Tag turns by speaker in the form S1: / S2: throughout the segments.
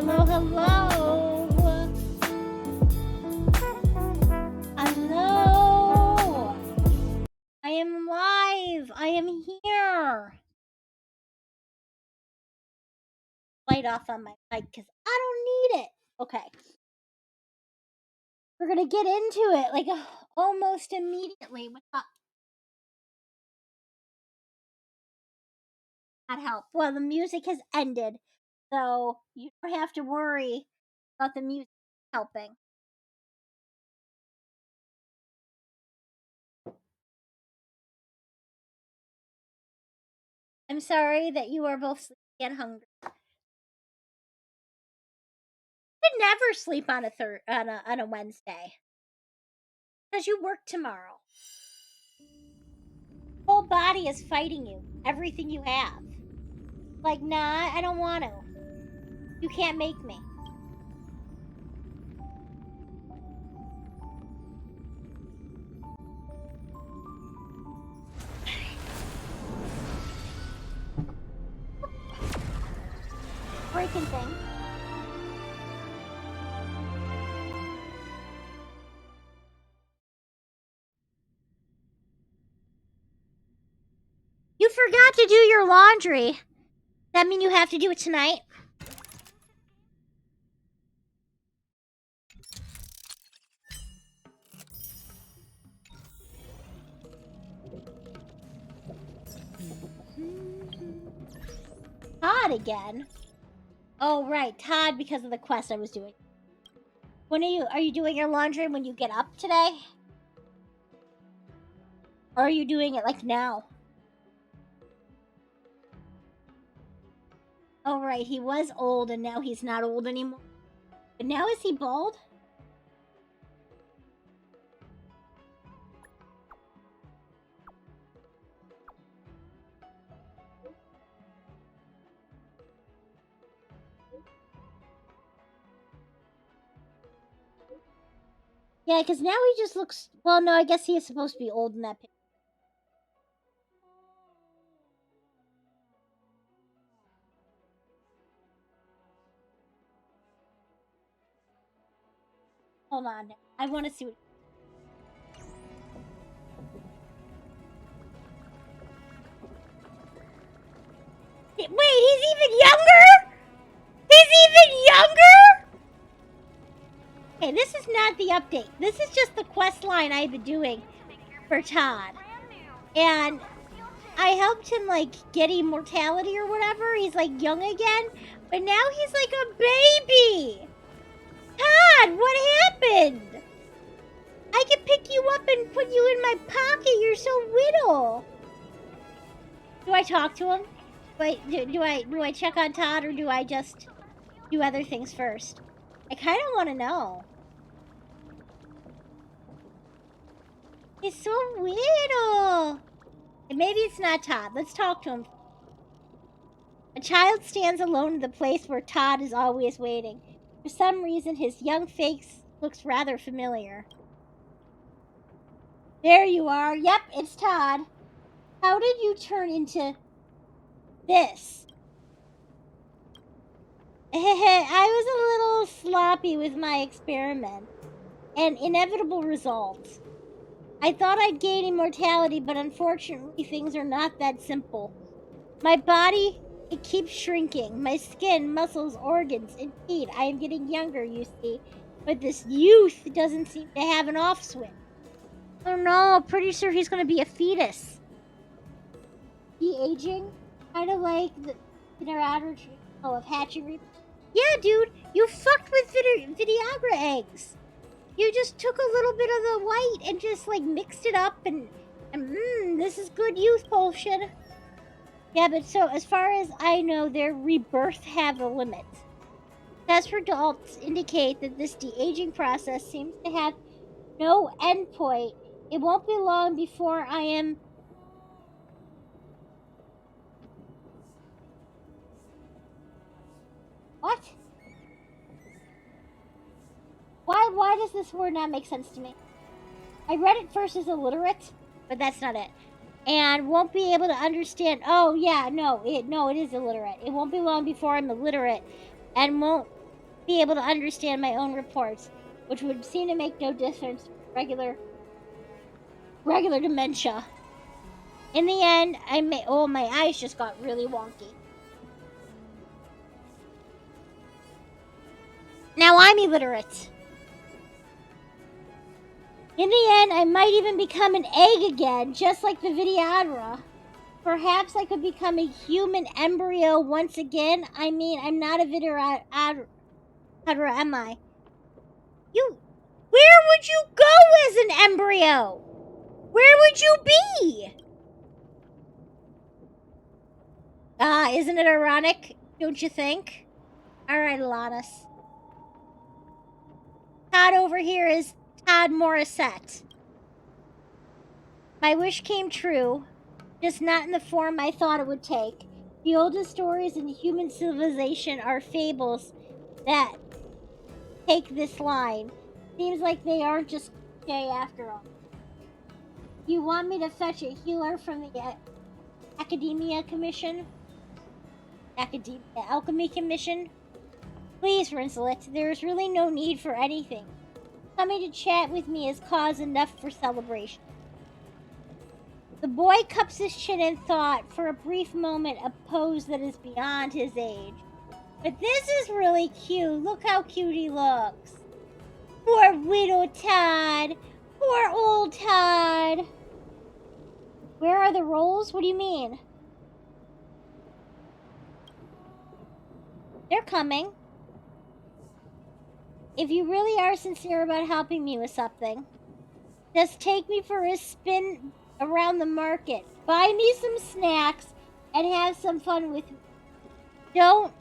S1: Hello, hello. Hello. I am live. I am here. Light off on my mic because I don't need it. Okay. We're going to get into it like almost immediately. What's up? That help. Well, the music has ended, so you don't have to worry about the music helping. I'm sorry that you are both sleepy and hungry. You could never sleep on a Wednesday because you work tomorrow. Whole body is fighting you. Everything you have. Like, nah, I don't want to. You can't make me. Breaking thing. You forgot to do your laundry. That mean you have to do it tonight? Todd again? Oh, right. Todd because of the quest I was doing. When are you doing your laundry when you get up today? Or are you doing it like now? Oh, right. He was old and now he's not old anymore. But now is he bald? Yeah, because now he just looks... Well, no, I guess he is supposed to be old in that picture. Hold on. I want to see what... Wait, he's even younger? He's even younger? Okay, this is not the update. This is just the quest line I've been doing for Todd. And I helped him, like, get immortality or whatever. He's, like, young again. But now he's like a baby. Todd, what happened? I can pick you up and put you in my pocket. You're so little. Do I talk to him? Do I check on Todd, or do I just do other things first? I kind of want to know. He's so little. And maybe it's not Todd. Let's talk to him. A child stands alone in the place where Todd is always waiting. For some reason, his young face looks rather familiar. There you are. Yep, it's Todd. How did you turn into this? I was a little sloppy with my experiment and inevitable results. I thought I'd gain immortality, but unfortunately things are not that simple. My body, it keeps shrinking. My skin, muscles, organs. Indeed, I am getting younger, you see. But this youth doesn't seem to have an off switch. Oh no, pretty sure he's gonna be a fetus. De-aging? Kind of like the average of hatching. Yeah, dude, you fucked with Vidagra eggs. You just took a little bit of the white and just like mixed it up and this is good youth potion. Yeah, but so as far as I know, their rebirth have a limit. Tests results indicate that this de-aging process seems to have no endpoint. It won't be long before I am... What? Why does this word not make sense to me? I read it first as illiterate, but that's not it. And won't be able to understand... Oh, yeah, no, it is illiterate. It won't be long before I'm illiterate and won't be able to understand my own reports, which would seem to make no difference to regular dementia. In the end, my eyes just got really wonky. Now I'm illiterate. In the end, I might even become an egg again, just like the Vidyadhara. Perhaps I could become a human embryo once again. I mean, I'm not a Vidyadhara, am I? Where would you go as an embryo? Where would you be? Isn't it ironic? Don't you think? Alright, Alanis. Todd over here is Todd Morissette. My wish came true, just not in the form I thought it would take. The oldest stories in human civilization are fables that take this line. Seems like they aren't just gay after all. You want me to fetch a healer from the Academia Commission? Alchemy Commission? Please, Rincelet, there is really no need for anything. Coming to chat with me is cause enough for celebration. The boy cups his chin in thought, for a brief moment a pose that is beyond his age. But this is really cute. Look how cute he looks. Poor widow Todd. Poor old Todd. Where are the rolls? What do you mean? They're coming. If you really are sincere about helping me with something, just take me for a spin around the market. Buy me some snacks and have some fun with me. Don't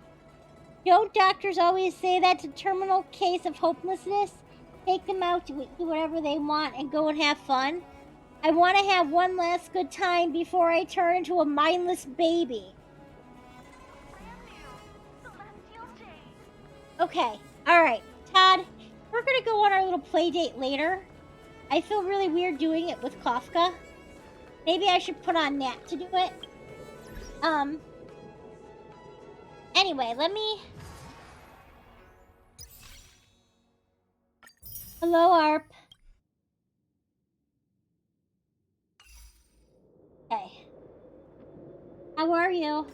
S1: doctors always say that's a terminal case of hopelessness? Take them out to do whatever they want and go and have fun? I want to have one last good time before I turn into a mindless baby. Okay, alright. Todd, we're gonna go on our little play date later. I feel really weird doing it with Kafka. Maybe I should put on Nat to do it. Anyway, let me... Hello, Arp. Hey. How are you?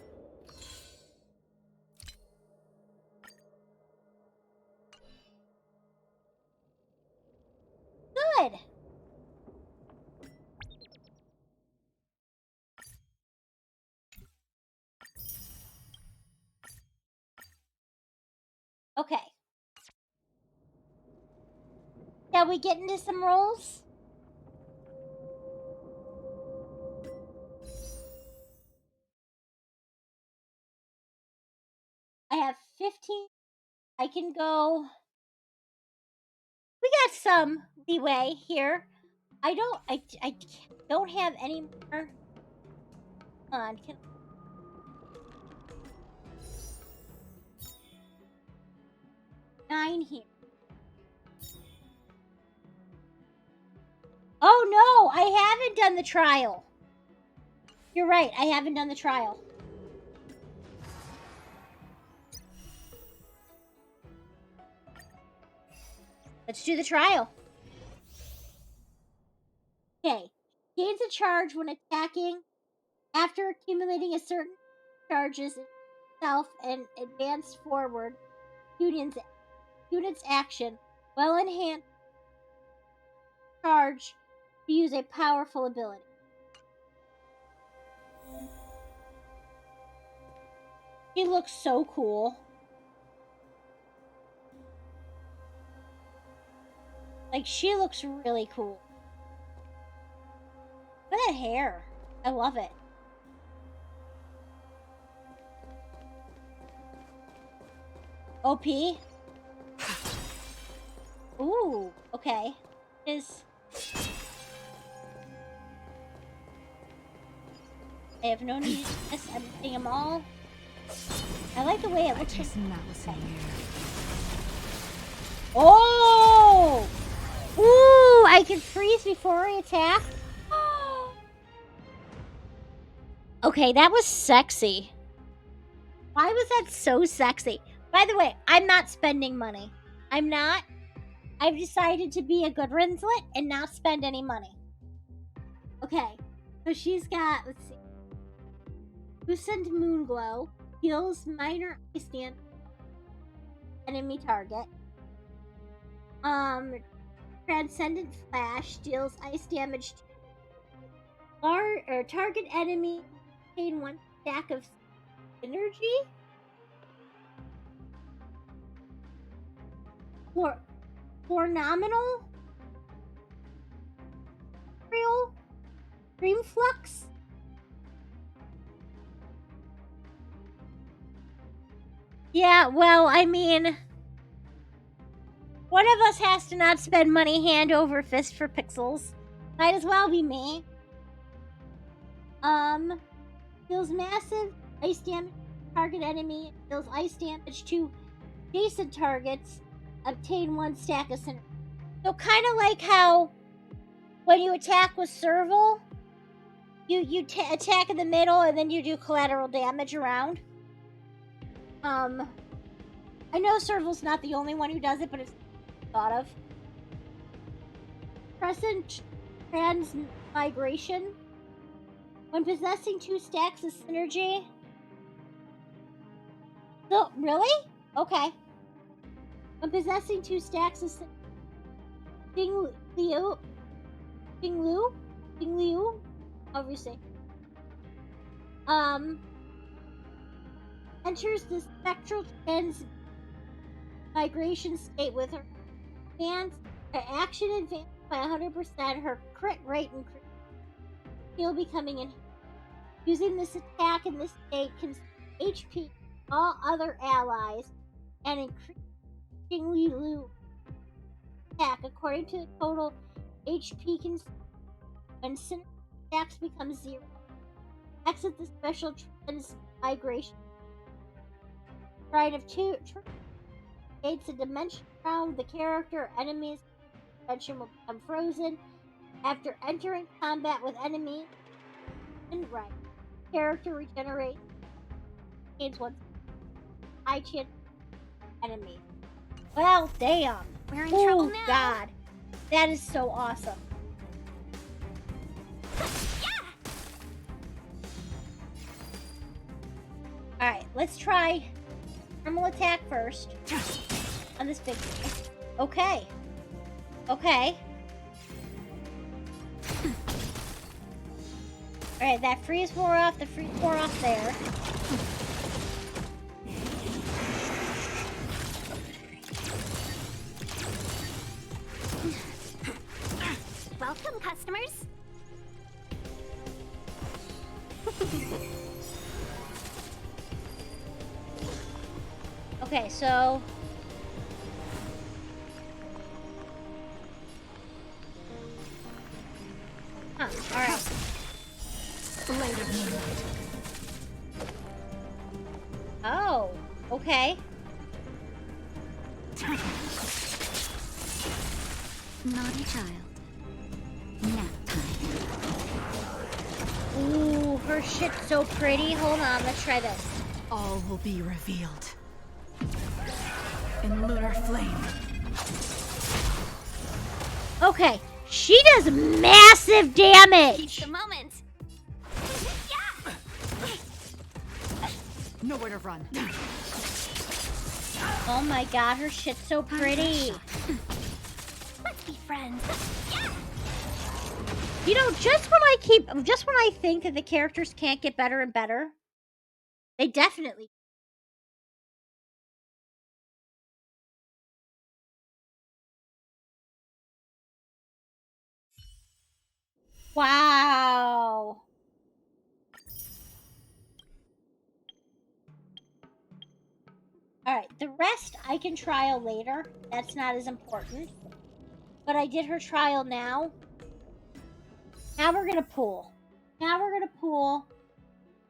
S1: Good. Okay. Shall we get into some rolls? I have 15. I can go... We got some leeway here. I don't have any more... Hold on. 9 here. Oh, I haven't done the trial. You're right, I haven't done the trial. Let's do the trial. Okay. Gains a charge when attacking after accumulating a certain charges itself and advance forward. Unit's action. Well enhanced charge to use a powerful ability. She looks so cool. Like, she looks really cool. Look at that hair. I love it. OP? Ooh, okay. I have no need to miss. I'm hitting them all. I like the way it looks. Oh! Ooh, I can freeze before I attack. Okay, that was sexy. Why was that so sexy? By the way, I'm not spending money. I'm not. I've decided to be a good Rinslet and not spend any money. Okay, so she's got, let's see. Loosened Moonglow. Heals minor ice damage enemy target. Transcendent Flash deals ice damage to target enemy. Gain 1 stack of energy. For nominal. Real. Dream Flux. Yeah, well, I mean, one of us has to not spend money hand over fist for pixels. Might as well be me. Deals massive ice damage to target enemy. Deals ice damage to adjacent targets. Obtain 1 stack of synergy. So kind of like how when you attack with Serval, you attack in the middle and then you do collateral damage around. I know Serval's not the only one who does it, but it's thought of. Crescent Transmigration. When possessing 2 stacks of synergy. So, really? Okay. When possessing 2 stacks of synergy. Ding Liu, however you say. Enters the spectral transmigration state with her action advanced by 100%. Her crit rate increases. Heal becoming in. Using this attack in this state can HP all other allies and increase Liu attack according to the total HP when stacks become 0. Exit the special transmigration. Shrine of 2 creates a dimension around the character. Enemies dimension will become frozen after entering combat with enemy. And right, character regenerates. Gains 1 high chance enemy. Well, damn.
S2: We're in trouble now.
S1: Oh God, that is so awesome. All right, let's try normal attack first on this big guy. Okay. Okay. All right, that freeze wore off. The freeze wore off there.
S2: Welcome, customers.
S1: Okay, so all right. Oh, okay.
S2: Naughty child. Nap time.
S1: Ooh, her shit's so pretty. Hold on, let's try this.
S3: All will be revealed. In lunar flame.
S1: Okay, she does massive damage.
S2: Keep the moment.
S3: Nowhere to run.
S1: Oh my god, her shit's so pretty.
S2: Let's be friends.
S1: You know, just when I think that the characters can't get better and better, they definitely. Wow. Alright, the rest I can trial later. That's not as important. But I did her trial now. Now we're gonna pool. And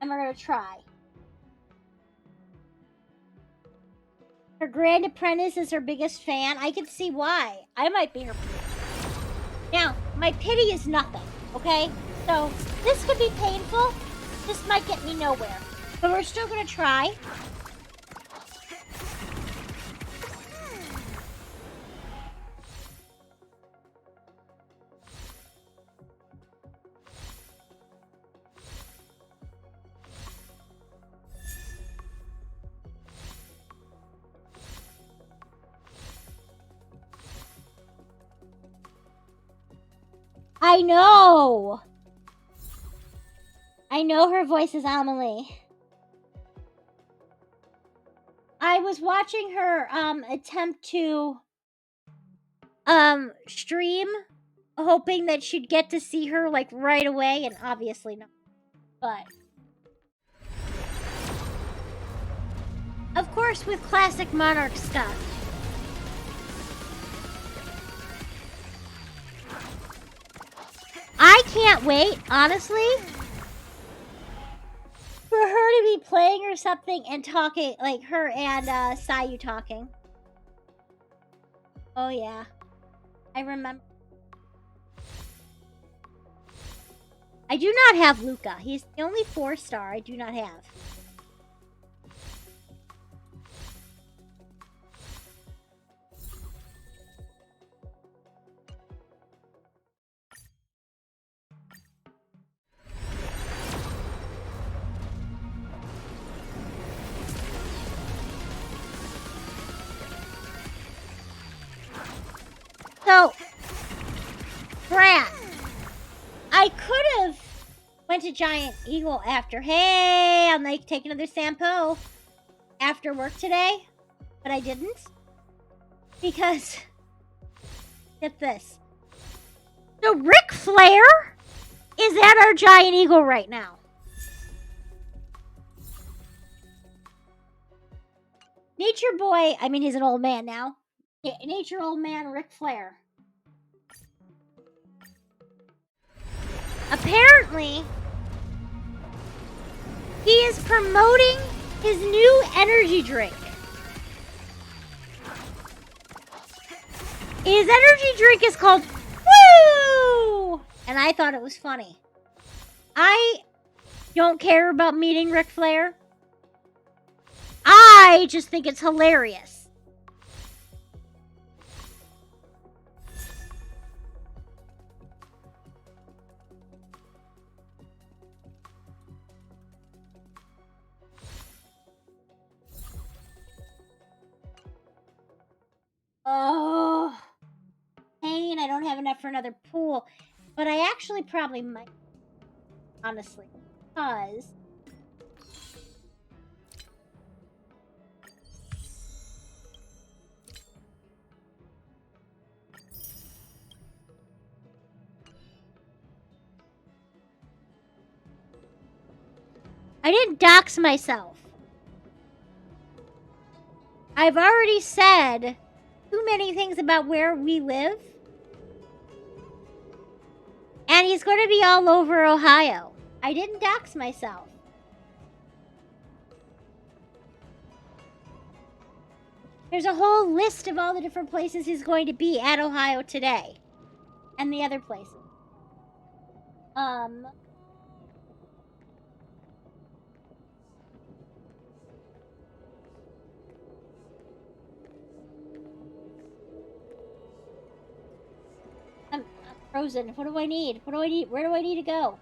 S1: we're gonna try. Her Grand Apprentice is her biggest fan. I can see why. I might be her. Now, my pity is nothing, okay? So, this could be painful. This might get me nowhere. But we're still gonna try. I know! I know her voice is Amelie. I was watching her attempt to stream, hoping that she'd get to see her like right away, and obviously not. But of course, with classic Monarch stuff. I can't wait, honestly, for her to be playing or something and talking, like her and Sayu talking. Oh yeah, I remember. I do not have Luca. He's the only 4-star I do not have. So, Brad, I could have went to Giant Eagle after. Hey, I'll like take another Sampo after work today, but I didn't because get this. So Ric Flair is at our Giant Eagle right now. Nature Boy, I mean he's an old man now. Nature old man Ric Flair. Apparently, he is promoting his new energy drink. His energy drink is called Woo! And I thought it was funny. I don't care about meeting Ric Flair. I just think it's hilarious. Oh, pain. I don't have enough for another pool. But I actually probably might. Honestly. Because I didn't dox myself. I've already said too many things about where we live. And he's going to be all over Ohio. I didn't dox myself. There's a whole list of all the different places he's going to be at Ohio today. And the other places. Frozen. What do I need? What do I need? Where do I need to go?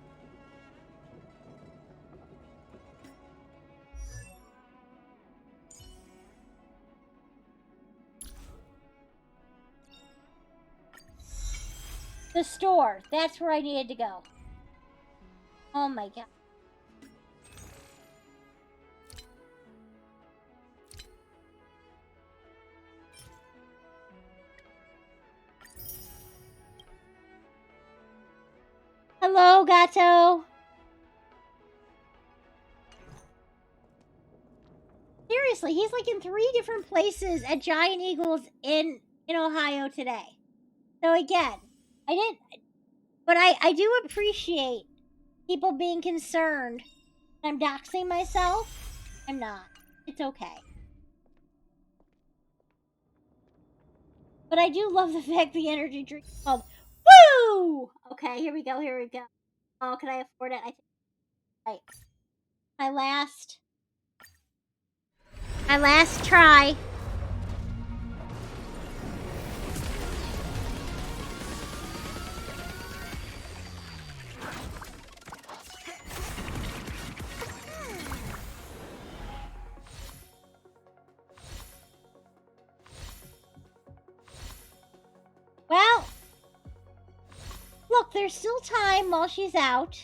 S1: The store. That's where I needed to go. Oh my god. Hello, Gato. Seriously, he's like in 3 different places at Giant Eagles in Ohio today. So again, but I do appreciate people being concerned. I'm doxing myself. I'm not. It's okay. But I do love the fact the energy drink is called Woo! Okay, here we go. Oh, can I afford it? I think right. My last try. Well, look, there's still time while she's out.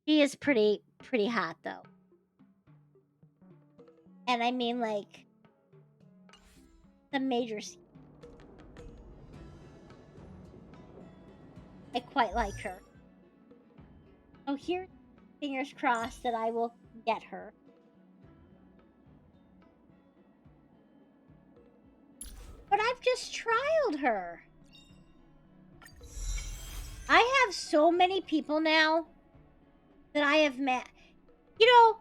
S1: She is pretty hot though. And I mean like the major I quite like her. Oh, here, fingers crossed that I will get her. But I've just trialed her. I have so many people now that I have met. You know,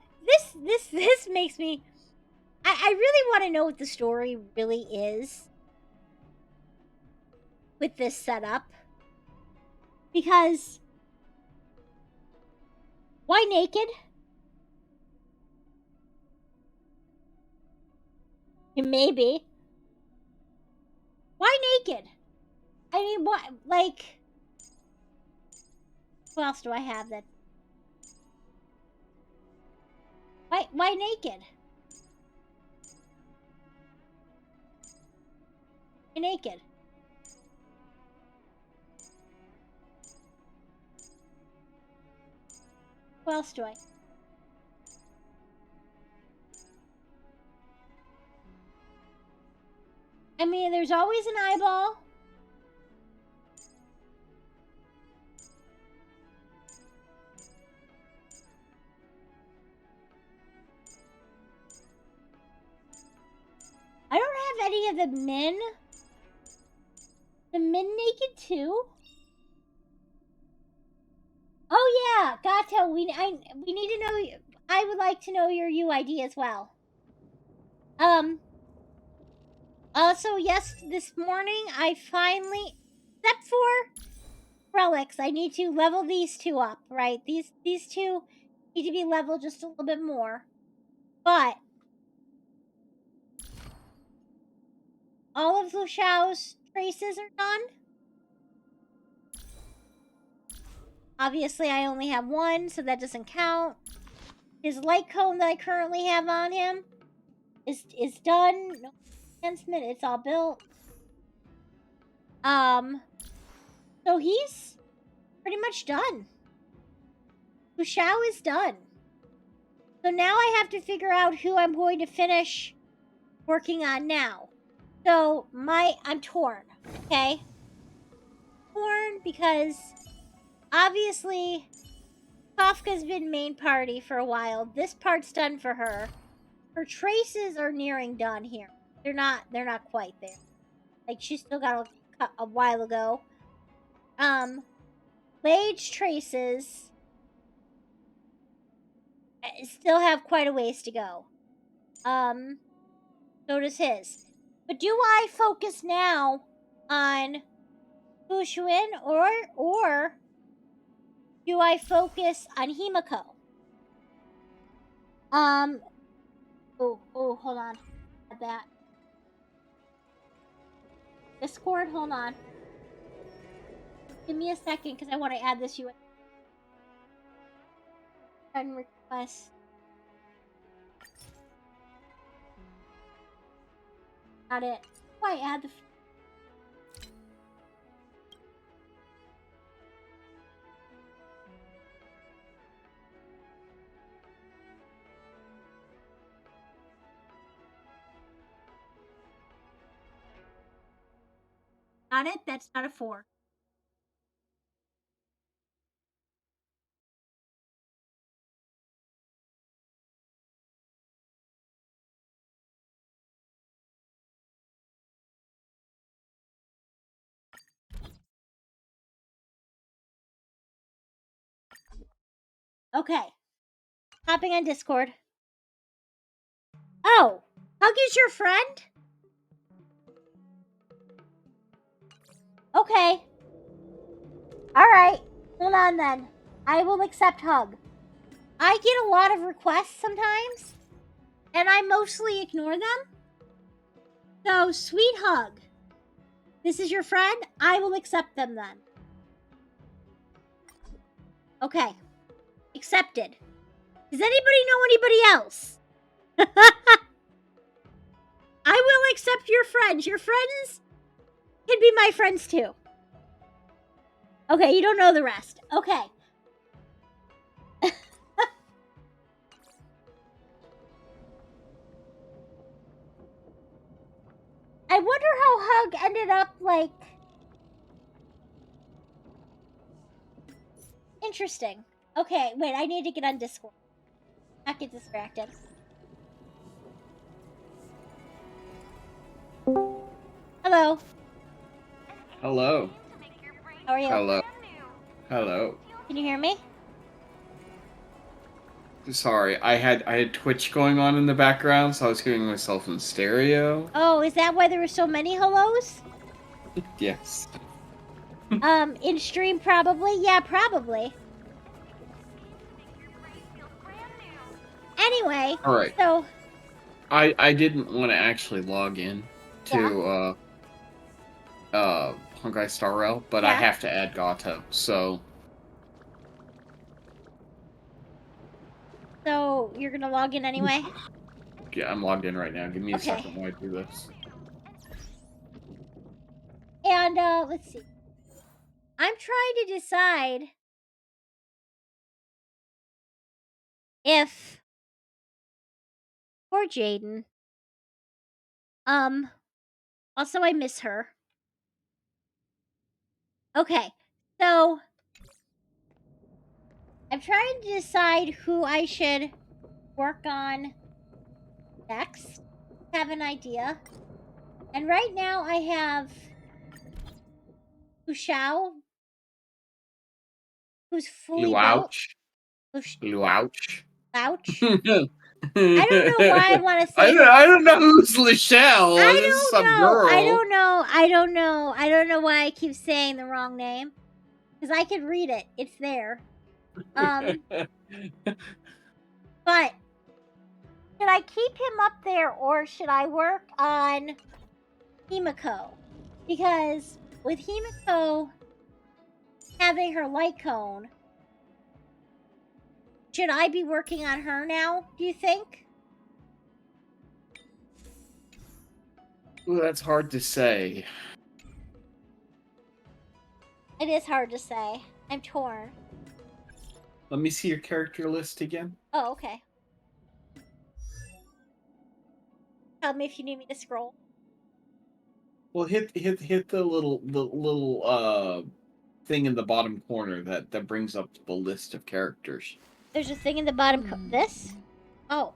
S1: this makes me. I really want to know what the story really is with this setup. Because why naked? Maybe. Why naked? I mean, what? Like, who else do I have that? Why naked? Why naked? Who else do I? I mean, there's always an eyeball. I don't have any of the men. The men naked too? Oh yeah, Gato, we need to know. I would like to know your UID as well. Also, yes, this morning I finally, except for relics, I need to level these 2 up, right? These 2 need to be leveled just a little bit more. But all of Lu Xiao's traces are done. Obviously, I only have 1, so that doesn't count. His light cone that I currently have on him is done. No enhancement, it's all built. So he's pretty much done. Lu Xiao is done. So now I have to figure out who I'm going to finish working on now. So I'm torn, okay? Torn because obviously Kafka's been main party for a while. This part's done for her. Her traces are nearing done here. They're not quite there. Like she still got a while ago. Lage traces still have quite a ways to go. So does his. But do I focus now on Fu Xuan or do do I focus on Himiko? Oh, hold on. Add that. Discord, hold on. Give me a second because I want to add this UI. Friend request. Got it. Why add the. Got it? That's not a 4. Okay. Hopping on Discord. Oh! Hug is your friend? Okay. Alright. Hold on then. I will accept Hug. I get a lot of requests sometimes, and I mostly ignore them. So, sweet Hug. This is your friend? I will accept them then. Okay. Accepted. Does anybody know anybody else? I will accept your friends. Your friends can be my friends too. Okay, you don't know the rest. Okay. I wonder how Hug ended up, like... Interesting. Okay, wait, I need to get on Discord. Not get distracted. Hello.
S4: Hello.
S1: How are you?
S4: Hello. Hello.
S1: Can you hear me?
S4: Sorry, I had Twitch going on in the background, so I was hearing myself in stereo.
S1: Oh, is that why there were so many hellos?
S4: Yes.
S1: In stream probably? Yeah, probably. Anyway,
S4: All right.
S1: so...
S4: I didn't want to actually log in to Honkai Star Rail, but I
S1: Yeah.
S4: have to add Gato, so
S1: So, you're gonna log in anyway?
S4: yeah, I'm logged in right now. Give me a
S1: Okay.
S4: second while I do this.
S1: And, let's see. I'm trying to decide if... Poor Jaden. Also I miss her. Okay, so... I'm trying to decide who I should work on next. Have an idea. And right now I have... Ushao, who's fully built.
S4: Luouch.
S1: Ush-
S4: Luouch.
S1: Ouch. I don't know why I want to say
S4: I don't know who's Lachelle.
S1: I
S4: This is
S1: don't
S4: some
S1: know.
S4: girl.
S1: I don't know. I don't know. I don't know why I keep saying the wrong name. Because I can read it. It's there. But should I keep him up there or should I work on Himiko? Because with Himiko having her light cone, should I be working on her now, do you think?
S4: Ooh, that's hard to say.
S1: It is hard to say. I'm torn.
S4: Let me see your character list again.
S1: Oh, okay. Tell me if you need me to scroll.
S4: Well, hit the little thing in the bottom corner that brings up the list of characters.
S1: There's a thing in the bottom. This? Oh.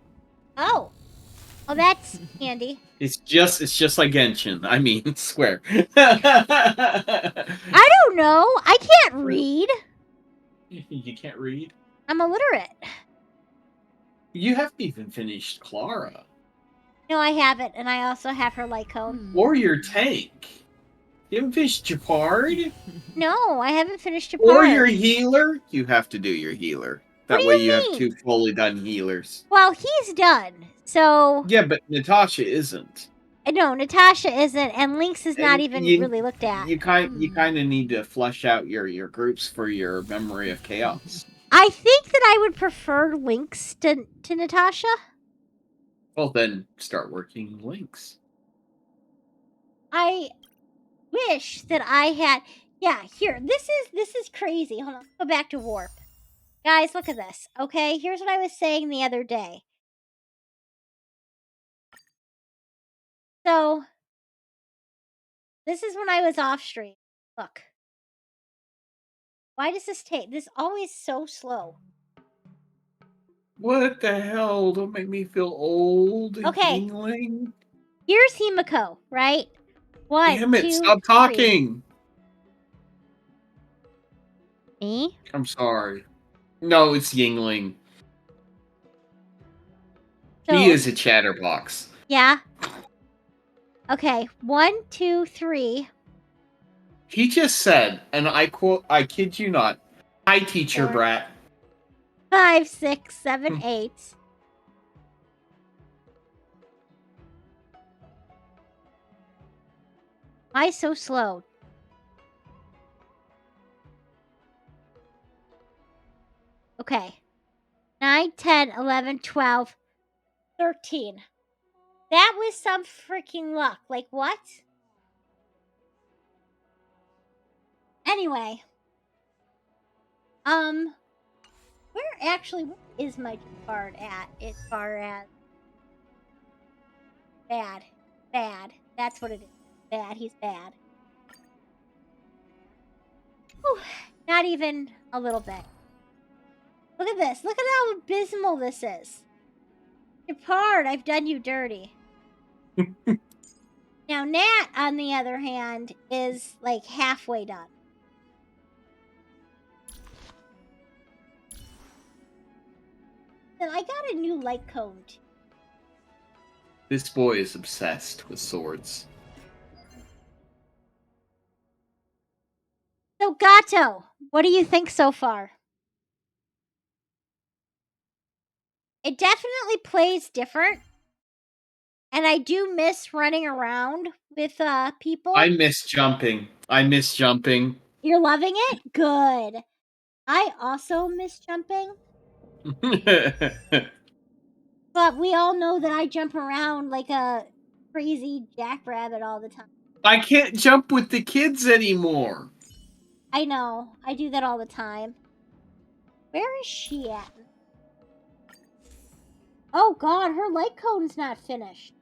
S1: Oh. Oh, that's handy.
S4: It's just like Genshin. I mean, square.
S1: I don't know. I can't read.
S4: You can't read?
S1: I'm illiterate.
S4: You haven't even finished Clara.
S1: No, I haven't, and I also have her light cone.
S4: Or your tank. You haven't finished Japard?
S1: No, I haven't finished your
S4: Or
S1: part.
S4: your healer? You have to do your healer. That
S1: What do
S4: way
S1: you
S4: you have
S1: mean?
S4: 2 fully done healers.
S1: Well, he's done. So
S4: Yeah, but Natasha isn't.
S1: no, Natasha isn't, and Lynx is not
S4: And
S1: even
S4: you-
S1: really looked at.
S4: You kind of need to flesh out your groups for your memory of chaos.
S1: I think that I would prefer Lynx to Natasha.
S4: Well, then start working links.
S1: I wish that I had. Yeah, here. This is crazy. Hold on. Go back to warp. Guys, look at this. Okay, here's what I was saying the other day. So, this is when I was off stream. Look. Why does this take? This always so slow.
S4: What the hell? Don't make me feel old.
S1: Okay.
S4: Yingling.
S1: Here's Himiko, right? One,
S4: Damn it!
S1: two,
S4: Stop
S1: three.
S4: talking.
S1: Me?
S4: I'm sorry. No, it's Yingling.
S1: So,
S4: He is a chatterbox.
S1: Yeah. Okay. 1, 2, 3.
S4: He just said, and I quote, I kid you not, "Hi, teacher
S1: Four.
S4: brat."
S1: 5, 6, 7, 8. Why so slow? Okay. 9, 10, 11, 12, 13. That was some freaking luck. Like, what? Anyway. Where is my card at as far as bad? Bad. That's what it is. Bad. He's bad. Whew, not even a little bit. Look at this. Look at how abysmal this is. Japard, I've done you dirty. Now, Nat, on the other hand, is like halfway done. And I got a new light cone.
S4: This boy is obsessed with swords.
S1: So, Gato, what do you think so far? It definitely plays different. And I do miss running around with people.
S4: I miss jumping.
S1: You're loving it? Good. I also miss jumping. But we all know that I jump around like a crazy jackrabbit all the time.
S4: I can't jump with the kids anymore.
S1: I know. I do that all the time. Where is she at? Oh god, her light cone's not finished.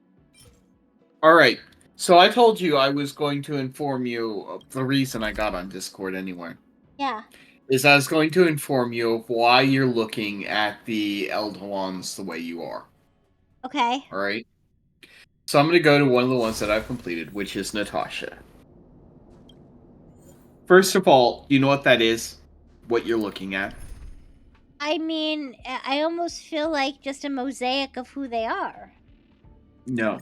S4: Alright, so I told you I was going to inform you of the reason I got on Discord anyway.
S1: Yeah.
S4: Is I was going to inform you of why you're looking at the Eldawans the way you are.
S1: Okay.
S4: Alright? So I'm going to go to one of the ones that I've completed, which is Natasha. First of all, you know what that is? What you're looking at?
S1: I mean, I almost feel like just a mosaic of who they are.
S4: No.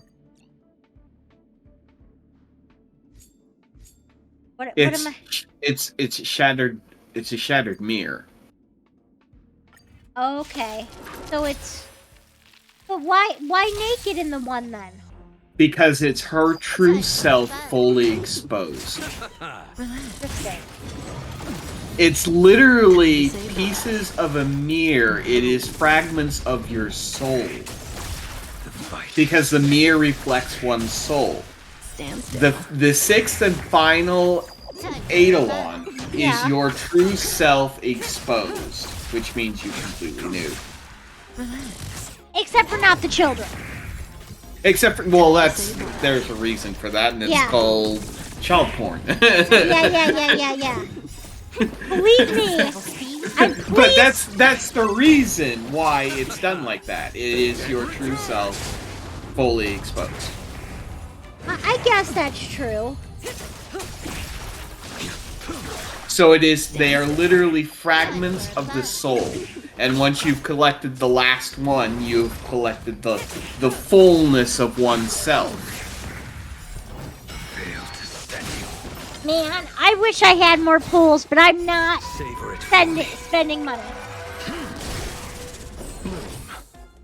S1: What
S4: It's
S1: am I?
S4: it's shattered. It's a shattered mirror.
S1: Okay. So it's. But why naked in the one then?
S4: Because it's her true self fully exposed.
S1: Interesting.
S4: It's literally pieces of a mirror. It is fragments of your soul. Because the mirror reflects one's soul. The sixth and final Eidolon
S1: Yeah.
S4: is your true self exposed, which means you completely nude.
S1: Except for not the children.
S4: Except for, well, there's a reason for that, and it's
S1: Yeah.
S4: called child porn.
S1: Yeah. Believe me, I'm
S4: But
S1: pleased.
S4: that's the reason why it's done like that. It is your true self fully exposed.
S1: I guess that's true.
S4: So it is, they are literally fragments of the soul. And once you've collected the last one, you've collected the fullness of oneself.
S1: Man, I wish I had more pools, but I'm not spending money.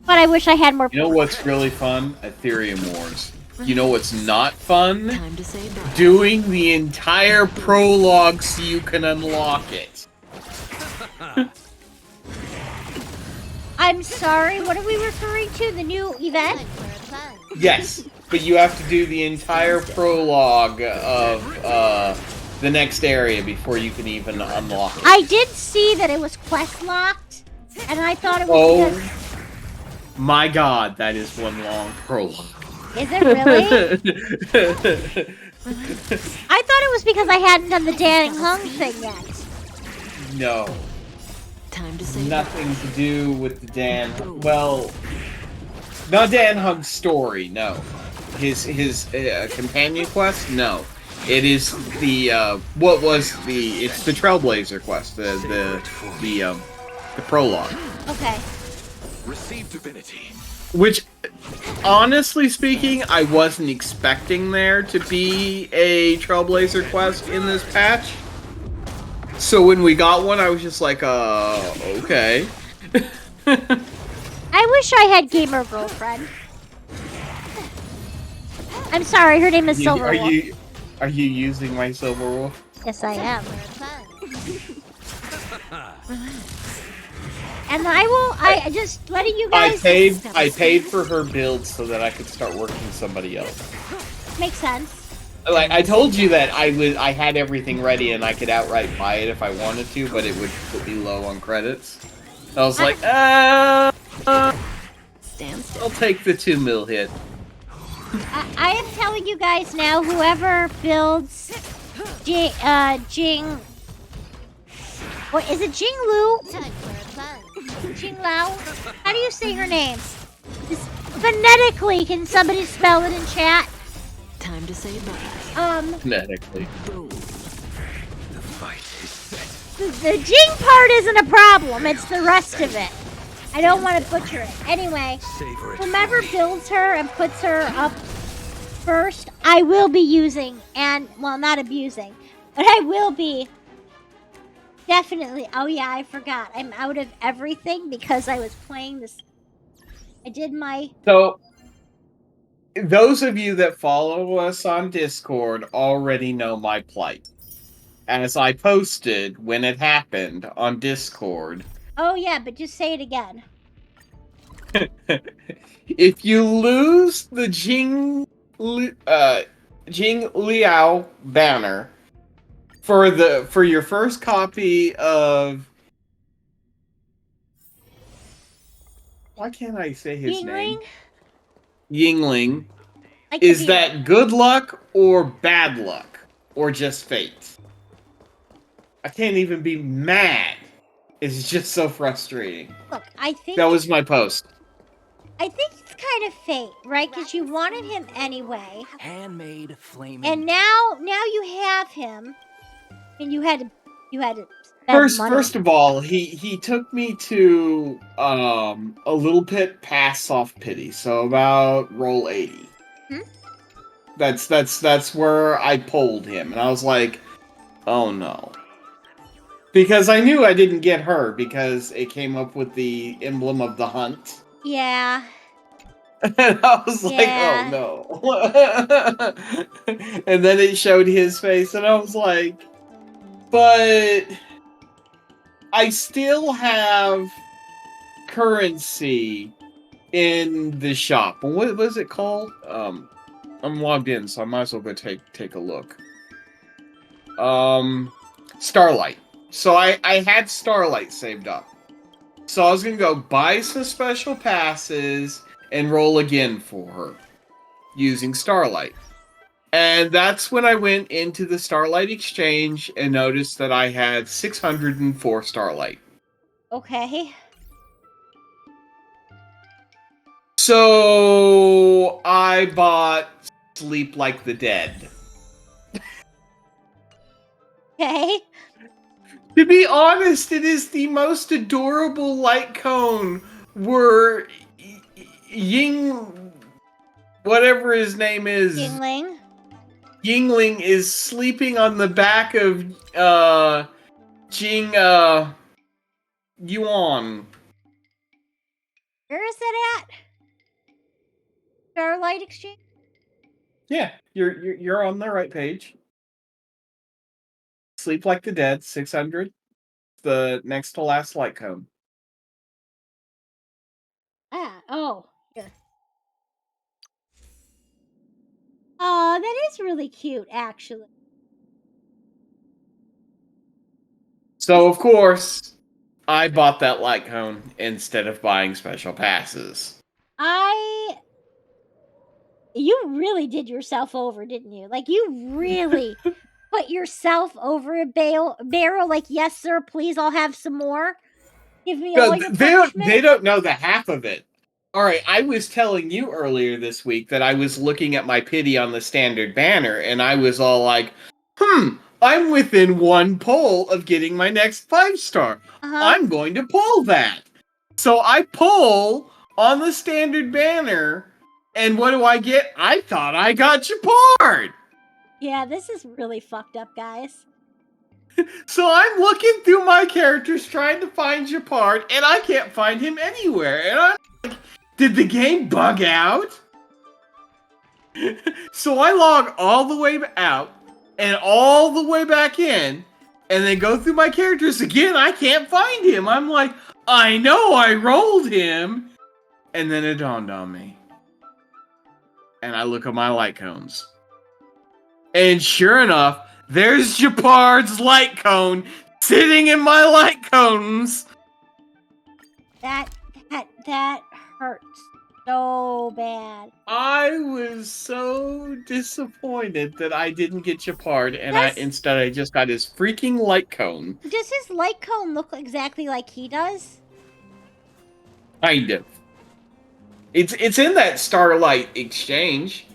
S1: But I wish I had more pools.
S4: You know what's really fun? Ethereum Wars. You know what's not fun?
S3: Time to say bye.
S4: Doing the entire prologue so you can unlock it.
S1: I'm sorry, what are we referring to? The new event?
S4: Yes, but you have to do the entire prologue of the next area before you can even unlock it.
S1: I did see that it was quest locked, and I thought it was because...
S4: My god, that is one long prologue.
S1: Is it really? I thought it was because I hadn't done the Dan Hung thing yet.
S4: No.
S3: Time to say
S4: Nothing to do with the Dan... Well... Not Dan Hug's story, no. His companion quest, no. It is the what was the? It's the Trailblazer quest, the prologue.
S1: Okay.
S5: Receive divinity.
S4: Which, honestly speaking, I wasn't expecting there to be a Trailblazer quest in this patch. So when we got one, I was just like, okay.
S1: I wish I had Gamer Girlfriend. I'm sorry, her name is Silverwolf.
S4: Are you using my Silverwolf?
S1: Yes, I am. And I just letting you guys...
S4: I paid for her build so that I could start working somebody else.
S1: Makes sense.
S4: Like, I told you that I had everything ready and I could outright buy it if I wanted to, but it would put me low on credits. I was like,
S3: stand still.
S4: I'll take the 2 mil hit.
S1: I am telling you guys now, whoever builds Jing... What, is it Jing Lu? Jing Lao? How do you say her name? Just phonetically, can somebody spell it in chat?
S3: Time to say bye.
S4: Phonetically.
S3: Boom.
S5: The fight is set.
S1: The Jing part isn't a problem, it's the rest of it. I don't want to butcher it. Anyway,
S5: Savor it.
S1: whomever builds her and puts her up first, I will be using, and, well, not abusing, but I will be definitely, oh yeah, I forgot. I'm out of everything because I was playing this, I did my...
S4: So, those of you that follow us on Discord already know my plight. As I posted when it happened on Discord.
S1: Oh yeah, but just say it again.
S4: If you lose the Jing Liao banner for your first copy of, why can't I say his name? Yingling. Is that good luck or bad luck or just fate? I can't even be mad. It's just so frustrating.
S1: Look, I think...
S4: That was my post.
S1: I think it's kind of fate, right? Because you wanted him anyway.
S5: Handmade flaming.
S1: And now you have him. And you had to spend money.
S4: First of all, he took me to a little bit past soft pity, so about roll 80. That's where I pulled him, and I was like, oh no. Because I knew I didn't get her, because it came up with the emblem of the hunt.
S1: Yeah.
S4: And I was like, oh no. And then it showed his face, and I was like, but I still have currency in the shop. What was it called? I'm logged in, so I might as well go take a look. Starlight. So I had Starlight saved up. So I was gonna go buy some special passes and roll again for her using Starlight. And that's when I went into the Starlight Exchange and noticed that I had 604 Starlight.
S1: Okay.
S4: So I bought Sleep Like the Dead.
S1: Okay.
S4: To be honest, it is the most adorable light cone where Ying, whatever his name is,
S1: Yingling.
S4: Yingling is sleeping on the back of Jing Yuan.
S1: Where is that at? Starlight Exchange?
S4: Yeah, you're on the right page. Sleep Like the Dead, 600. The next to last light cone.
S1: Ah, oh, here. Oh, that is really cute, actually.
S4: So of course, I bought that light cone instead of buying special passes.
S1: You really did yourself over, didn't you? Like, you really put yourself over a barrel. Like, yes, sir, please, I'll have some more. Give me all your punishment.
S4: They don't know the half of it. All right, I was telling you earlier this week that I was looking at my pity on the standard banner, and I was all like, I'm within one pull of getting my next 5-star. I'm going to pull that. So I pull on the standard banner, and what do I get? I thought I got Japard!
S1: Yeah, this is really fucked up, guys.
S4: So I'm looking through my characters trying to find Japard, and I can't find him anywhere. And I'm like, did the game bug out? So I log all the way out and all the way back in, and then go through my characters again. I can't find him. I'm like, I know I rolled him. And then it dawned on me. And I look at my light cones. And sure enough, there's Japard's light cone sitting in my light cones.
S1: That hurts so bad.
S4: I was so disappointed that I didn't get Japard, and instead I just got his freaking light cone.
S1: Does his light cone look exactly like he does?
S4: Kind of. It's in that Starlight Exchange.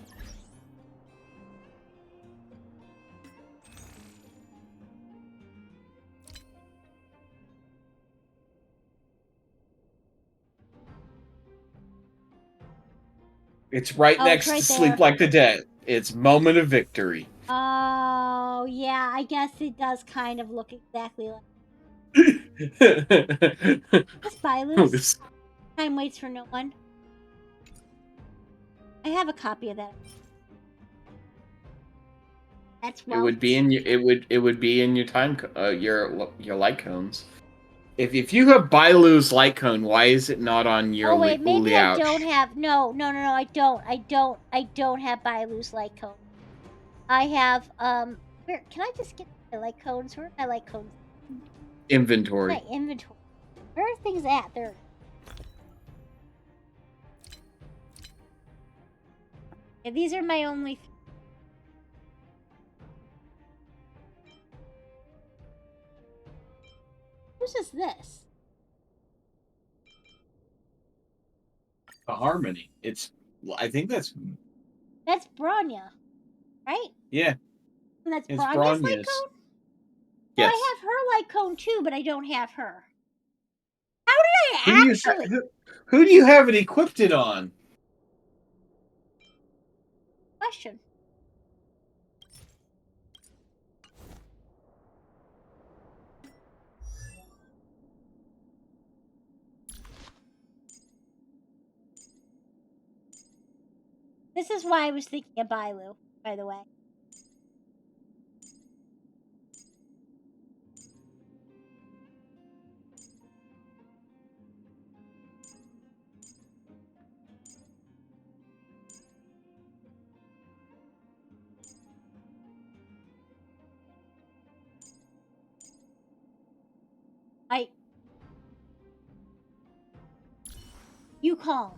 S4: It's right next
S1: right
S4: to
S1: there.
S4: Sleep Like the Dead. It's Moment of Victory.
S1: Oh, yeah, I guess it does kind of look exactly like this. Bailu's. Time waits for no one. I have a copy of that. That's
S4: It would be in your it would be in your time your light cones. If you have Bailu's light cone, why is it not on your?
S1: Oh wait, maybe
S4: Liouch?
S1: I don't have. No, I don't have Bailu's light cone. I have Where can I just get my light cones? Where are my light cones?
S4: Inventory.
S1: My inventory. Where are things at? There. Yeah, these are my only. Whose is this?
S4: The Harmony. I think that's
S1: Bronya, right?
S4: Yeah.
S1: And that's
S4: It's
S1: Bronya's light
S4: Bronya's.
S1: cone?
S4: Yes.
S1: Well, I have her light cone too, but I don't have her. How did I actually?
S4: Who do you have it equipped it on?
S1: Question. This is why I was thinking of Bailu, by the way. You call.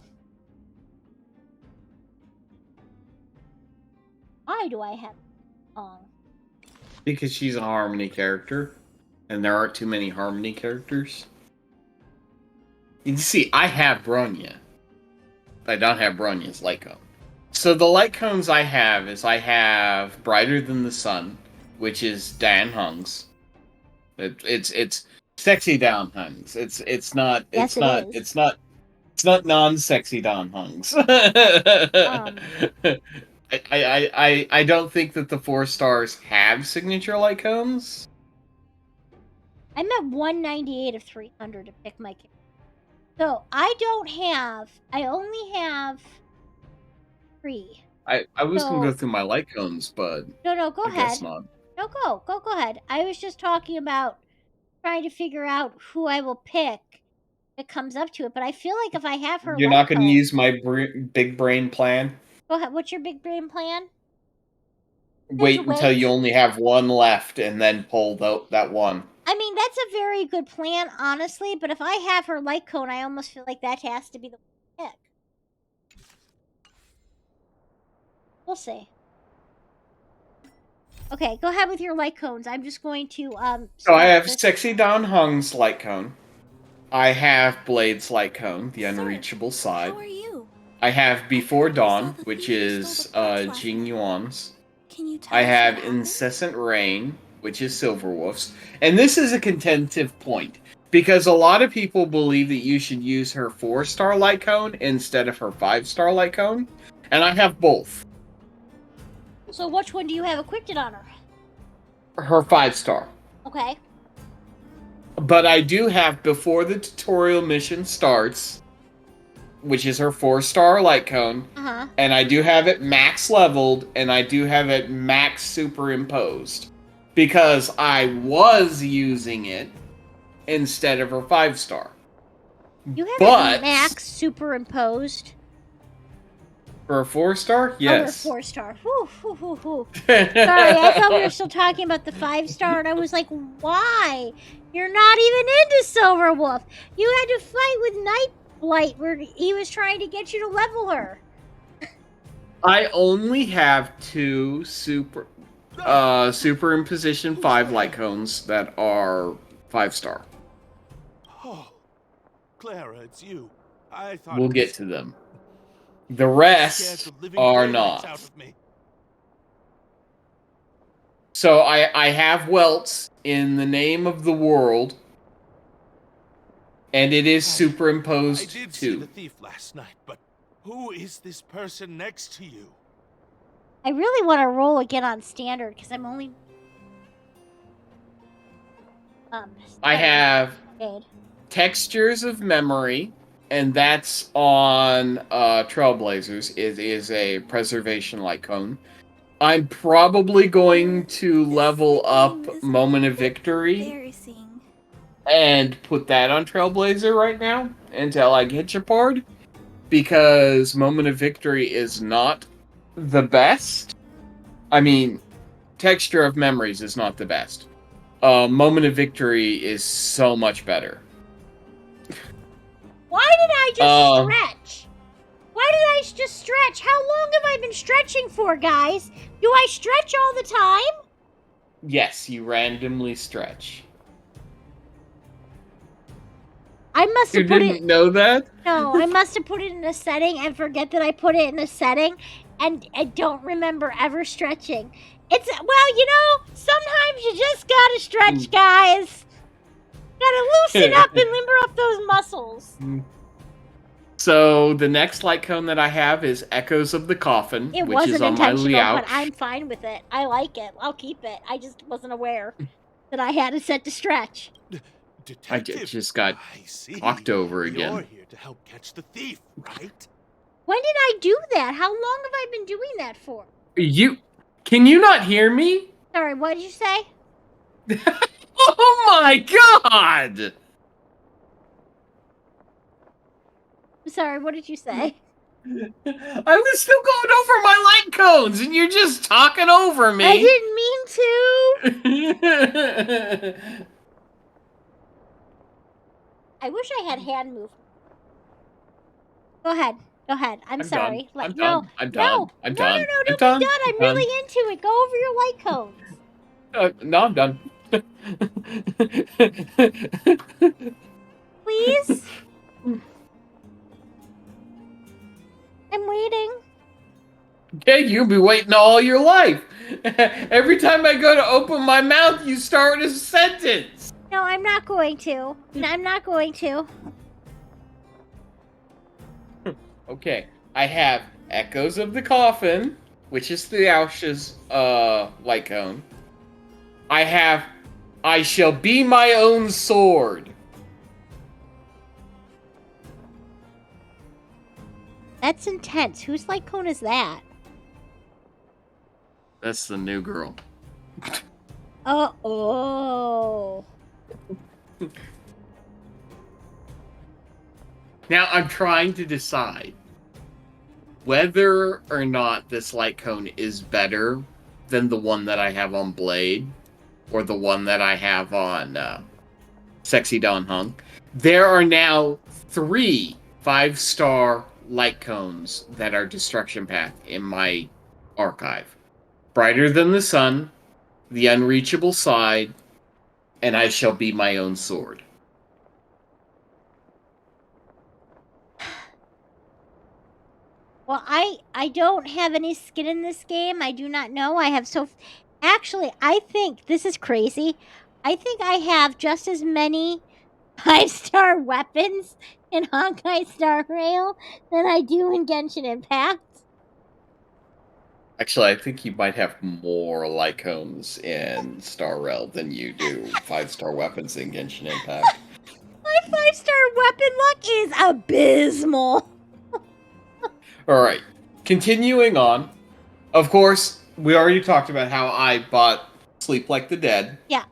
S1: Why do I have
S4: Because she's a Harmony character, and there aren't too many Harmony characters. You see, I have Bronya. I don't have Bronya's light cone. So the light cones I have is I have Brighter Than the Sun, which is Dan Hung's. It's sexy Dan Hung's. It's not non-sexy Dan Hung's. I don't think that the 4 stars have signature light cones.
S1: I'm at 198 of 300 to pick my character. So I only have 3.
S4: I was gonna
S1: So-
S4: go through my light cones, but
S1: No, go
S4: I
S1: ahead.
S4: guess not.
S1: No, go ahead. I was just talking about trying to figure out who I will pick if it comes up to it, but I feel like if I have her
S4: You're
S1: light
S4: not gonna
S1: cone-
S4: use my big brain plan?
S1: Go ahead. What's your big brain plan?
S4: Wait
S1: wait.
S4: until you only have one left and then pull that one.
S1: I mean, that's a very good plan, honestly, but if I have her light cone, I almost feel like that has to be the pick. We'll see. Okay, go ahead with your light cones. I'm just going to,
S4: So I have
S1: this-
S4: Sexy Don Hung's light cone. I have Blade's light cone, the
S2: Sir,
S4: unreachable side.
S2: How are you?
S4: I have Before Dawn,
S2: the
S4: which
S2: thief who
S4: is
S2: stole the clothes last
S4: Jing
S2: night.
S4: Yuan's.
S2: Can you tell
S4: I
S2: us
S4: have
S2: what happened?
S4: Incessant Rain, which is Silverwolf's. And this is a contentive point, because a lot of people believe that you should use her 4-star light cone instead of her 5-star light cone. And I have both.
S1: So which one do you have equipped on her?
S4: Her 5-star.
S1: Okay.
S4: But I do have Before the Tutorial Mission Starts, which is her 4-star light cone.
S1: Uh-huh.
S4: And I do have it max leveled, and I do have it max superimposed. Because I was using it instead of her 5-star.
S1: You have
S4: But-
S1: it max superimposed.
S4: For a 4-star? Yes.
S1: Oh, 4-star. Whew. Sorry, I thought we were still talking about the 5-star, and I was like, why? You're not even into Silverwolf. You had to fight with Nightblight where he was trying to get you to level her.
S4: I only have 2 superimposition 5 light cones that are 5-star.
S6: Oh, Clara, it's you. I thought
S4: We'll
S6: it
S4: get
S6: was-
S4: to them. The
S6: scared
S4: rest
S6: the living
S4: are
S6: daylights out
S4: not.
S6: of me.
S4: So I have Welts in the name of the world, and it is
S6: I
S4: superimposed
S6: did see the
S4: too.
S6: thief last night, but who is this person next to you?
S1: I really want to roll again on standard because I'm only.
S4: I have
S1: Jade.
S4: Textures of Memory, and that's on Trailblazers. It is a preservation light cone. I'm probably going to level up Moment of Victory
S2: Embarrassing.
S4: and put that on Trailblazer right now until I get Shepard, because Moment of Victory is not the best. I mean, Texture of Memories is not the best. Moment of Victory is so much better.
S1: Why did I just
S4: Uh,
S1: stretch? Why did I just stretch? How long have I been stretching for, guys? Do I stretch all the time?
S4: Yes, you randomly stretch.
S1: I must
S4: You
S1: have put
S4: didn't
S1: it.
S4: know that?
S1: No, I must have put it in a setting and forget that I put it in a setting, and I don't remember ever stretching. It's sometimes you just gotta stretch, guys. Gotta loosen up and limber up those muscles.
S4: So the next light cone that I have is Echoes of the Coffin,
S1: It
S4: which
S1: wasn't
S4: is on my
S1: intentional,
S4: Liao.
S1: but I'm fine with it. I like it. I'll keep it. I just wasn't aware that I had it set to stretch.
S6: Detective.
S4: just got
S6: I see.
S4: talked over
S6: You're
S4: again.
S6: here to help catch the thief, right?
S1: When did I do that? How long have I been doing that for?
S4: Can you not hear me?
S1: Sorry, what did you say?
S4: Oh my god!
S1: I'm sorry, what did you say?
S4: I was still going over my light cones, and you're just talking over me.
S1: I didn't mean to. I wish I had hand movement. Go ahead. I'm sorry.
S4: Done. I'm
S1: no,
S4: done. I'm done.
S1: no,
S4: I'm
S1: no,
S4: done.
S1: no,
S4: I'm
S1: don't
S4: done.
S1: be done. I'm
S4: I'm
S1: really into it. Go over your light cones.
S4: No, I'm done.
S1: Please? I'm waiting.
S4: Yeah, you'll be waiting all your life. Every time I go to open my mouth, you start a sentence.
S1: No, I'm not going to. I'm not going to.
S4: Okay, I have Echoes of the Coffin, which is the Aush's light cone, I have I shall be my own sword.
S1: That's intense. Whose light cone is that?
S4: That's the new girl.
S1: Oh.
S4: Now I'm trying to decide whether or not this light cone is better than the one that I have on Blade or the one that I have on Sexy Dan Heng. There are now 3 5-star light cones that are Destruction Path in my archive. Brighter Than the Sun, The Unreachable Side, and I Shall Be My Own Sword.
S1: Well, I don't have any skin in this game. I do not know. I have Actually, I think this is crazy. I think I have just as many 5-star weapons in Honkai Star Rail than I do in Genshin Impact.
S4: Actually, I think you might have more light cones in Star Rail than you do 5-star weapons in Genshin Impact.
S1: My 5-star weapon luck is abysmal.
S4: Alright, continuing on. Of course, we already talked about how I bought Sleep Like the Dead.
S1: Yeah.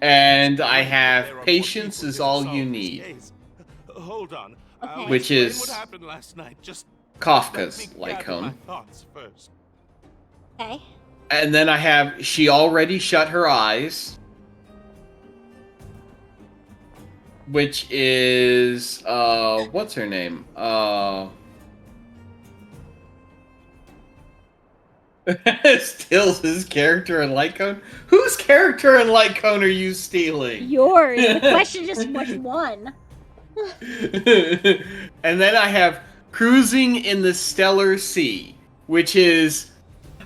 S4: And I have
S6: There are more
S4: Patience
S6: people
S4: is
S6: to
S4: all
S6: solve
S4: you
S6: this
S4: need.
S6: case. Hold on.
S1: Okay.
S6: I'll
S4: Which
S6: explain
S4: is
S6: what happened last night. Just let
S4: Kafka's
S6: me
S4: light
S6: gather my
S4: cone.
S6: thoughts first.
S1: Okay.
S4: And then I have She Already Shut Her Eyes. Which is what's her name? Steals his character in Light Cone? Whose character in Light Cone are you stealing?
S1: Yours. The question just which one.
S4: And then I have Cruising in the Stellar Sea, which is...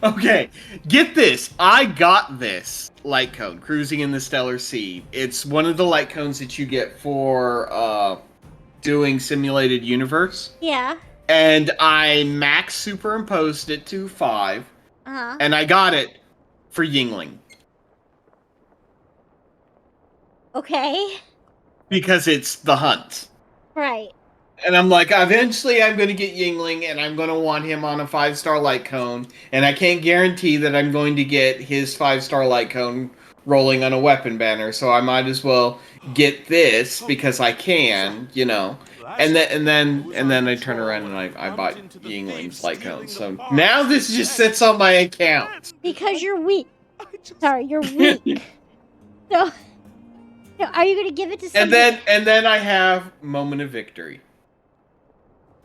S4: Okay, get this. I got this light cone, Cruising in the Stellar Sea. It's one of the light cones that you get for doing Simulated Universe.
S1: Yeah.
S4: And I max superimposed it to 5,
S1: Uh-huh.
S4: and I got it for Yingling.
S1: Okay.
S4: Because it's the hunt.
S1: Right.
S4: And I'm like, eventually I'm going to get Yingling, and I'm going to want him on a 5-star light cone, and I can't guarantee that I'm going to get his 5-star light cone rolling on a weapon banner, so I might as well get this because I can, you know. And then I turn around and I bought Yingling's light cone. So now this just sits on my account.
S1: Because you're weak. Sorry, you're weak. So, are you going to give it to somebody?
S4: And then I have Moment of Victory.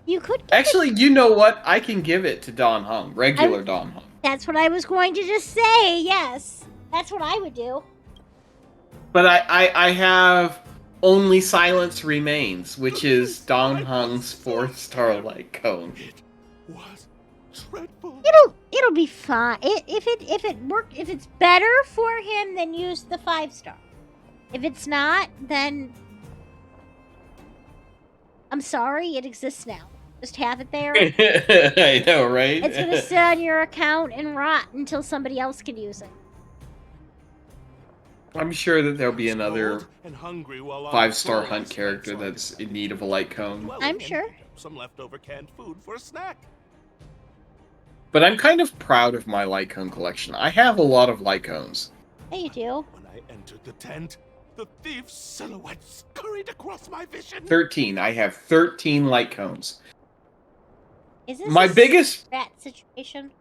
S1: You could give
S4: Actually, you know what? I can give it to Dan Heng, regular Dan Heng.
S1: That's what I was going to just say, yes. That's what I would do.
S4: But I have Only Silence Remains, which is Dan Heng's 4-star light cone.
S6: It was dreadful.
S1: It'll be fine. If it's better for him, then use the 5-star. If it's not, then I'm sorry, it exists now. Just have it there.
S4: I know, right?
S1: It's gonna sit on your account and rot until somebody else can use it.
S4: I'm sure that there'll be another
S6: Cold and hungry while on
S4: 5-star
S6: patrol
S4: hunt
S6: this
S4: character
S6: next
S4: that's
S6: August.
S4: in need of a light cone.
S6: Dwelling
S1: I'm
S6: and
S1: sure.
S6: pick up some leftover canned food for a snack.
S4: But I'm kind of proud of my light cone collection. I have a lot of light cones.
S1: Yeah, you do.
S6: When I entered the tent, the thief's silhouette scurried across my vision.
S4: 13. I have 13 light cones.
S1: Is this
S4: My
S1: a
S4: biggest
S1: rat situation?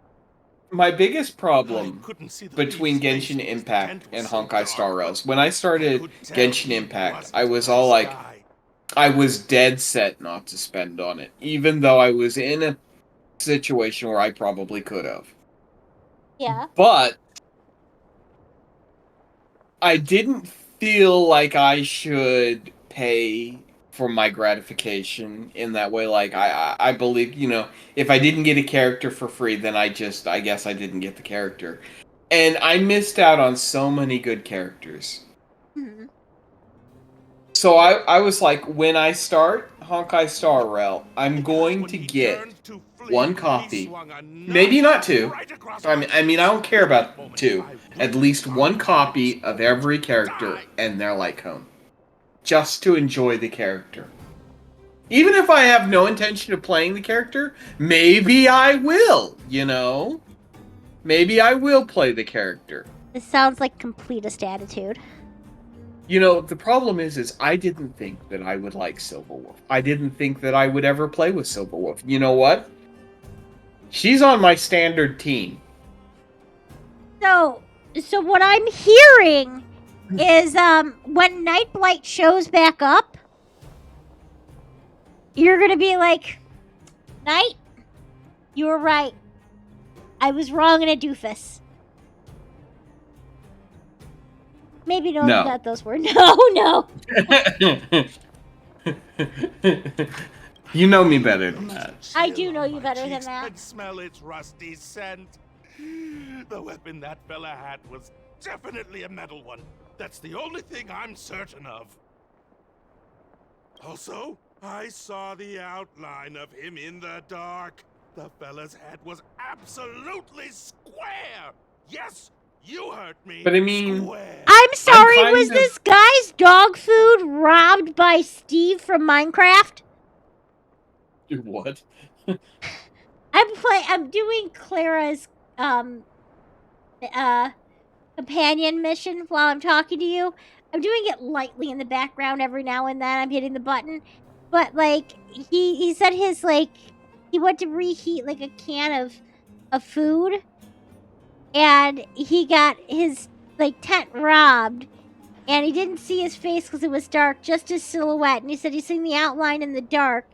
S4: problem
S6: I couldn't see the
S4: between
S6: thief's face
S4: Genshin
S6: because the
S4: Impact
S6: tent was
S4: and
S6: so
S4: Honkai Star
S6: dark,
S4: Rails,
S6: but
S4: when I
S6: I
S4: started
S6: could tell
S4: Genshin
S6: he
S4: Impact,
S6: wasn't
S4: I was
S6: my
S4: all like,
S6: guy.
S4: I was dead set not to spend on it, even though I was in a situation where I probably could have.
S1: Yeah.
S4: But I didn't feel like I should pay for my gratification in that way. Like, I believe, you know, if I didn't get a character for free, then I guess I didn't get the character. And I missed out on so many good characters.
S1: Mhm.
S4: So I was like, when I start, Honkai Star Rail, I'm going
S6: When
S4: to
S6: he
S4: get
S6: turned to flee,
S4: one
S6: he
S4: copy.
S6: swung a
S4: Maybe
S6: knife
S4: not two.
S6: right across
S4: I
S6: my
S4: mean, I don't care about
S6: moment
S4: two.
S6: I
S4: At least one
S6: witnessed
S4: copy
S6: its
S4: of every character
S6: die.
S4: and their Lycone. Just to enjoy the character. Even if I have no intention of playing the character, maybe I will, you know? Maybe I will play the character.
S1: This sounds like completest attitude.
S4: You know, the problem is I didn't think that I would like Silverwolf. I didn't think that I would ever play with Silverwolf. You know what? She's on my standard team.
S1: So what I'm hearing is when Nightblight shows back up, you're gonna be like, Night, you were right. I was wrong in a doofus. Maybe no,
S4: No.
S1: not those words. No.
S4: You know me better than that.
S1: I do
S6: Chill
S1: know
S6: on
S1: you
S6: my
S1: better than
S6: cheeks
S1: that.
S6: And smell its rusty scent. The weapon that fella had was definitely a metal one. That's the only thing I'm certain of. Also, I saw the outline of him in the dark. The fella's head was absolutely square. Yes, you heard me.
S4: But I mean-
S6: square.
S1: I'm sorry,
S4: kind
S1: was
S4: of-
S1: this guy's dog food robbed by Steve from Minecraft?
S4: What?
S1: I'm doing Clara's companion mission while I'm talking to you. I'm doing it lightly in the background every now and then. I'm hitting the button. But like he said his like he went to reheat like a can of food and he got his like tent robbed and he didn't see his face because it was dark, just his silhouette, and he said he seen the outline in the dark.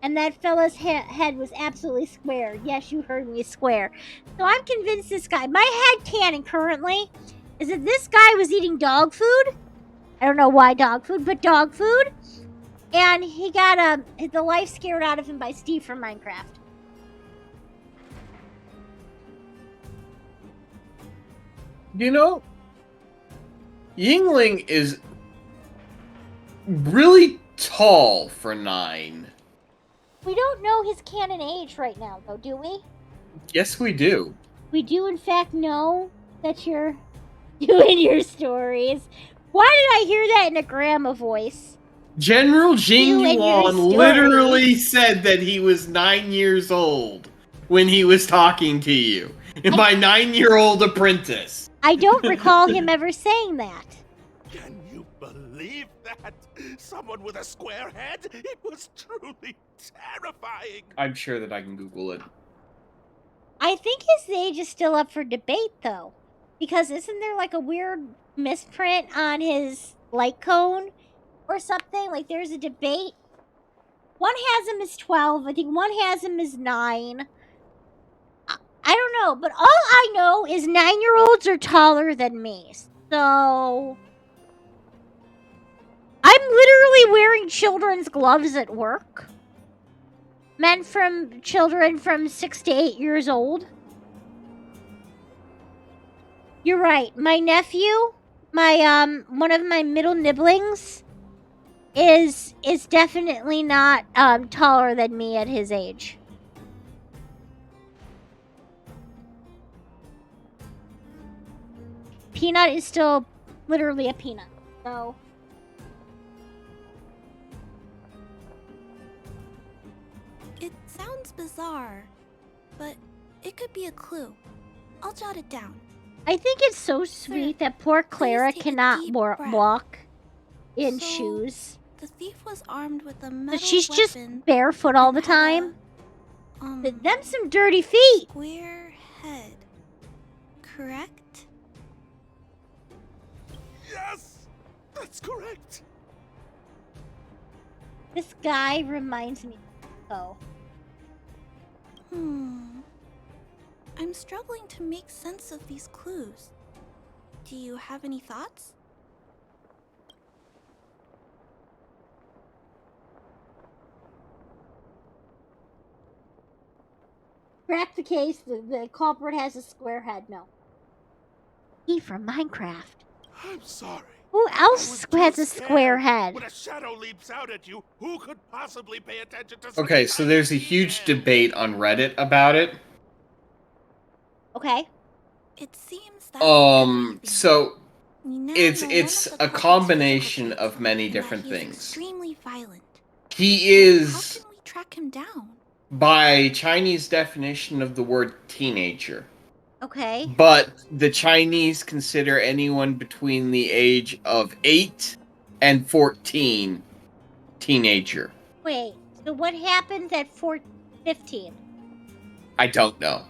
S1: And that fella's head was absolutely square. Yes, you heard me, square. So I'm convinced this guy, my head canon currently, is that this guy was eating dog food. I don't know why dog food, but dog food. And he got the life scared out of him by Steve from Minecraft.
S4: You know, Yingling is really tall for 9.
S1: We don't know his canon age right now, though, do we?
S4: Yes, we do.
S1: We do, in fact, know that you're doing your stories. Why did I hear that in a grandma voice?
S4: General Jing
S1: You and your
S4: Yuan
S1: story.
S4: literally said that he was 9 years old when he was talking to you. My 9-year-old apprentice.
S1: I don't recall him ever saying that.
S6: Can you believe that? Someone with a square head? It was truly terrifying.
S4: I'm sure that I can Google it.
S1: I think his age is still up for debate, though. Because isn't there like a weird misprint on his light cone or something? Like there's a debate. One has him as 12. I think one has him as 9. I don't know, but all I know is 9-year-olds are taller than me. So I'm literally wearing children's gloves at work. Meant from children from 6 to 8 years old. You're right. My nephew, my one of my middle nibblings, is definitely not taller than me at his age. Peanut is still literally a peanut. So
S2: It sounds bizarre, but it could be a clue. I'll jot it down.
S1: I think it's so sweet that poor Clara
S2: take a
S1: cannot
S2: deep breath.
S1: walk in
S2: So,
S1: shoes.
S2: The thief was armed with a metal
S1: But she's just
S2: weapon
S1: barefoot all the
S2: and had
S1: time.
S2: a,
S1: Them some dirty feet.
S2: square head. Correct?
S6: Yes, that's correct.
S1: This guy reminds me so.
S2: I'm struggling to make sense of these clues. Do you have any thoughts?
S1: Crack the case. The culprit has a square head. No. He from Minecraft.
S6: I'm sorry.
S1: Who
S6: I
S1: else
S6: was
S1: has
S6: too
S1: a square
S6: scared.
S1: head?
S6: When a shadow leaps out at you, who could possibly pay attention to
S4: Okay,
S6: such
S4: so there's a
S6: tiny
S4: huge
S6: details?
S4: debate on Reddit about it.
S2: It
S1: Okay.
S2: seems that everything.
S4: So
S2: We now
S4: it's
S2: know
S4: it's
S2: one of the
S4: a
S2: culprit's
S4: combination
S2: physical
S4: of
S2: traits
S4: many
S2: and that
S4: different
S2: he is
S4: things.
S2: extremely violent.
S4: He
S2: How
S4: is,
S2: can we track him down?
S4: by Chinese definition of the word teenager,
S1: Okay.
S4: but the Chinese consider anyone between the age of 8 and 14 teenager.
S1: Wait. So what happens at 15?
S4: I don't know.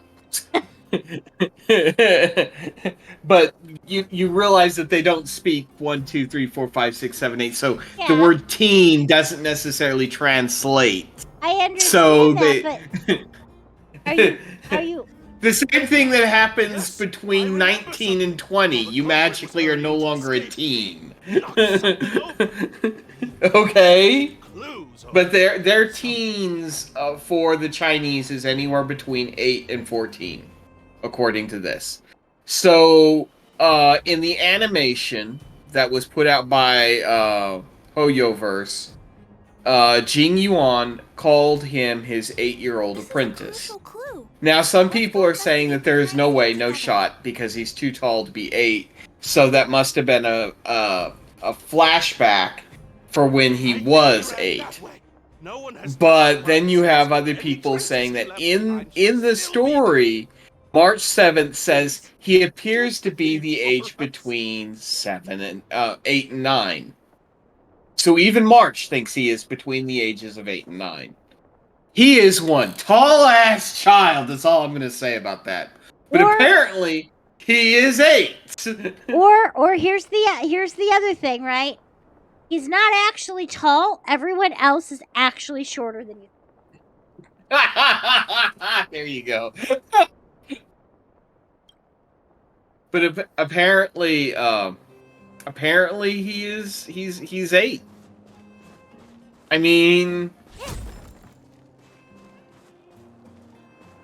S4: But you realize that they don't speak 1, 2, 3, 4, 5, 6, 7, 8. So the
S1: Yeah.
S4: word teen doesn't necessarily translate.
S1: I understand
S4: So
S1: that, but are you?
S4: The same thing that happens
S6: Yes, I
S4: between
S6: remember
S4: 19 and
S6: something.
S4: 20.
S6: The
S4: You
S6: culprit
S4: magically
S6: was
S4: are no
S6: trying to
S4: longer a
S6: escape.
S4: teen.
S6: Knocked something over.
S4: Okay?
S6: Clues.
S4: But their teens for the Chinese is anywhere between 8 and 14, according to this. So, in the animation that was put out by HoYoverse, Jing Yuan called him his 8-year-old
S2: This is a
S4: apprentice.
S2: crucial clue.
S4: Now, some people are saying that there is no way, no shot, because he's too tall to be 8. So that must have been a flashback for when he was 8. But then you have other people saying that in the story, March 7th says he appears to be the age between 8 and 9. So even March thinks he is between the ages of 8 and 9. He is one tall-ass child, that's all I'm going to say about that. But
S1: Or-
S4: apparently, he is 8.
S1: Or here's the other thing, right? He's not actually tall. Everyone else is actually shorter than you.
S4: There you go. But apparently he's 8. I mean,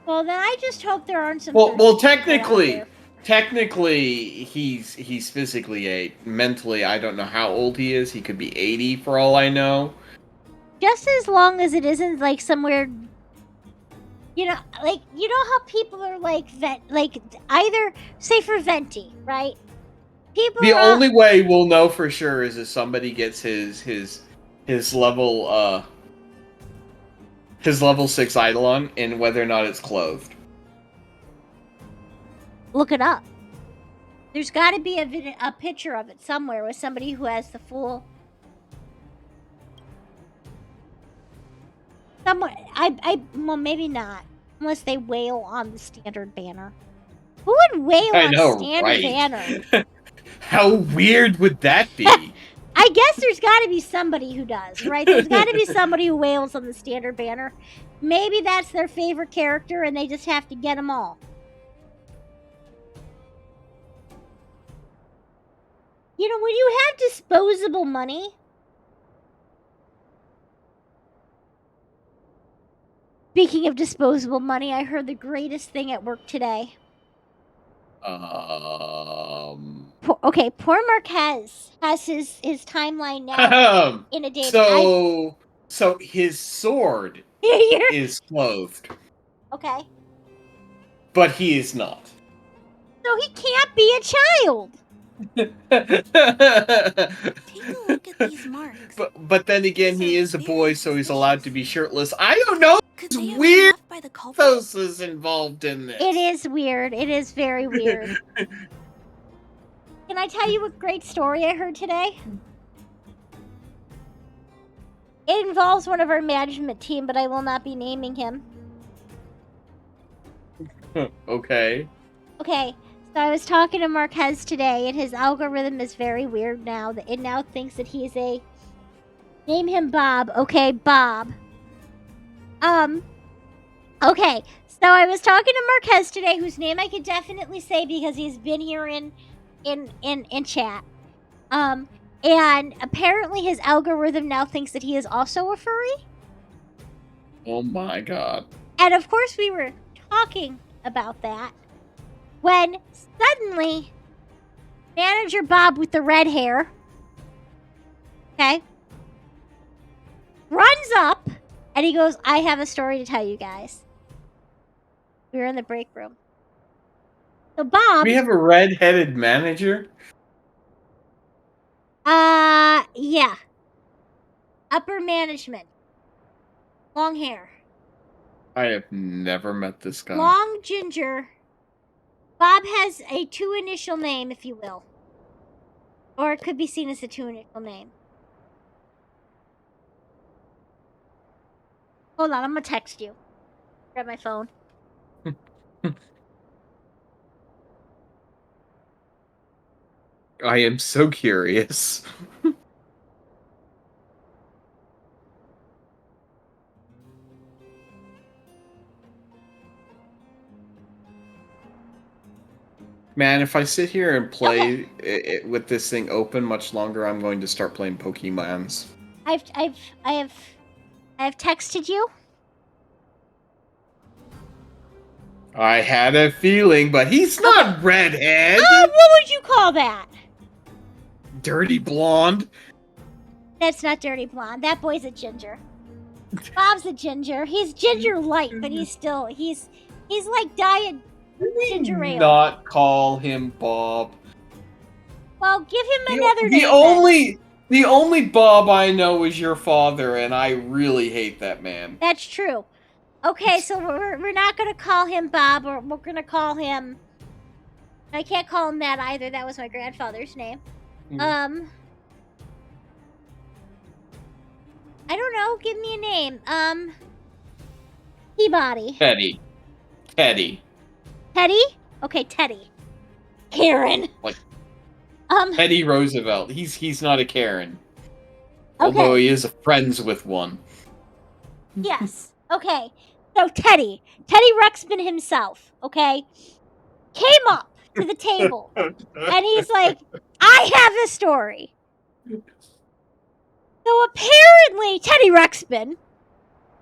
S1: Well, then I just hope there aren't some.
S4: well,
S1: thirsty people out
S4: technically,
S1: there.
S4: he's physically 8. Mentally, I don't know how old he is. He could be 80 for all I know.
S1: Just as long as it isn't like somewhere. You know how people are like either say for Venti, right? People.
S4: The
S1: are
S4: only way we'll know for sure is if somebody gets his level his level 6 Eidolon and whether or not it's clothed.
S1: Look it up. There's got to be a picture of it somewhere with somebody who has the full. Somewhere, well, maybe not, unless they wail on the standard banner. Who would wail
S4: I
S1: on
S4: know,
S1: standard
S4: right?
S1: banner?
S4: How weird would that be?
S1: I guess there's got to be somebody who does, right? There's got to be somebody who wails on the standard banner. Maybe that's their favorite character, and they just have to get them all. You know, when you have disposable money, speaking of disposable money, I heard the greatest thing at work today. Poor Marquez has his timeline now in a day.
S4: So his sword is clothed,
S1: Okay.
S4: but he is not.
S1: So he can't be a child.
S2: Take a look at these marks.
S4: But then again, he is a boy, so he's allowed to be shirtless. I don't know.
S2: Could they have been
S4: weird.
S2: left by the culprit?
S4: Those is involved in this.
S1: It is weird. It is very weird. Can I tell you what great story I heard today? It involves one of our management team, but I will not be naming him.
S4: Okay.
S1: Okay, so I was talking to Marquez today, and his algorithm is very weird now. It now thinks that he's a... Name him Bob. Okay, Bob. Okay, so I was talking to Marquez today, whose name I could definitely say because he's been here in chat. And apparently his algorithm now thinks that he is also a furry.
S4: Oh my god.
S1: And of course we were talking about that when suddenly Manager Bob with the red hair Okay? Runs up, and he goes, I have a story to tell you guys. We were in the break room. So Bob...
S4: We have a red-headed manager?
S1: Yeah. Upper management. Long hair.
S4: I have never met this guy.
S1: Long ginger. Bob has a 2-initial name, if you will. Or it could be seen as a 2-initial name. Hold on, I'm gonna text you. Grab my phone.
S4: I am so curious. Man, if I sit here and play it with this thing open much longer, I'm going to start playing Pokemons.
S1: I have texted you.
S4: I had a feeling, but he's not redhead.
S1: What would you call that?
S4: Dirty blonde.
S1: That's not dirty blonde. That boy's a ginger. Bob's a ginger. He's ginger light, but he's like diet ginger ale.
S4: Not call him Bob.
S1: Well, give him another name.
S4: The only Bob I know is your father, and I really hate that man.
S1: That's true. Okay, so we're not gonna call him Bob, or we're gonna call him... I can't call him that either. That was my grandfather's name. I don't know. Give me a name. Peabody.
S4: Teddy.
S1: Teddy? Okay, Teddy. Karen.
S4: Like Teddy Roosevelt. He's not a Karen.
S1: Okay.
S4: Although he is friends with one.
S1: Yes. Okay. So Teddy Ruxpin himself, okay, came up to the table and he's like, I have a story. So apparently Teddy Ruxpin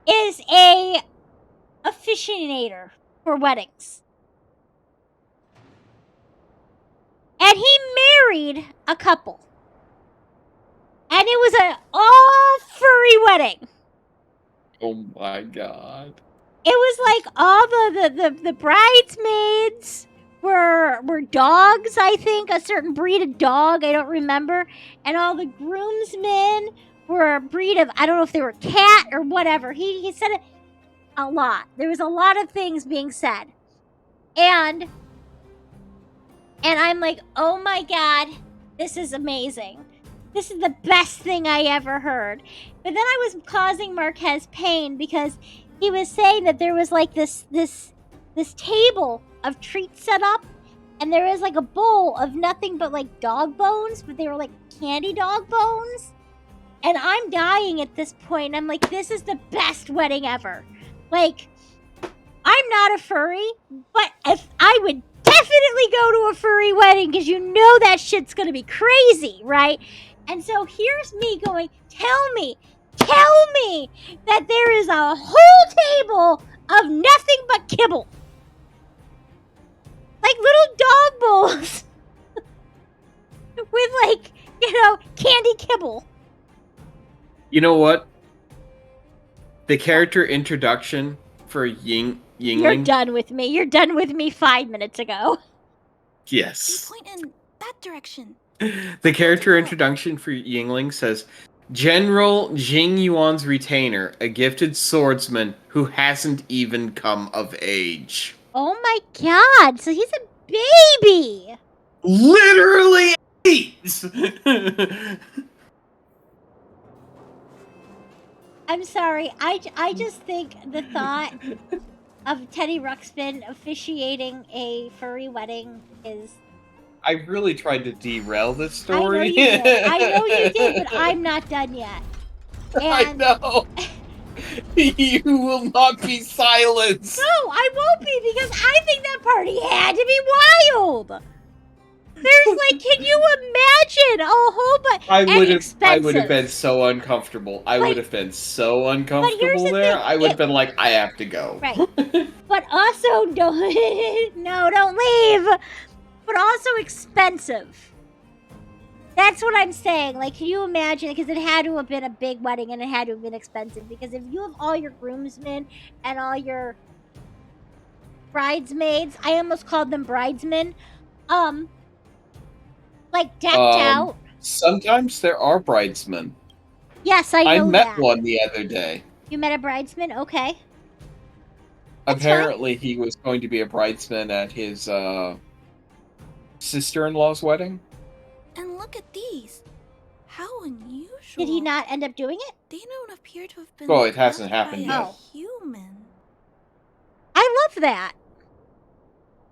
S1: is a aficionator for weddings. And he married a couple. And it was an all furry wedding.
S4: Oh my god.
S1: It was like all the bridesmaids were dogs, I think, a certain breed of dog, I don't remember. And all the groomsmen were a breed of, I don't know if they were cat or whatever. He said it a lot. There was a lot of things being said. And I'm like, oh my god, this is amazing. This is the best thing I ever heard. But then I was causing Marquez pain because he was saying that there was like this table of treats set up, and there was like a bowl of nothing but like dog bones, but they were like candy dog bones. And I'm dying at this point. I'm like, this is the best wedding ever. Like, I'm not a furry, but if I would definitely go to a furry wedding because you know that shit's gonna be crazy, right? And so here's me going, tell me that there is a whole table of nothing but kibble. Like little dog bowls with like, candy kibble.
S4: You know what? The character introduction for Yingling...
S1: You're done with me. You're done with me 5 minutes ago.
S4: Yes.
S2: You point in that direction.
S4: The character introduction for Yingling says, General Jing Yuan's retainer, a gifted swordsman who hasn't even come of age.
S1: Oh my god, so he's a baby!
S4: Literally 8!
S1: I'm sorry, I just think the thought of Teddy Ruxpin officiating a furry wedding is...
S4: I really tried to derail this story.
S1: I know you did, but I'm not done yet.
S4: I
S1: And
S4: know. You will not be silenced.
S1: no, I won't be, because I think that party had to be wild. There's like, can you imagine a whole bunch?
S4: I would have been so uncomfortable. I
S1: But-
S4: would have been so
S1: here's
S4: uncomfortable
S1: the
S4: there.
S1: thing,
S4: I would have been like, I have to go.
S1: Right. But also, don't leave. But also expensive. That's what I'm saying. Like, can you imagine? Because it had to have been a big wedding and it had to have been expensive. Because if you have all your groomsmen and all your bridesmaids, I almost called them bridesmen, like decked out.
S4: Sometimes there are bridesmen.
S1: Yes, I know
S4: I met
S1: that.
S4: one the other day.
S1: You met a bridesman? Okay. That's
S4: Apparently, he was going to be a bridesman at his sister-in-law's wedding.
S2: And look at these. How unusual.
S1: Did he not end up doing it?
S2: They don't appear to have been.
S4: Well, it hasn't
S2: left
S4: happened
S2: by
S4: yet.
S2: a human.
S1: I love that.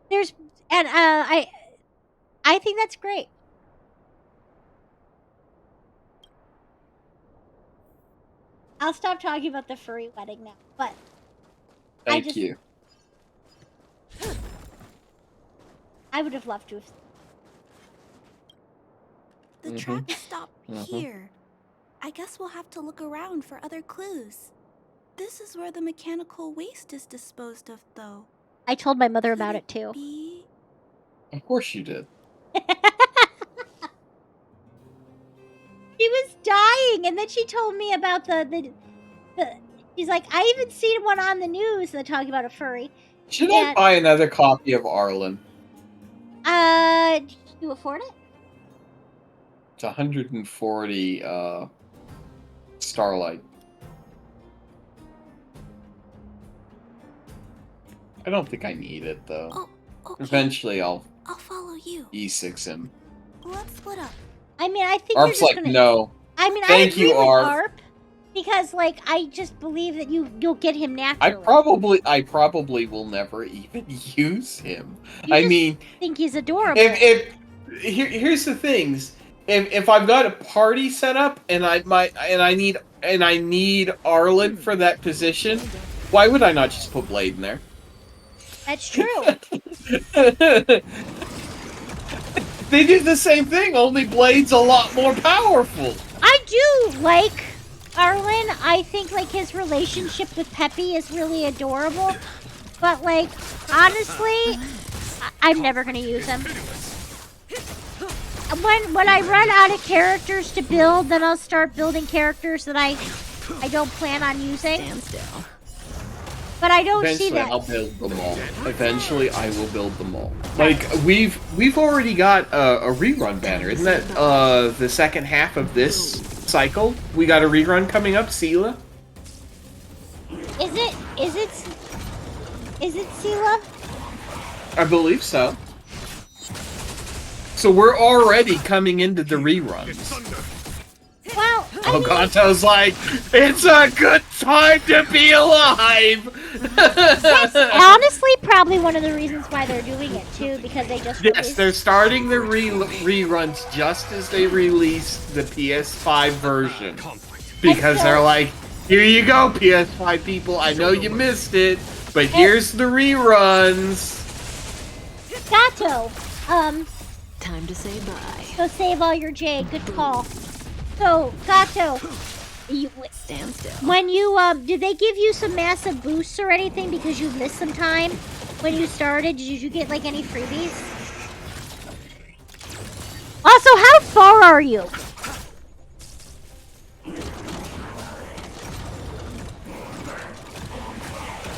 S1: There's and I think that's great. I'll stop talking about the furry wedding now, but
S4: Thank you.
S1: I would have loved to have.
S2: The tracks stop here. I guess we'll have to look around for other clues. This is where the mechanical waste is disposed of, though.
S1: I told my mother about it too.
S2: Be...
S4: Of course you did.
S1: She was dying, and then she told me about the she's like, I even seen one on the news that talking about a furry.
S4: Should I buy another copy of Arlen?
S1: Do you afford it?
S4: It's 140 Starlight. I don't think I need it though.
S2: Oh, okay.
S4: Eventually I'll
S2: follow you.
S4: E6 him.
S2: Let's split up.
S1: I mean, I think
S4: Arp's
S1: you're just
S4: like,
S1: gonna...
S4: no.
S1: I mean,
S4: Thank
S1: I agree
S4: you,
S1: with
S4: Arp.
S1: Arp because, like, I just believe that you'll get him naturally.
S4: I probably will never even use him.
S1: You
S4: I
S1: just
S4: mean,
S1: think he's adorable.
S4: here's the things. If I've got a party set up and I need Arlen for that position, why would I not just put Blade in there?
S1: That's true.
S4: They did the same thing, only Blade's a lot more powerful.
S1: I do like Arlen. I think, like, his relationship with Peppy is really adorable. But, like, honestly, I'm never gonna use him. When I run out of characters to build, then I'll start building characters that I don't plan on using.
S3: Stand still.
S1: But I don't see
S4: Eventually,
S1: that.
S4: I'll build them all. Eventually, I will build them all. Like we've already got a rerun banner, isn't that the second half of this cycle? We got a rerun coming up, Sela.
S1: Is it Sela?
S4: I believe so. So we're already coming into the reruns.
S1: Well,
S4: Oh, Kanto's like, it's a good time to be alive!
S1: that's honestly probably one of the reasons why they're doing it, too, because they just
S4: Yes,
S1: released-
S4: they're starting the reruns just as they release the PS5 version. Because they're like, here you go, PS5 people, I know you missed it, but here's the reruns!
S1: Gato,
S3: Time to say bye.
S1: go save all your jade, good call. So, Gato,
S3: Stand still.
S1: when you, did they give you some massive boosts or anything because you missed some time when you started? Did you get, like, any freebies? Also, how far are you?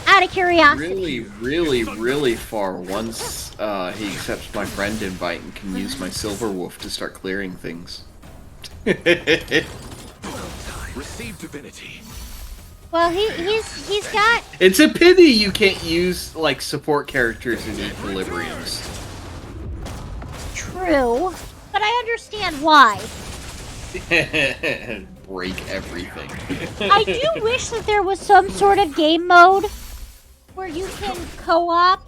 S1: Out of curiosity.
S4: Really far once he accepts my friend invite and can use my Silver Wolf to start clearing things.
S5: Receive divinity.
S1: Well, he's got...
S4: It's a pity you can't use, like, support characters in equilibriums.
S1: True, but I understand why.
S4: Break everything.
S1: I do wish that there was some sort of game mode where you can co-op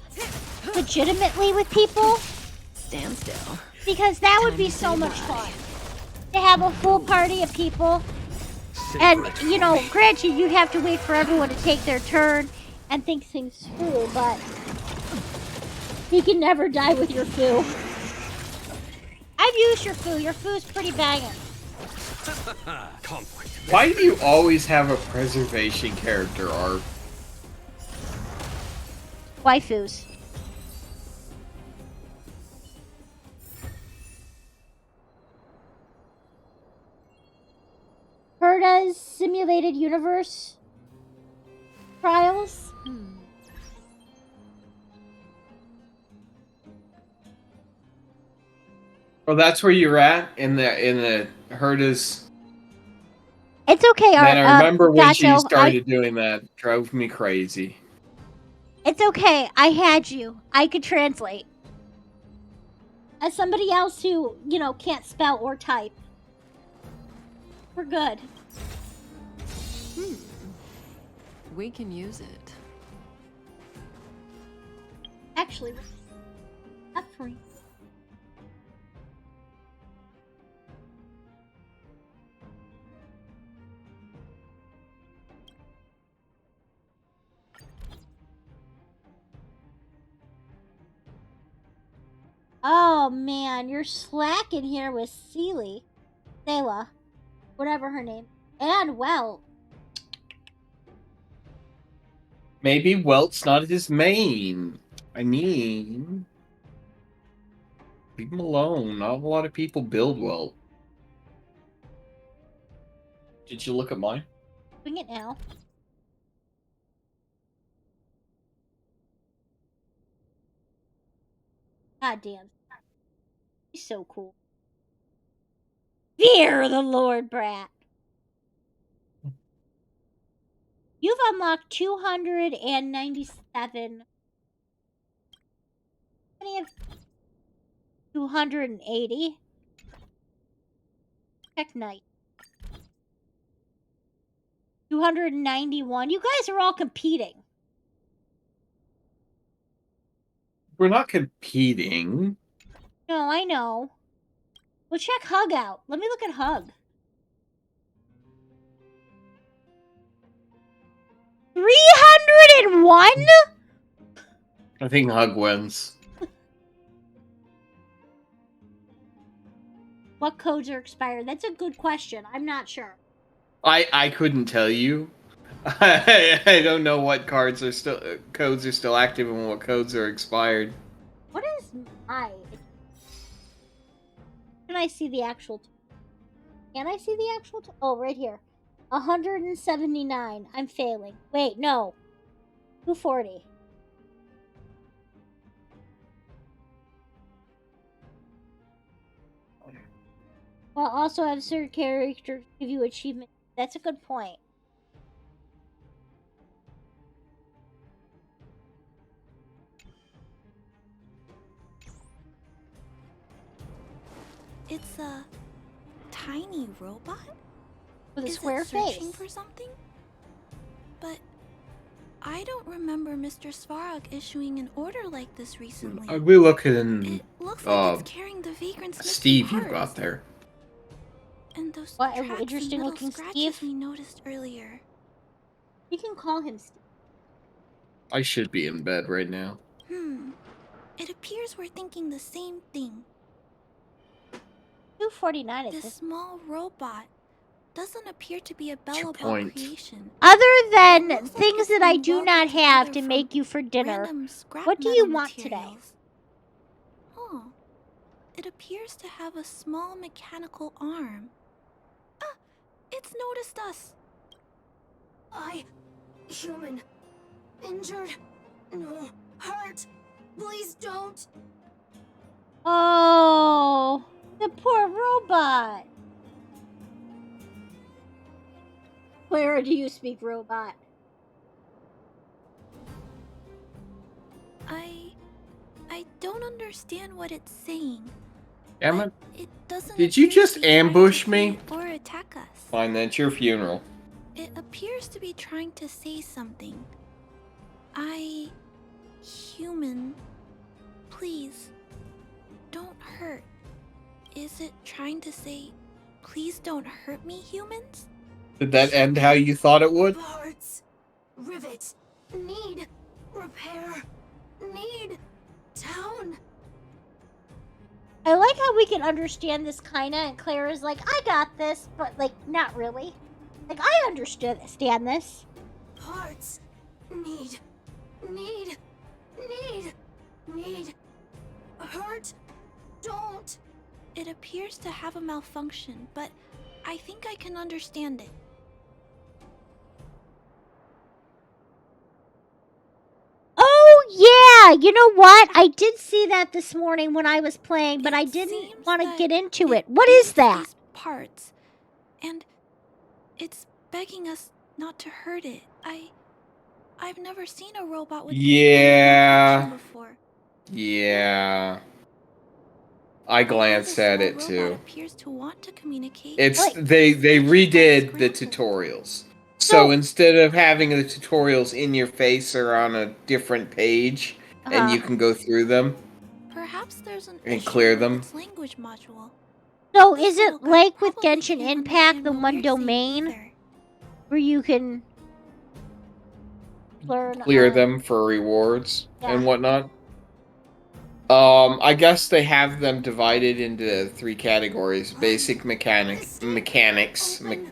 S1: legitimately with people,
S3: Stand still.
S1: because that would be so much fun. To have a full party of people, and, you know, granted, you'd have to wait for everyone to take their turn and think things through, but you can never die with your foo. I've used your foo. Your foo's pretty banging.
S4: Why do you always have a preservation character, Arp?
S1: Waifus. Herda's simulated universe trials.
S4: Well, that's where you're at in the Herda's.
S1: It's okay,
S4: Man, I remember when she
S1: Gato,
S4: started doing that. Drove me crazy.
S1: It's okay. I had you. I could translate. As somebody else who, you know, can't spell or type. We're good.
S3: We can use it.
S1: Actually, up for me. Oh man, you're slacking here with Selah, whatever her name, and Welt.
S4: Maybe Welt's not his main. I mean, leave him alone. Not a lot of people build Welt. Did you look at mine?
S1: Doing it now. God damn. He's so cool. Fear the Lord, brat. You've unlocked 297. How many of 280? Check Knight. 291. You guys are all competing.
S4: We're not competing.
S1: No, I know. Well, check Hug out. Let me look at Hug. 301?
S4: I think Hug wins.
S1: What codes are expired? That's a good question. I'm not sure.
S4: I couldn't tell you. I don't know what codes are still active and what codes are expired.
S1: What is my... Can I see the actual... Can I see the actual... Oh, right here. 179. I'm failing. Wait, no. 240. Well, also have certain characters give you achievement. That's a good point.
S2: It's a tiny robot?
S1: With a
S2: Is
S1: square
S2: it searching
S1: face.
S2: for something? But I don't remember Mr. Svarog issuing an order like this recently.
S4: We look in
S2: It looks like it's carrying the vagrant's missing
S4: Steve you
S2: parts.
S4: got there.
S2: And those
S1: What,
S2: tracks
S1: interesting
S2: and
S1: looking
S2: little scratches
S1: Steve?
S2: we noticed earlier.
S1: You can call him Steve.
S4: I should be in bed right now.
S2: It appears we're thinking the same thing.
S1: 249 is
S2: This
S1: this.
S2: small robot doesn't appear to be a
S4: your
S2: Bellabelle
S4: point?
S2: creation.
S1: Other than
S2: Looks like
S1: things
S2: it's
S1: that I
S2: been
S1: do
S2: welded
S1: not have
S2: together
S1: to
S2: from
S1: make you for dinner,
S2: random scrap
S1: what do you
S2: metal
S1: want today?
S2: materials. Huh. It appears to have a small mechanical arm. Ah! It's noticed us!
S7: Human. Injured. No. Hurt. Please don't.
S1: Oh, the poor robot. Where do you speak robot?
S2: I don't understand what it's saying.
S4: Damn it.
S2: It doesn't
S4: Did you
S2: appear to
S4: just
S2: be trying
S4: ambush
S2: to
S4: me?
S2: fight or attack us.
S4: Fine, then it's your funeral.
S2: It appears to be trying to say something. Human, please, don't hurt. Is it trying to say, please don't hurt me, humans?
S4: Did that end how you thought it would?
S7: Parts. Rivet. Need. Repair. Need. Town.
S1: I like how we can understand this kinda, and Clara's like, I got this, but like, not really. Like, I understand this.
S7: Parts. Need. Hurt. Don't.
S2: It appears to have a malfunction, but I think I can understand it.
S1: you know what? I did see that this morning when I was playing, but I didn't
S2: seems
S1: want to
S2: that
S1: get into it.
S2: it
S1: What is
S2: needs
S1: that?
S2: these parts, and it's begging us not to hurt it. I've never seen a robot with this kind of
S4: Yeah.
S2: malfunction before.
S4: Yeah. I
S2: Although
S4: glanced
S2: this
S4: at
S2: small
S4: it
S2: robot
S4: too.
S2: appears to want to communicate.
S4: It's
S1: Like-
S4: they redid the
S2: Scrambled.
S4: tutorials.
S1: So-
S4: So instead of having the tutorials in your face or on a different page and you can go through them,
S2: Perhaps there's an
S4: And
S2: issue
S4: clear
S2: with
S4: them.
S2: its language module.
S1: So
S2: This
S1: is
S2: little
S1: it
S2: guy
S1: like with
S2: probably
S1: Genshin
S2: can't
S1: Impact,
S2: understand
S1: the
S2: what
S1: one
S2: we're saying
S1: domain
S2: either.
S1: where you can learn
S4: clear them for rewards
S1: Yeah.
S4: and whatnot. I guess they have them divided into 3 categories: basic mechanisms,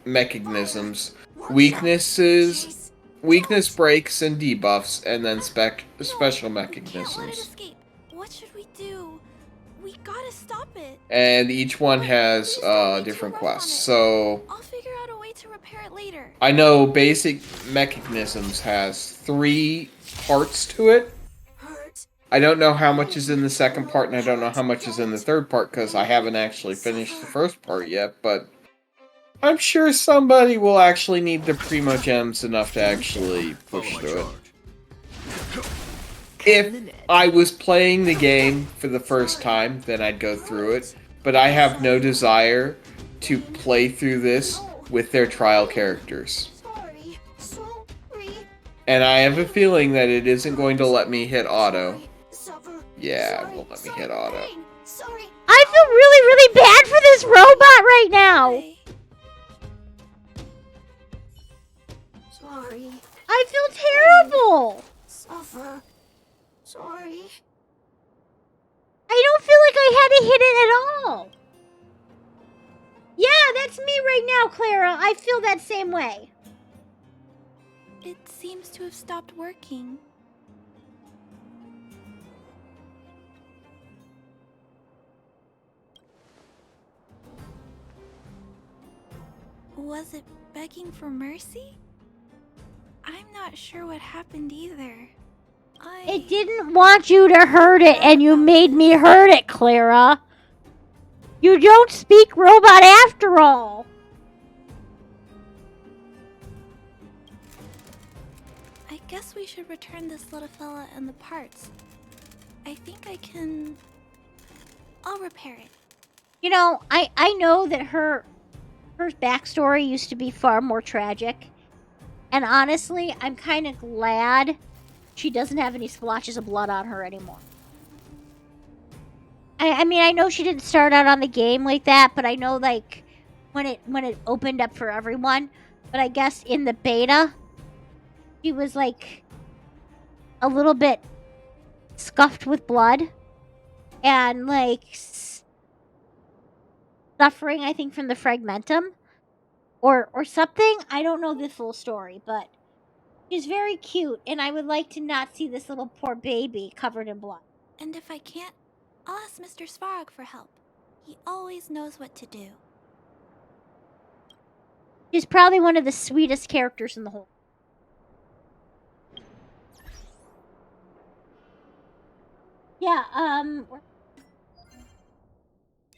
S4: mechanisms, weaknesses, weakness breaks and debuffs, and then special
S2: We can't let it
S4: mechanisms.
S2: escape. What should we do? We gotta stop it.
S4: And each one has
S2: Please don't be too
S4: different
S2: rough on
S4: quests.
S2: it.
S4: So
S2: I'll figure out a way to repair it later.
S4: I know basic mechanisms has 3 parts to it.
S7: Hurt.
S4: I don't know how much is in the second part, and I don't know how much is in the third part, because I haven't actually finished the first part yet, but I'm sure somebody will actually need the Primo Gems enough to actually
S5: Follow
S4: push
S5: my
S4: through it.
S5: charge.
S4: If I was playing the game for the first time, then I'd go through it, but I have no desire to play through this with their trial characters.
S7: Sorry. Sorry.
S4: And I have a feeling that it isn't going to let me hit auto.
S7: Suffer.
S4: Yeah, it
S7: Sorry.
S4: won't let me
S7: Sorry.
S4: hit auto.
S7: Pain. Sorry.
S1: I feel really, really bad for this robot right now.
S2: Hey,
S7: Sorry.
S1: I feel terrible.
S7: Suffer. Sorry.
S1: I don't feel like I had to hit it at all. Yeah, that's me right now, Clara. I feel that same way.
S2: it seems to have stopped working. Was it begging for mercy? I'm not sure what happened either.
S1: It didn't want you to hurt it, and you made me hurt it, Clara. You don't speak robot after all.
S2: I guess we should return this little fella and the parts. I think I can... I'll repair it.
S1: You know, I know that her backstory used to be far more tragic. And honestly, I'm kind of glad she doesn't have any splotches of blood on her anymore. I mean, I know she didn't start out on the game like that, but I know, like, when it opened up for everyone. But I guess in the beta, she was, like, a little bit scuffed with blood. And, like, suffering, I think, from the fragmentum. Or something. I don't know the full story, but she's very cute, and I would like to not see this little poor baby covered in blood.
S2: And if I can't, I'll ask Mr. Svarog for help. He always knows what to do.
S1: She's probably one of the sweetest characters in the whole. Yeah,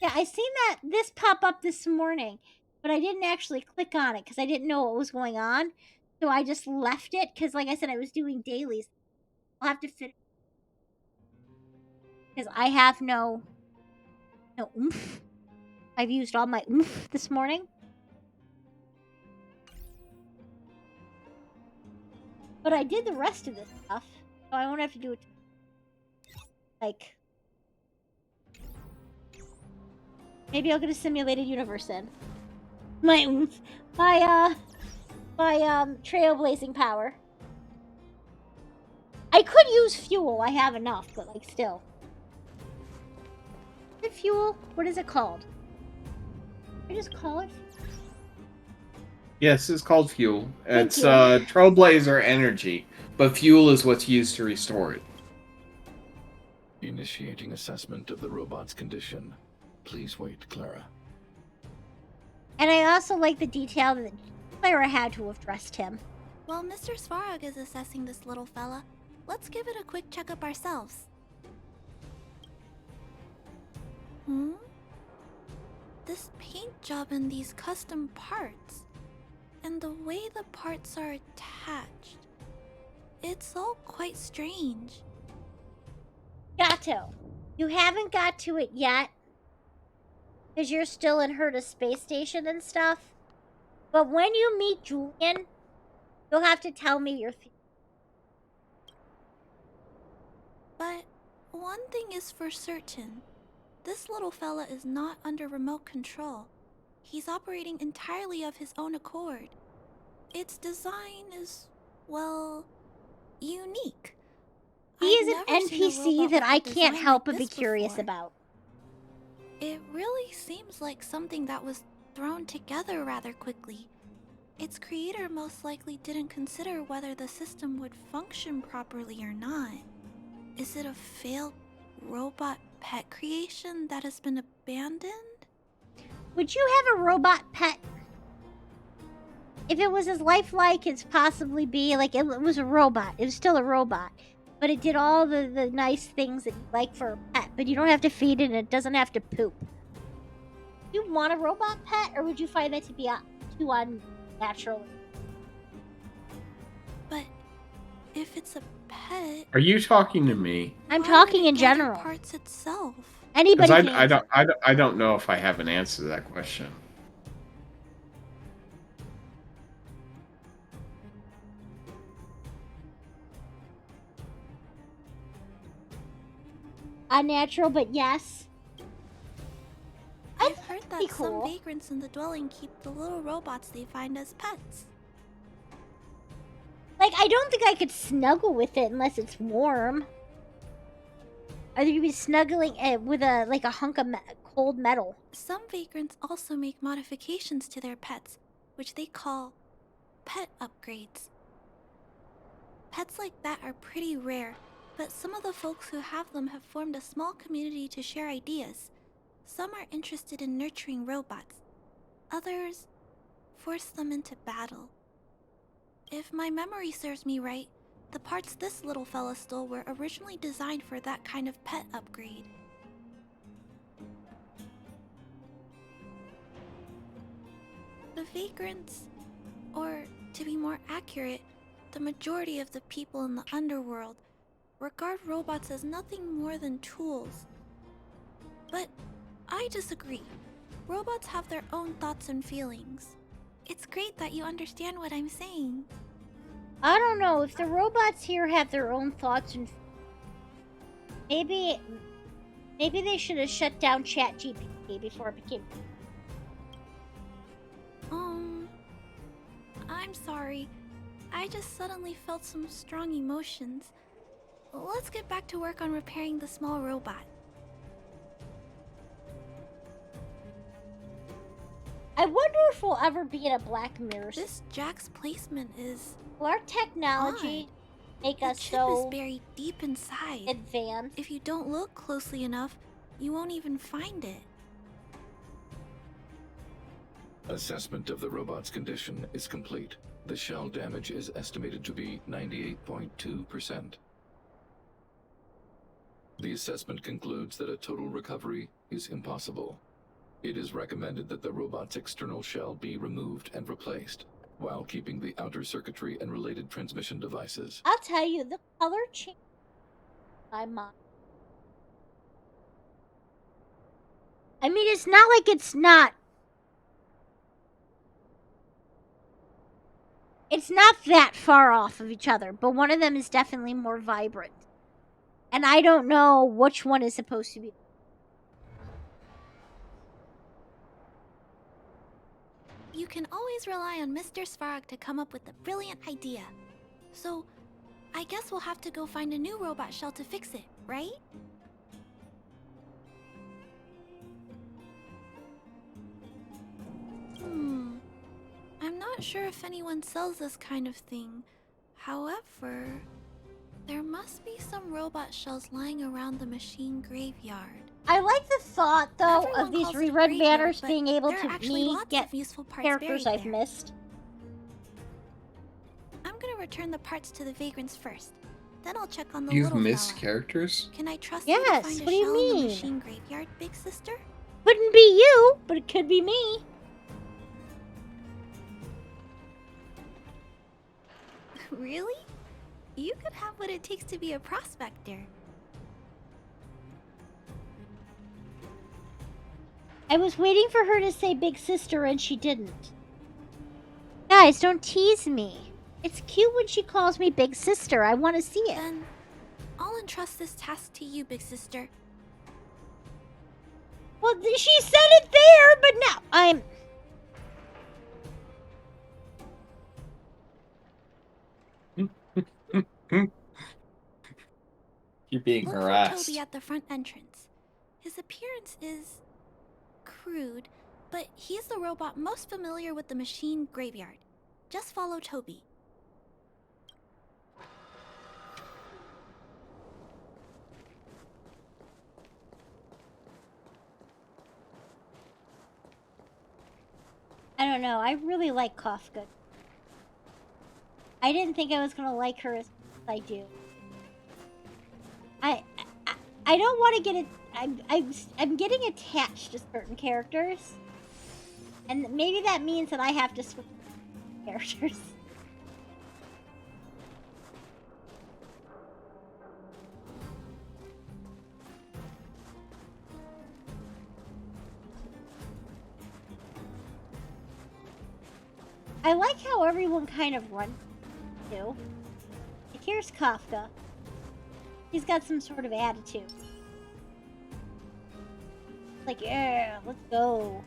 S1: yeah, I seen this pop up this morning, but I didn't actually click on it because I didn't know what was going on. So I just left it because, like I said, I was doing dailies. I'll have to finish because I have no oomph. I've used all my oomph this morning. But I did the rest of this stuff, so I won't have to do it. Like, maybe I'll get a simulated universe in. My oomph. My trailblazing power. I could use fuel. I have enough, but like still. Is it fuel? What is it called? I just call it.
S4: Yes, it's called fuel.
S1: Thank
S4: It's
S1: you.
S4: Trailblazer energy, but fuel is what's used to restore it.
S5: Initiating assessment of the robot's condition. Please wait, Clara.
S1: And I also like the detail that Clara had to have dressed him.
S2: While Mr. Svarog is assessing this little fella, let's give it a quick checkup ourselves. This paint job and these custom parts, and the way the parts are attached, it's all quite strange.
S1: Gato, you haven't got to it yet, because you're still in Herta space station and stuff. But when you meet Julian, you'll have to tell me your theory.
S2: But one thing is for certain. This little fella is not under remote control. He's operating entirely of his own accord. Its design is, well, unique.
S1: He is an NPC that I can't help but be curious about.
S2: It really seems like something that was thrown together rather quickly. Its creator most likely didn't consider whether the system would function properly or not. Is it a failed robot pet creation that has been abandoned?
S1: Would you have a robot pet? If it was as lifelike as possibly be, like it was a robot. It was still a robot. But it did all the nice things that you like for a pet. But you don't have to feed it and it doesn't have to poop. Do you want a robot pet, or would you find that to be too unnatural?
S2: But if it's a pet,
S4: Are you talking to me?
S1: I'm
S2: why
S1: talking
S2: would it
S1: in
S2: gather
S1: general.
S2: parts itself.
S1: Anybody
S4: Because
S1: can.
S4: I don't know if I have an answer to that question.
S1: Unnatural, but yes.
S2: I've heard that
S1: pretty cool.
S2: some vagrants in the dwelling keep the little robots they find as pets.
S1: Like, I don't think I could snuggle with it unless it's warm. Or you'd be snuggling it with a hunk of cold metal.
S2: Some vagrants also make modifications to their pets, which they call pet upgrades. Pets like that are pretty rare, but some of the folks who have them have formed a small community to share ideas. Some are interested in nurturing robots. Others force them into battle. If my memory serves me right, the parts this little fella stole were originally designed for that kind of pet upgrade. The vagrants, or to be more accurate, the majority of the people in the underworld, regard robots as nothing more than tools. But I disagree. Robots have their own thoughts and feelings. It's great that you understand what I'm saying.
S1: I don't know, if the robots here have their own thoughts and maybe they should have shut down ChatGPT before it became.
S2: I'm sorry. I just suddenly felt some strong emotions. Let's get back to work on repairing the small robot.
S1: I wonder if we'll ever be in a Black Mirror.
S2: This Jack's placement is...
S1: Will our technology make
S2: the
S1: us
S2: chip
S1: so
S2: is buried deep inside.
S1: advanced?
S2: If you don't look closely enough, you won't even find it.
S5: Assessment of the robot's condition is complete. The shell damage is estimated to be 98.2%. The assessment concludes that a total recovery is impossible. It is recommended that the robot's external shell be removed and replaced, while keeping the outer circuitry and related transmission devices.
S1: I'll tell you, the color change my mind. I mean, it's not like it's not. It's not that far off of each other, but one of them is definitely more vibrant. And I don't know which one is supposed to be.
S2: You can always rely on Mr. Svarog to come up with a brilliant idea. So, I guess we'll have to go find a new robot shell to fix it, right? I'm not sure if anyone sells this kind of thing. However, there must be some robot shells lying around the machine graveyard.
S1: I like the thought, though,
S2: Everyone
S1: of these
S2: calls it a
S1: rerun
S2: graveyard,
S1: banners
S2: but
S1: being able
S2: there are
S1: to
S2: actually lots
S1: get
S2: of useful parts
S1: characters
S2: buried
S1: I've
S2: there.
S1: missed.
S2: I'm gonna return the parts to the vagrants first. Then I'll check on the
S4: You've
S2: little
S4: missed
S2: fella.
S4: characters?
S2: Can I trust you to
S1: Yes,
S2: find a
S1: what do you
S2: shell in the
S1: mean?
S2: machine graveyard, big sister?
S1: Couldn't be you, but it could be me.
S2: Really? You could have what it takes to be a prospector.
S1: I was waiting for her to say big sister and she didn't. Guys, don't tease me. It's cute when she calls me big sister. I want to see it.
S2: Then I'll entrust this task to you, big sister.
S1: Well, she said it there, but now I'm...
S4: You're being
S2: Look for
S4: harassed.
S2: Toby at the front entrance. His appearance is crude, but he's the robot most familiar with the machine graveyard. Just follow Toby.
S1: I don't know. I really like Kafka. I didn't think I was gonna like her as I do. I don't want to get it. I'm getting attached to certain characters, and maybe that means that I have to switch characters. I like how everyone kind of runs too. Like, here's Kafka. He's got some sort of attitude. Like, yeah, let's go.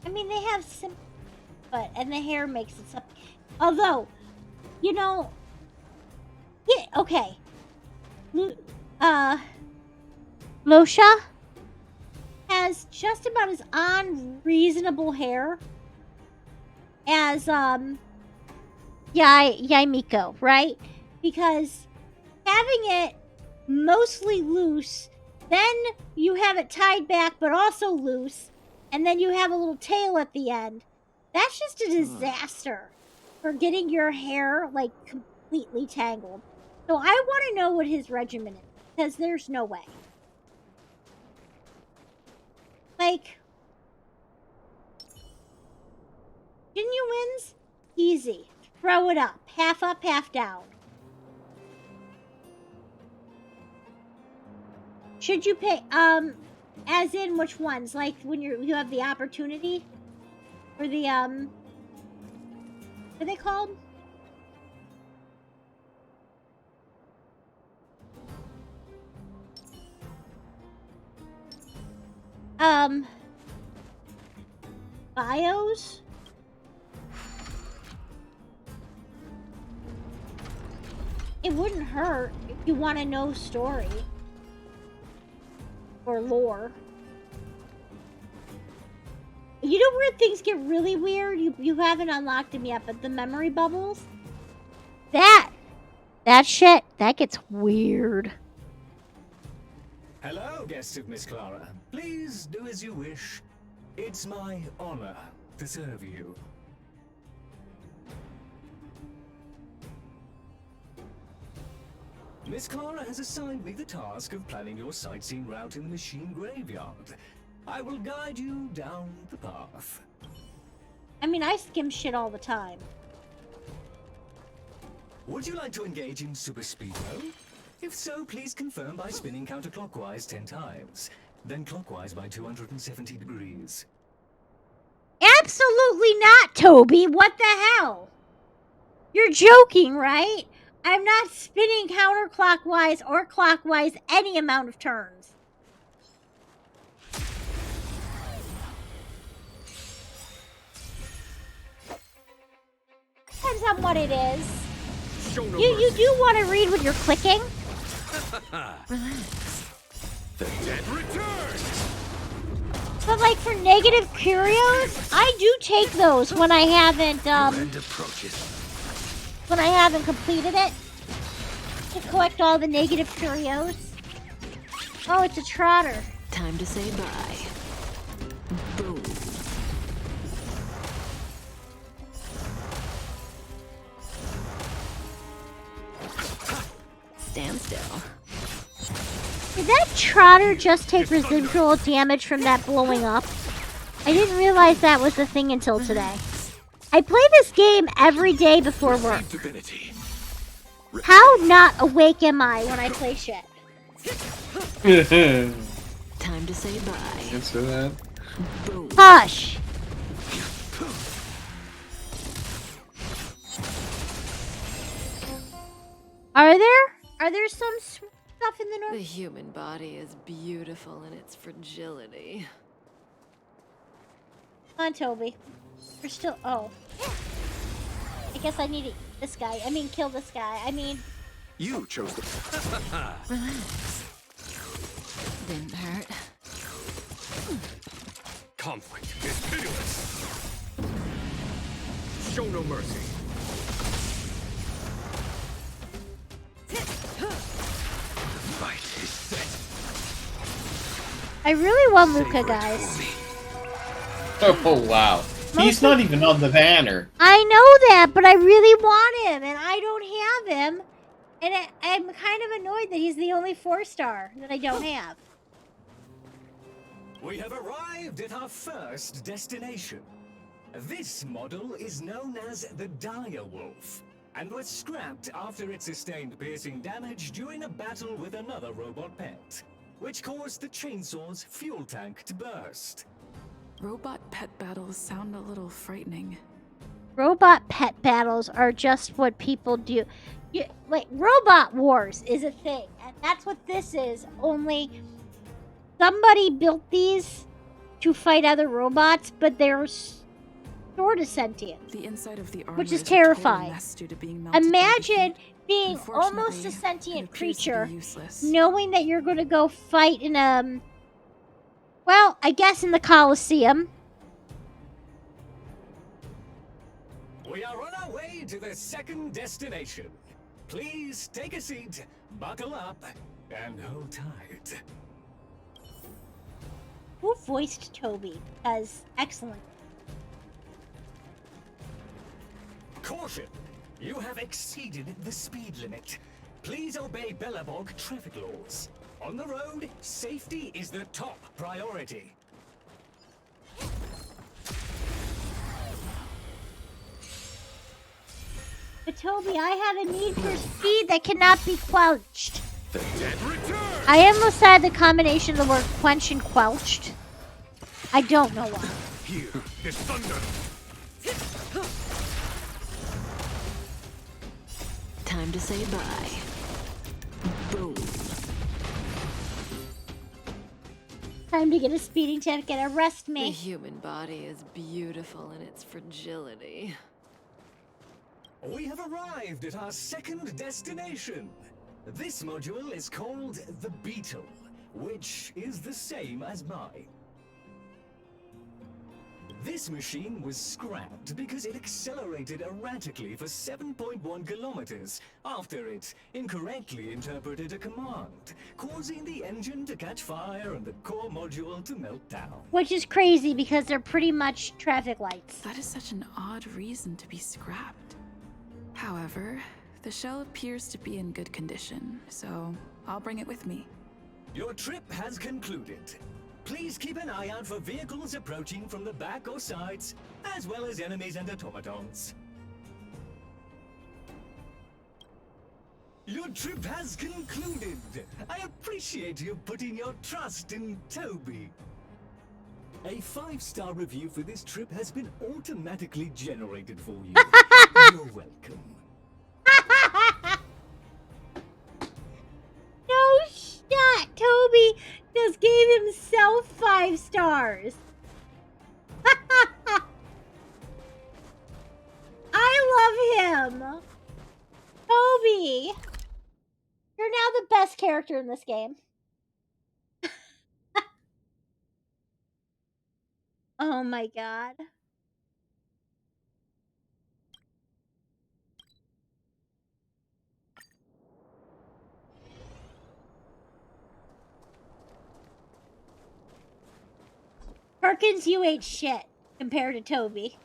S1: I mean, they have some, and the hair makes it something. Although, you know, yeah, okay. Losha has just about as unreasonable hair as Yaimiko, right? Because having it mostly loose, then you have it tied back but also loose, and then you have a little tail at the end. That's just a disaster for getting your hair like completely tangled. So I want to know what his regimen is, because there's no way. Like, genuines, easy. Throw it up, half down. Should you pay, as in which ones? Like when you have the opportunity? Or the, what are they called? Bios? It wouldn't hurt if you want to know story. Or lore. You know where things get really weird? You haven't unlocked them yet, but the memory bubbles? That shit, that gets weird.
S8: Hello, guests of Miss Clara. Please do as you wish. It's my honor to serve you. Miss Clara has assigned me the task of planning your sightseeing route in the machine graveyard. I will guide you down the path.
S1: I mean, I skim shit all the time.
S8: Would you like to engage in super speed mode? If so, please confirm by spinning counterclockwise 10 times, then clockwise by 270 degrees.
S1: Absolutely not, Toby. What the hell? You're joking, right? I'm not spinning counterclockwise or clockwise any amount of turns. Depends on what it is. You do want to read when you're clicking?
S6: The dead return!
S1: But like for negative curios, I do take those when I haven't completed it. To collect all the negative curios. Oh, it's a trotter.
S3: Time to say bye. Boom. Stand still.
S1: Did that Trotter just take residual damage from that blowing up? I didn't realize that was a thing until today. I play this game every day before work. How not awake am I when I play shit?
S3: Time to say bye.
S4: Answer that.
S3: Boom.
S1: Hush! Are there some stuff in the
S3: The
S1: north?
S3: human body is beautiful in its fragility.
S1: Come on, Toby. We're still. Oh. I guess I need to eat this guy. I mean, kill this guy. I mean.
S6: You chose the.
S3: Relax. Didn't hurt.
S6: Conflict is pitiless. Show no mercy. Fight is set.
S1: I really want Luca, guys.
S4: Oh wow. He's not even on the banner.
S1: I know that, but I really want him, and I don't have him. And I'm kind of annoyed that he's the only 4-star that I don't have.
S8: We have arrived at our first destination. This model is known as the Dire Wolf, and was scrapped after it sustained piercing damage during a battle with another robot pet, which caused the chainsaw's fuel tank to burst.
S9: Robot pet battles sound a little frightening.
S1: Robot pet battles are just what people do. Like, robot wars is a thing, and that's what this is. Only somebody built these to fight other robots, but they're sort of sentient.
S9: The inside of the armor
S1: Which is
S9: a total
S1: terrifying.
S9: mess due to being melted by the
S1: Imagine
S9: heat.
S1: being almost
S9: Unfortunately,
S1: a sentient
S9: it appears to be
S1: creature,
S9: useless.
S1: knowing that you're going to go fight in well, I guess in the Colosseum.
S8: We are on our way to the second destination. Please take a seat, buckle up, and hold tight.
S1: Who voiced Toby? As excellent.
S8: Caution! You have exceeded the speed limit. Please obey Belobog traffic laws. On the road, safety is the top priority.
S1: But Toby, I have a need for speed that cannot be quenched.
S6: The dead return.
S1: I almost had the combination of the word quench and quelched. I don't know why.
S6: Here is thunder.
S3: Time to say bye. Boom.
S1: Time to get a speeding ticket. Arrest
S3: The
S1: me.
S3: human body is beautiful in its fragility.
S8: We have arrived at our second destination. This module is called the Beetle, which is the same as mine. This machine was scrapped because it accelerated erratically for 7.1 kilometers after it incorrectly interpreted a command, causing the engine to catch fire and the core module to melt down.
S1: Which is crazy because they're pretty much traffic lights.
S9: That is such an odd reason to be scrapped. However, the shell appears to be in good condition, so I'll bring it with me.
S8: Your trip has concluded. Please keep an eye out for vehicles approaching from the back or sides, as well as enemies and automatons. Your trip has concluded. I appreciate you putting your trust in Toby. A 5-star review for this trip has been automatically generated for you. You're welcome.
S1: No shot! Toby just gave himself 5 stars. I love him. Toby, you're now the best character in this game. Oh my god. Harkins, you ate shit compared to Toby.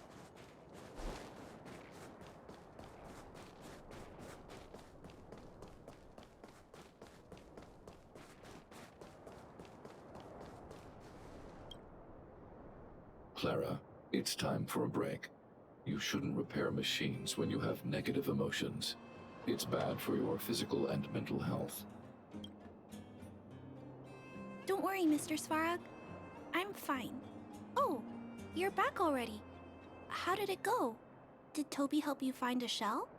S5: Clara, it's time for a break. You shouldn't repair machines when you have negative emotions. It's bad for your physical and mental health.
S2: Don't worry, Mr. Svarog. I'm fine. Oh, you're back already. How did it go? Did Toby help you find a shell?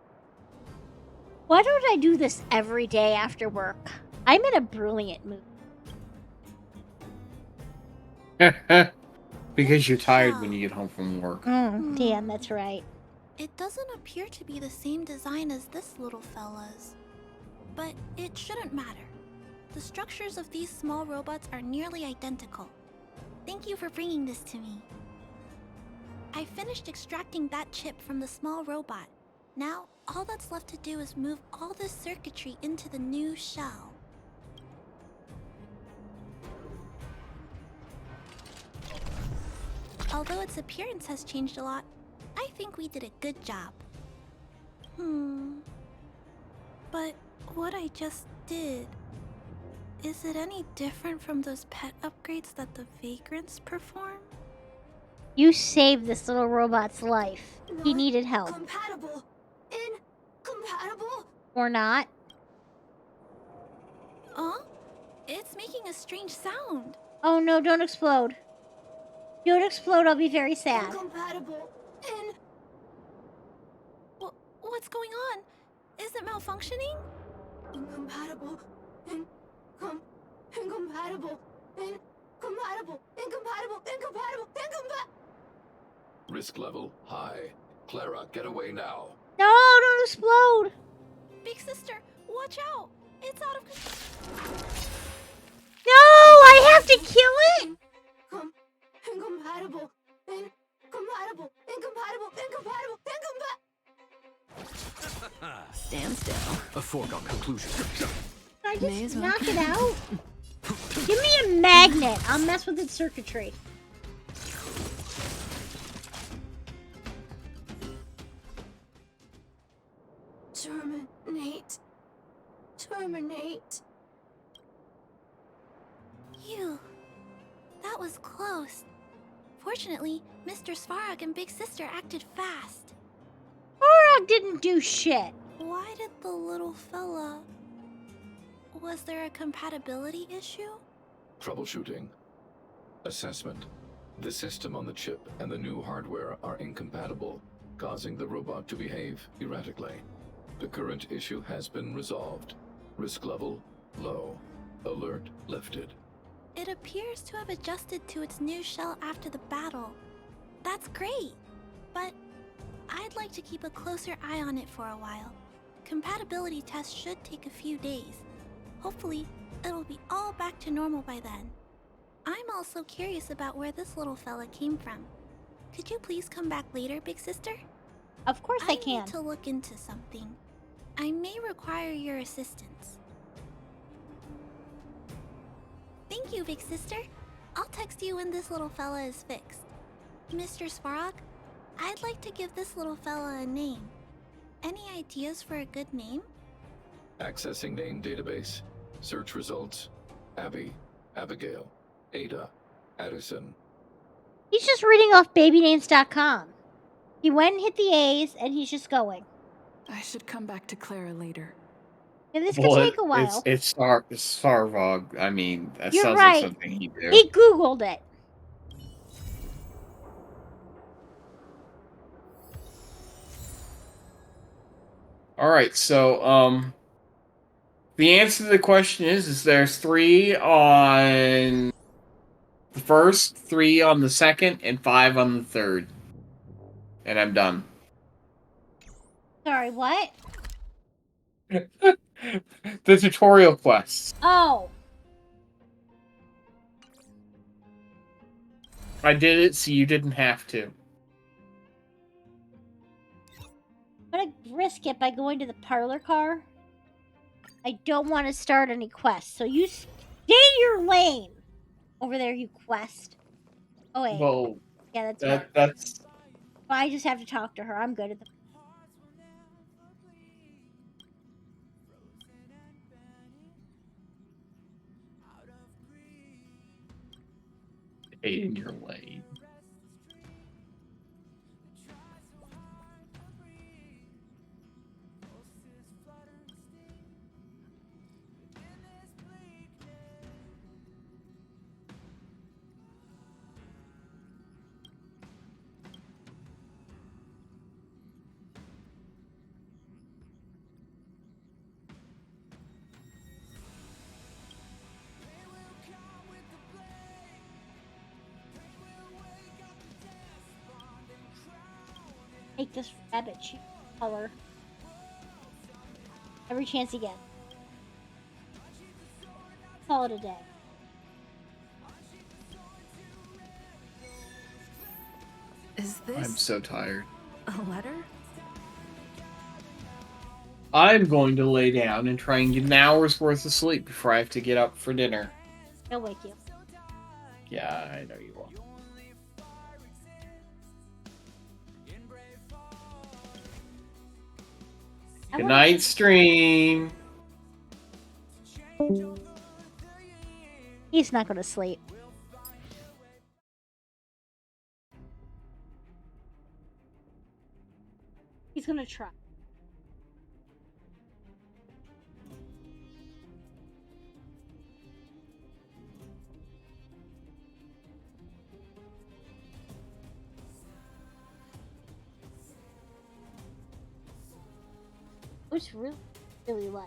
S1: Why don't I do this every day after work? I'm in a brilliant mood.
S4: Because you're tired when you get home from work.
S1: Damn, that's right.
S2: It doesn't appear to be the same design as this little fella's. But it shouldn't matter. The structures of these small robots are nearly identical. Thank you for bringing this to me. I finished extracting that chip from the small robot. Now, all that's left to do is move all this circuitry into the new shell. Although its appearance has changed a lot, I think we did a good job. But what I just did, is it any different from those pet upgrades that the Vagrants perform?
S1: You saved this little robot's life. He
S7: Not
S1: needed help.
S7: Compatible. Incompatible.
S1: Or not.
S2: It's making a strange sound.
S1: Oh no, don't explode. Don't explode, I'll be very sad.
S7: Incompatible.
S2: What's going on? Is it malfunctioning?
S7: Incompatible. Incompatible.
S5: Risk level high. Clara, get away now.
S1: No, don't explode!
S2: Big sister, watch out! It's out of control.
S1: No, I have to kill it?
S7: Incompatible.
S3: Stand still.
S10: A foregone conclusion.
S1: Can I
S3: May
S1: just
S3: as well.
S1: knock it out? Give me a magnet. I'll mess with its circuitry.
S7: Terminate.
S2: Phew. That was close. Fortunately, Mr. Svarog and Big Sister acted fast.
S1: Svarog didn't do shit.
S2: Why did the little fella... Was there a compatibility issue?
S5: Troubleshooting. Assessment. The system on the chip and the new hardware are incompatible, causing the robot to behave erratically. The current issue has been resolved. Risk level low. Alert lifted.
S2: It appears to have adjusted to its new shell after the battle. That's great, but I'd like to keep a closer eye on it for a while. Compatibility tests should take a few days. Hopefully, it'll be all back to normal by then. I'm also curious about where this little fella came from. Could you please come back later, Big Sister?
S1: Of course I can.
S2: need to look into something. I may require your assistance. Thank you, Big Sister. I'll text you when this little fella is fixed. Mr. Svarog, I'd like to give this little fella a name. Any ideas for a good name?
S5: Accessing name database. Search results. Abby, Abigail, Ada, Addison.
S1: He's just reading off babynames.com. He went and hit the A's, and he's just going.
S9: I should come back to Clara later.
S1: And this could take a while.
S4: It's Sarvog. I mean, that
S1: You're
S4: sounds
S1: right.
S4: like something he do.
S1: He Googled it.
S4: Alright, so, the answer to the question is there's 3 on the first, 3 on the second, and 5 on the third. And I'm done.
S1: Sorry, what?
S4: The tutorial quests.
S1: Oh.
S4: I did it so you didn't have to.
S1: I'm gonna risk it by going to the parlor car. I don't want to start any quests, so you stay in your lane. Over there, you quest. Oh wait.
S4: Well,
S1: Yeah, that's right.
S4: that's
S1: I just have to talk to her. I'm good at the.
S4: in your lane.
S1: Make this rabbit change color every chance he gets. Call it a day.
S3: Is this
S4: I'm so tired.
S3: a letter?
S4: I'm going to lay down and try and get an hour's worth of sleep before I have to get up for dinner.
S1: I'll wake you.
S4: Yeah, I know you will. Good night, stream.
S1: He's not going to sleep. He's going to try. It's really, really light.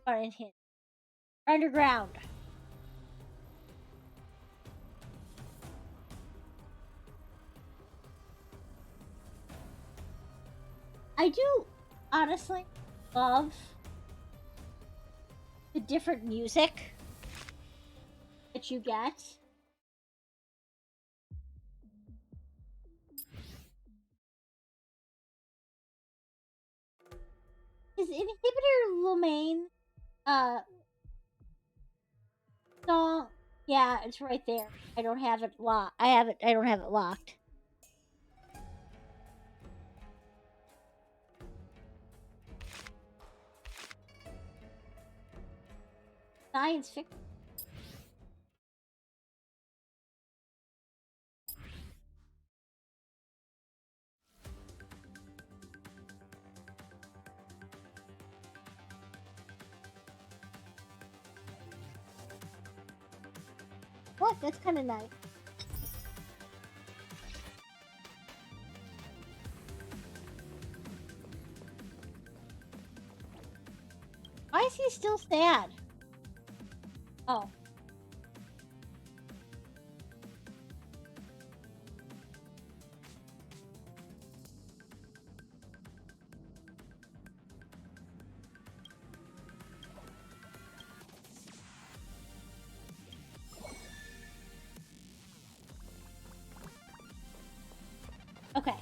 S1: Alright, hit. Underground. I do honestly love the different music that you get. Is Inhibitor Lumaine song? Yeah, it's right there. I don't have it locked. I don't have it locked. Science fiction. What? That's kind of nice. Why is he still sad? Oh. Okay.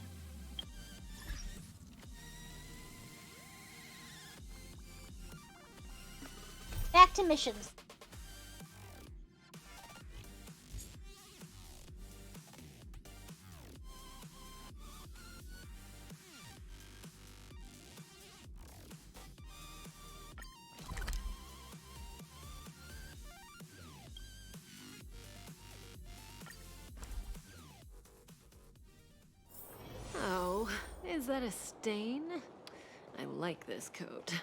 S1: Back to missions.
S3: Oh, is that a stain? I like this coat.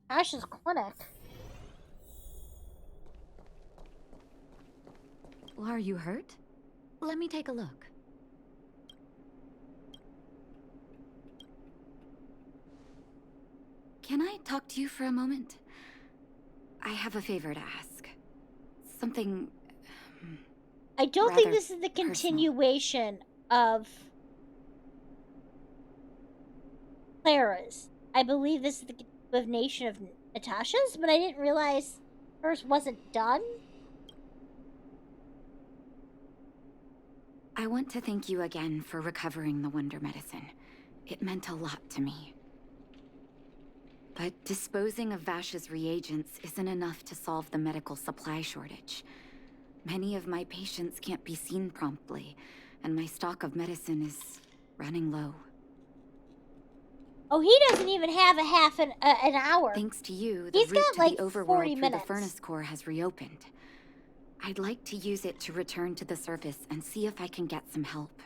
S1: Ash's clinic.
S10: Are you hurt? Let me take a look. Can I talk to you for a moment? I have a favor to ask. Something...
S1: I don't think
S10: rather
S1: this is the continuation of Clara's. I believe this is the continuation of Natasha's, but I didn't realize hers wasn't done.
S10: I want to thank you again for recovering the Wonder Medicine. It meant a lot to me. But disposing of Vash's reagents isn't enough to solve the medical supply shortage. Many of my patients can't be seen promptly, and my stock of medicine is running low.
S1: Oh, he doesn't even have a half an hour.
S10: Thanks to you, the
S1: He's
S10: route
S1: got
S10: to
S1: like
S10: the overworld
S1: 40
S10: through
S1: minutes.
S10: the Furnace Core has reopened. I'd like to use it to return to the surface and see if I can get some help.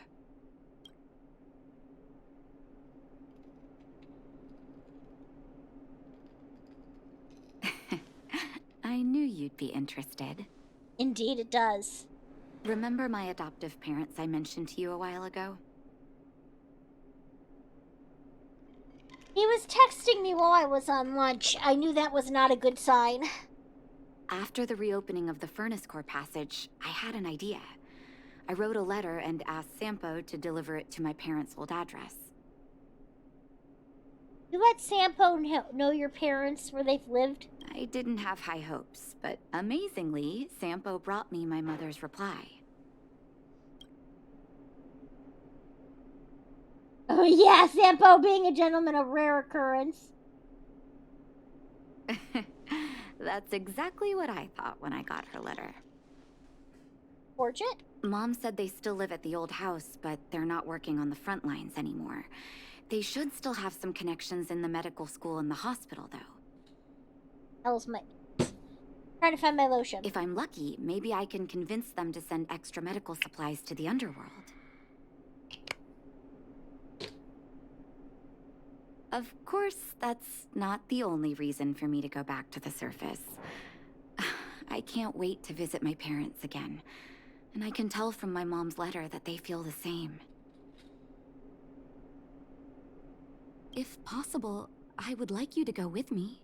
S10: I knew you'd be interested.
S1: Indeed it does.
S10: Remember my adoptive parents I mentioned to you a while ago?
S1: He was texting me while I was on lunch. I knew that was not a good sign.
S10: After the reopening of the Furnace Core passage, I had an idea. I wrote a letter and asked Sampo to deliver it to my parents' old address.
S1: You let Sampo know your parents where they've lived?
S10: I didn't have high hopes, but amazingly, Sampo brought me my mother's reply.
S1: Oh yeah, Sampo being a gentleman of rare occurrence.
S10: That's exactly what I thought when I got her letter.
S1: Fortunate?
S10: Mom said they still live at the old house, but they're not working on the front lines anymore. They should still have some connections in the medical school and the hospital, though.
S1: Hell's my... Trying to find my lotion.
S10: If I'm lucky, maybe I can convince them to send extra medical supplies to the underworld. Of course, that's not the only reason for me to go back to the surface. I can't wait to visit my parents again, and I can tell from my mom's letter that they feel the same. If possible, I would like you to go with me.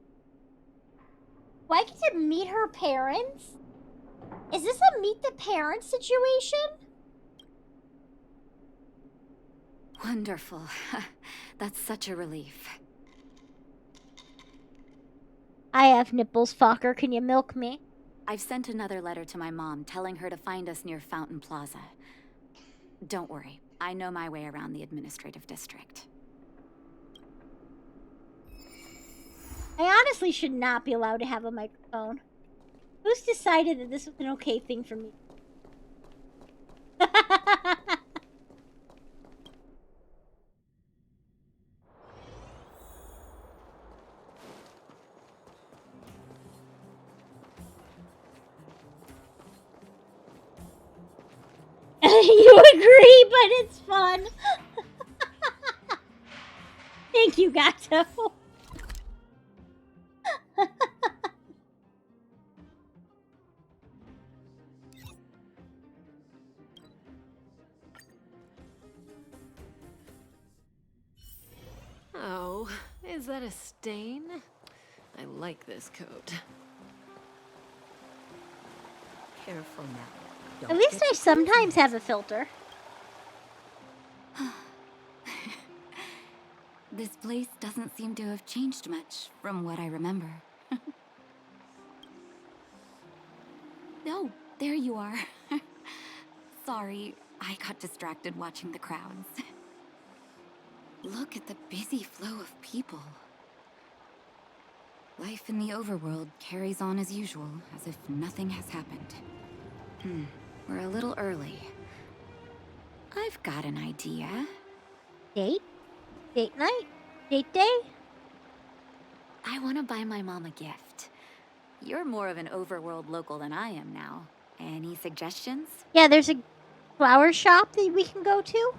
S1: Do I get to meet her parents? Is this a meet the parents situation?
S10: Wonderful. That's such a relief.
S1: I have nipples, Fokker. Can you milk me?
S10: I've sent another letter to my mom telling her to find us near Fountain Plaza. Don't worry, I know my way around the administrative district.
S1: I honestly should not be allowed to have a microphone. Who's decided that this was an okay thing for me? You agree, but it's fun. Thank you, Gato.
S3: Oh, is that a stain? I like this coat.
S11: Careful now.
S1: At least I sometimes have a filter.
S10: This place doesn't seem to have changed much from what I remember. Oh, there you are. Sorry, I got distracted watching the crowds. Look at the busy flow of people. Life in the overworld carries on as usual, as if nothing has happened. We're a little early. I've got an idea.
S1: Date? Date night? Date day?
S10: I want to buy my mom a gift. You're more of an overworld local than I am now. Any suggestions?
S1: Yeah, there's a flower shop that we can go to.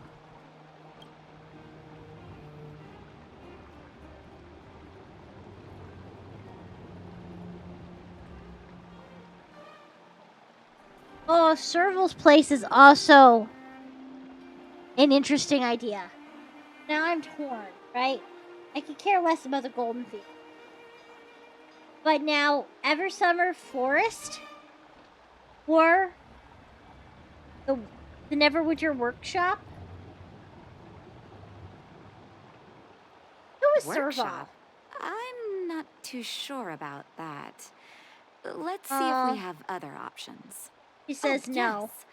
S1: Oh, Serval's place is also an interesting idea. Now I'm torn, right? I could care less about the Golden Field. But now, Eversummer Forest? Or the Neverwinter Workshop? Who is Serval?
S10: Workshop? I'm not too sure about that. Let's see if we have other options.
S1: He says no.
S10: Yes.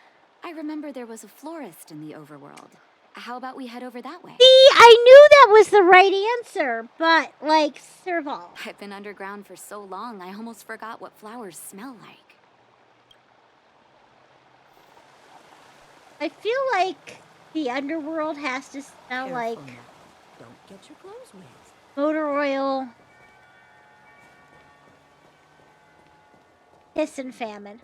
S10: I remember there was a florist in the overworld. How about we head over that way?
S1: See, I knew that was the right answer, but, like, Serval.
S10: I've been underground for so long, I almost forgot what flowers smell like.
S1: I feel like the underworld has to smell
S11: Careful
S1: like
S11: now. Don't get your clothes wet.
S1: motor oil, piss, and famine.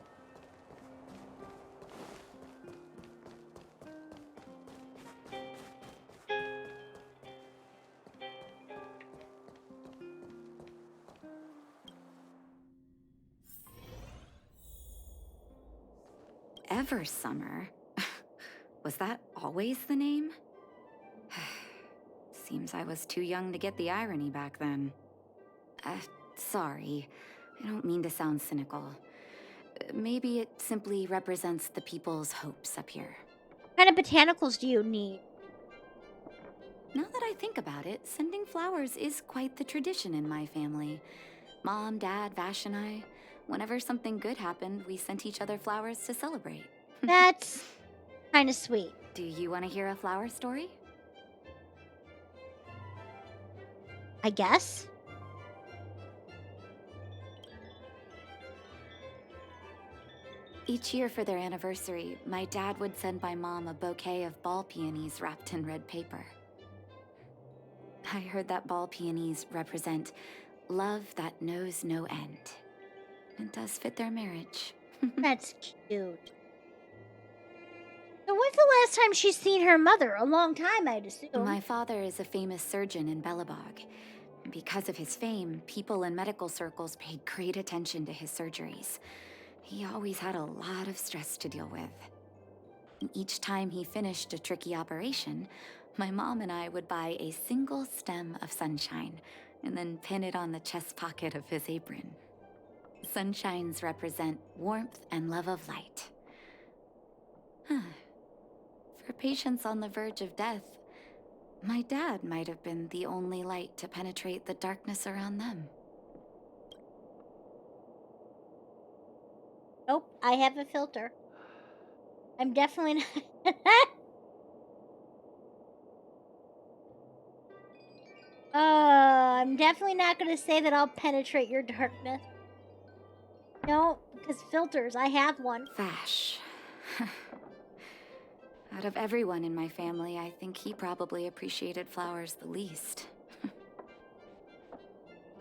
S10: Eversummer? Was that always the name? Seems I was too young to get the irony back then. Sorry. I don't mean to sound cynical. Maybe it simply represents the people's hopes up here.
S1: What kind of botanicals do you need?
S10: Now that I think about it, sending flowers is quite the tradition in my family. Mom, Dad, Vash, and I, whenever something good happened, we sent each other flowers to celebrate.
S1: That's kind of sweet.
S10: Do you want to hear a flower story?
S1: I guess.
S10: Each year for their anniversary, my dad would send my mom a bouquet of ball peonies wrapped in red paper. I heard that ball peonies represent love that knows no end. It does fit their marriage.
S1: That's cute. So when's the last time she's seen her mother? A long time, I'd assume.
S10: My father is a famous surgeon in Belobog. Because of his fame, people in medical circles paid great attention to his surgeries. He always had a lot of stress to deal with. And each time he finished a tricky operation, my mom and I would buy a single stem of sunshine and then pin it on the chest pocket of his apron. Sunshines represent warmth and love of light. For patients on the verge of death, my dad might have been the only light to penetrate the darkness around them.
S1: Nope, I have a filter. I'm definitely not. I'm definitely not going to say that I'll penetrate your darkness. No, because filters, I have one.
S10: Vash. Out of everyone in my family, I think he probably appreciated flowers the least.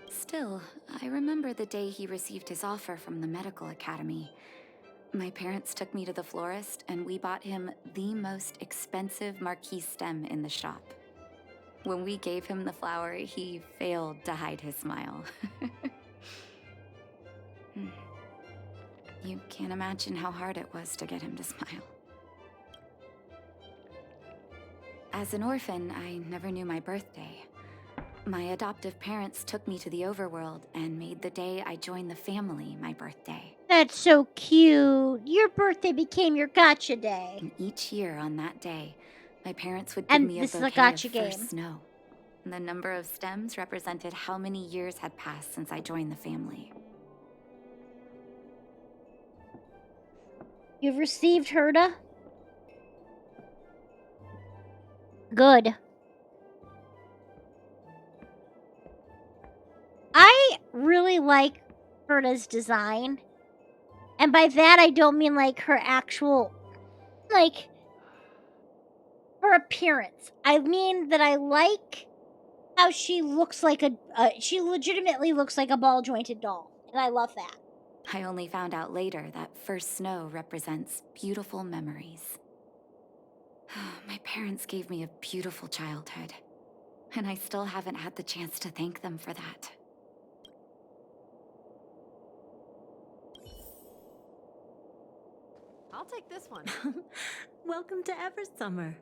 S10: Still, I remember the day he received his offer from the medical academy. My parents took me to the florist, and we bought him the most expensive marquise stem in the shop. When we gave him the flower, he failed to hide his smile. You can't imagine how hard it was to get him to smile. As an orphan, I never knew my birthday. My adoptive parents took me to the overworld and made the day I joined the family my birthday.
S1: That's so cute. Your birthday became your gotcha day.
S10: And each year on that day, my parents would give me a
S1: this is a
S10: bouquet
S1: gotcha
S10: of
S1: game.
S10: first snow. And the number of stems represented how many years had passed since I joined the family.
S1: You've received Herda? Good. I really like Herda's design. And by that, I don't mean like her actual, like, her appearance. I mean that I like how she looks like she legitimately looks like a ball-jointed doll. And I love that.
S10: I only found out later that first snow represents beautiful memories. My parents gave me a beautiful childhood, and I still haven't had the chance to thank them for that.
S3: I'll take this one.
S11: Welcome to Eversummer.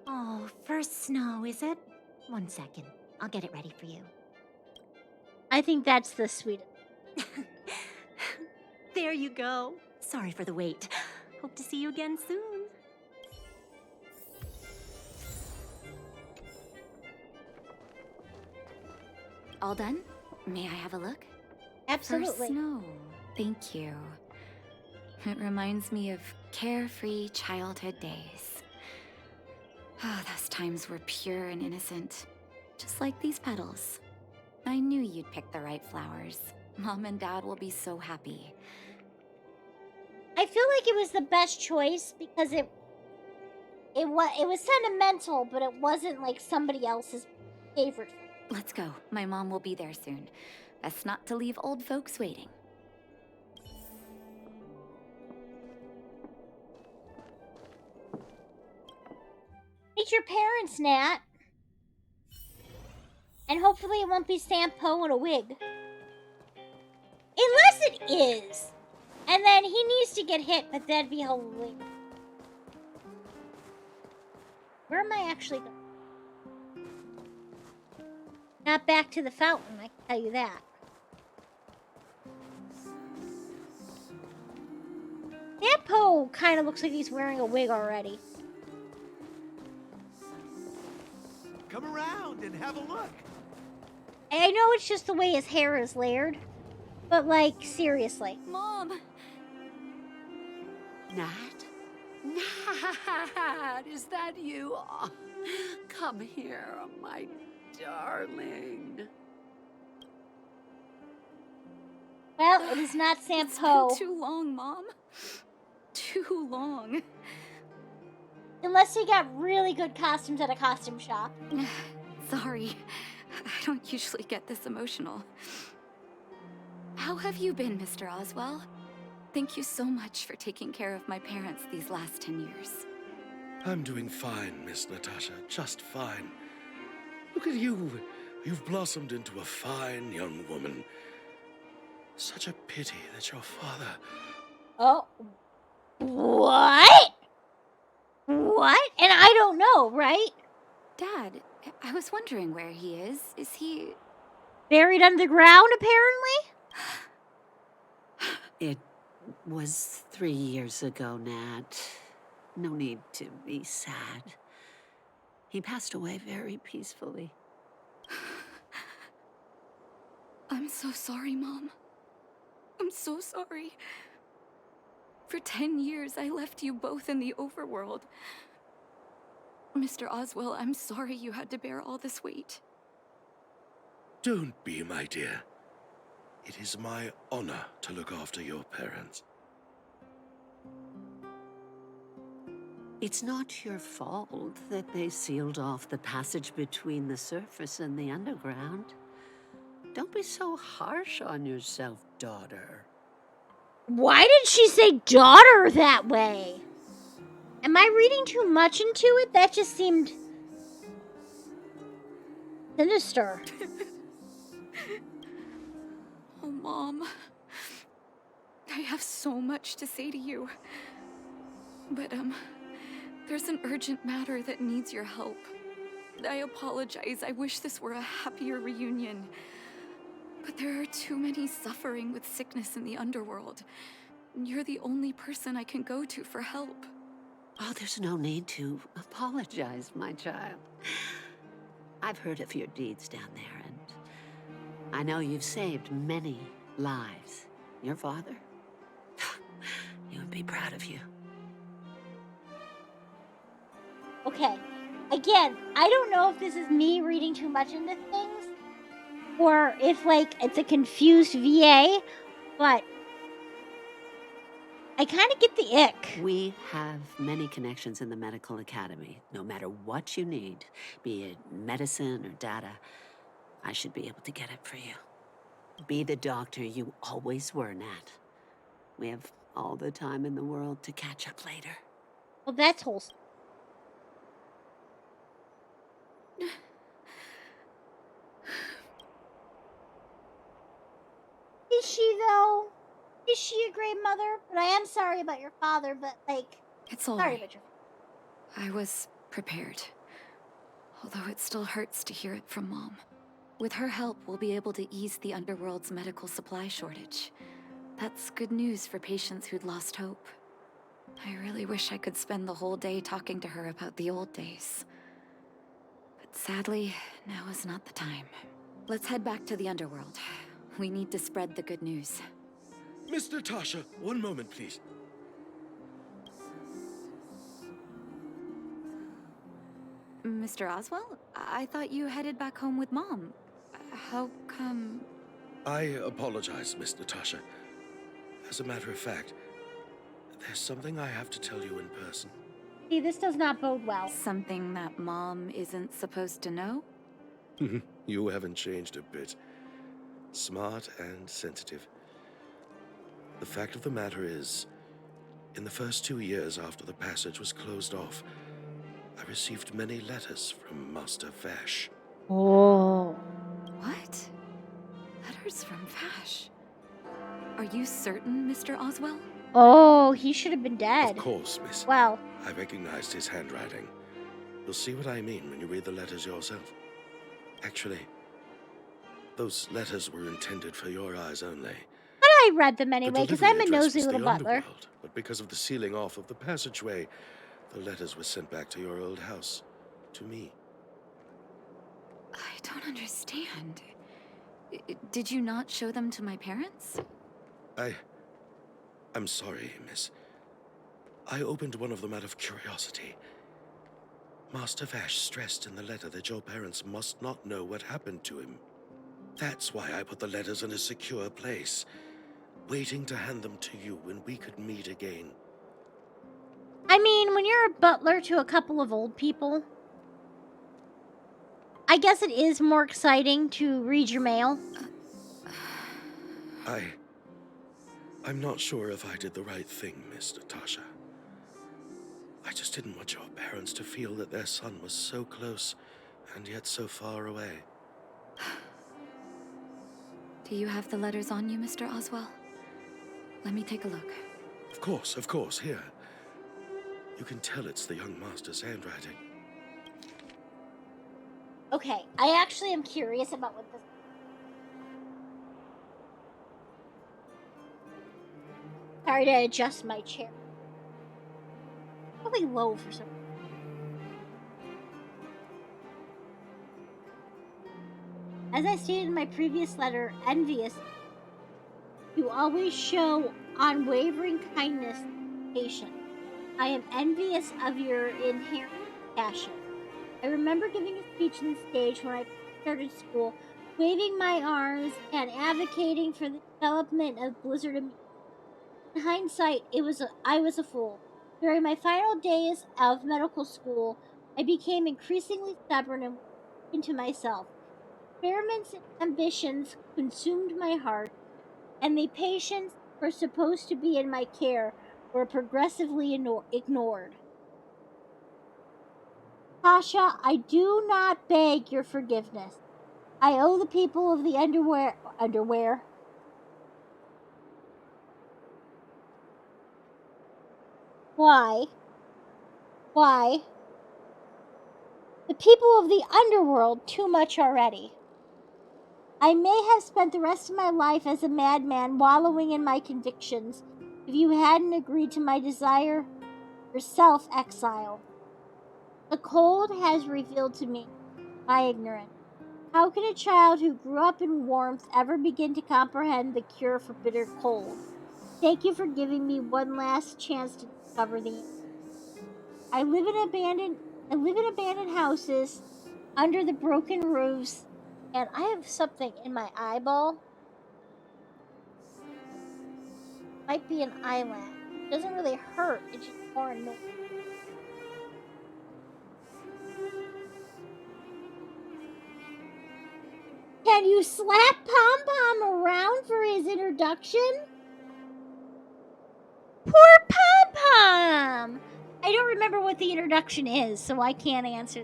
S11: Oh, first snow, is it? 1 second. I'll get it ready for you.
S1: I think that's the sweetest.
S11: There you go. Sorry for the wait. Hope to see you again soon.
S10: All done? May I have a look?
S1: Absolutely.
S10: For Snow. Thank you. It reminds me of carefree childhood days. Ah, those times were pure and innocent. Just like these petals. I knew you'd pick the right flowers. Mom and Dad will be so happy.
S1: I feel like it was the best choice because it was sentimental, but it wasn't like somebody else's favorite.
S10: Let's go. My mom will be there soon. Best not to leave old folks waiting.
S1: Meet your parents, Nat. And hopefully it won't be Sampo in a wig. Unless it is. And then he needs to get hit, but that'd be hilarious. Where am I actually going? Not back to the fountain, I can tell you that. Sampo kind of looks like he's wearing a wig already.
S6: Come around and have a look.
S1: I know it's just the way his hair is layered, but like, seriously.
S10: Mom!
S12: Nat? Nat, is that you? Oh, come here, my darling.
S1: Well, it is not Sampo.
S10: It's been too long, Mom. Too long.
S1: Unless he got really good costumes at a costume shop.
S10: Sorry. I don't usually get this emotional. How have you been, Mr. Oswell? Thank you so much for taking care of my parents these last 10 years.
S13: I'm doing fine, Miss Natasha. Just fine. Look at you. You've blossomed into a fine young woman. Such a pity that your father...
S1: Oh. What? What? And I don't know, right?
S10: Dad, I was wondering where he is. Is he...
S1: buried underground, apparently?
S12: It was 3 years ago, Nat. No need to be sad. He passed away very peacefully.
S10: I'm so sorry, Mom. I'm so sorry. For 10 years, I left you both in the overworld. Mr. Oswell, I'm sorry you had to bear all this weight.
S13: Don't be, my dear. It is my honor to look after your parents.
S12: It's not your fault that they sealed off the passage between the surface and the underground. Don't be so harsh on yourself, daughter.
S1: Why did she say daughter that way? Am I reading too much into it? That just seemed sinister.
S10: Oh, Mom. I have so much to say to you. But, there's an urgent matter that needs your help. I apologize. I wish this were a happier reunion. But there are too many suffering with sickness in the underworld. You're the only person I can go to for help.
S12: Oh, there's no need to apologize, my child. I've heard of your deeds down there, and I know you've saved many lives. Your father? He would be proud of you.
S1: Okay. Again, I don't know if this is me reading too much into things, or if, like, it's a confused VA, but I kind of get the ick.
S12: We have many connections in the medical academy. No matter what you need, be it medicine or data, I should be able to get it for you. Be the doctor you always were, Nat. We have all the time in the world to catch up later.
S1: Well, that's wholesome. Is she, though? Is she a great mother? But I am sorry about your father, but, like...
S10: It's all
S1: sorry
S10: right.
S1: about your...
S10: I was prepared. Although it still hurts to hear it from Mom. With her help, we'll be able to ease the underworld's medical supply shortage. That's good news for patients who'd lost hope. I really wish I could spend the whole day talking to her about the old days. But sadly, now is not the time. Let's head back to the underworld. We need to spread the good news.
S13: Miss Natasha, one moment, please.
S10: Mr. Oswell, I thought you headed back home with Mom. How come...
S13: I apologize, Miss Natasha. As a matter of fact, there's something I have to tell you in person.
S1: See, this does not bode well.
S10: Something that Mom isn't supposed to know?
S13: You haven't changed a bit. Smart and sensitive. The fact of the matter is, in the first 2 years after the passage was closed off, I received many letters from Master Vash.
S1: Oh.
S10: What? Letters from Vash? Are you certain, Mr. Oswell?
S1: Oh, he should have been dead.
S13: Of course, miss.
S1: Well.
S13: I recognized his handwriting. You'll see what I mean when you read the letters yourself. Actually, those letters were intended for your eyes only.
S1: But I read them anyway, because I'm a nosy little butler.
S13: But because of the sealing off of the passageway, the letters were sent back to your old house. To me.
S10: I don't understand. Did you not show them to my parents?
S13: I'm sorry, miss. I opened one of them out of curiosity. Master Vash stressed in the letter that your parents must not know what happened to him. That's why I put the letters in a secure place, waiting to hand them to you when we could meet again.
S1: I mean, when you're a butler to a couple of old people, I guess it is more exciting to read your mail.
S13: I'm not sure if I did the right thing, Miss Natasha. I just didn't want your parents to feel that their son was so close and yet so far away.
S10: Do you have the letters on you, Mr. Oswell? Let me take a look.
S13: Of course, here. You can tell it's the young master's handwriting.
S1: Okay, I actually am curious about what this... Sorry to adjust my chair. Probably low for some reason. As I stated in my previous letter, envious, you always show unwavering kindness and patience. I am envious of your inherent passion. I remember giving a speech on the stage when I started school, waving my arms and advocating for the development of Blizzard. In hindsight, I was a fool. During my final days of medical school, I became increasingly stubborn and into myself. Experiments and ambitions consumed my heart, and the patients were supposed to be in my care were progressively ignored. Tasha, I do not beg your forgiveness. I owe the people of the underwear. Why? The people of the underworld too much already. I may have spent the rest of my life as a madman wallowing in my convictions if you hadn't agreed to my desire for self-exile. The cold has revealed to me my ignorance. How can a child who grew up in warmth ever begin to comprehend the cure for bitter cold? Thank you for giving me one last chance to discover the answer. I live in abandoned houses under the broken roofs, and I have something in my eyeball. Might be an eyelash. It doesn't really hurt, it's just more annoying. Can you slap Pom Pom around for his introduction? Poor Pom Pom! I don't remember what the introduction is, so I can't answer.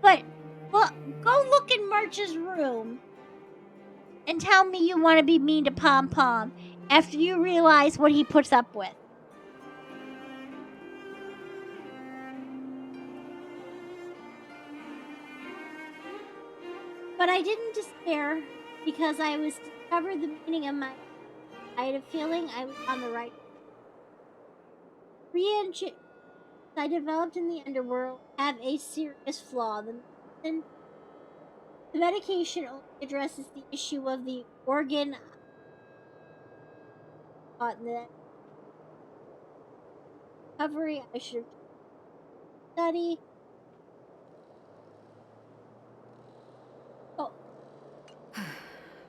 S1: But, well, go look in March's room and tell me you want to be mean to Pom Pom after you realize what he puts up with. But I didn't despair because I was discovered the meaning of my... I had a feeling I was on the right... Re-engine I developed in the underworld have a serious flaw. The medicine The medication only addresses the issue of the organ on the recovery. I should study. Oh.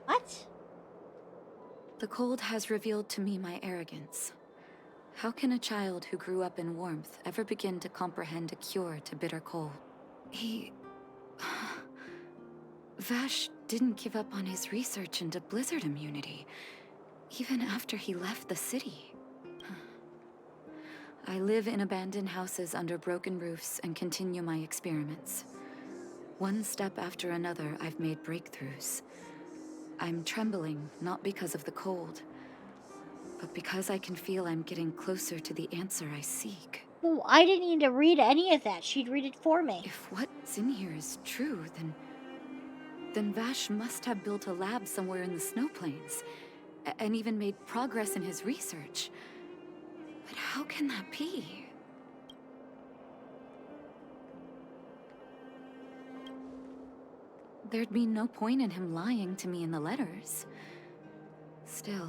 S1: What?
S10: The cold has revealed to me my arrogance. How can a child who grew up in warmth ever begin to comprehend a cure to bitter cold? Vash didn't give up on his research into blizzard immunity, even after he left the city. I live in abandoned houses under broken roofs and continue my experiments. One step after another, I've made breakthroughs. I'm trembling, not because of the cold, but because I can feel I'm getting closer to the answer I seek.
S1: Oh, I didn't need to read any of that. She'd read it for me.
S10: If what's in here is true, then Vash must have built a lab somewhere in the snow plains, and even made progress in his research. But how can that be? There'd be no point in him lying to me in the letters. Still,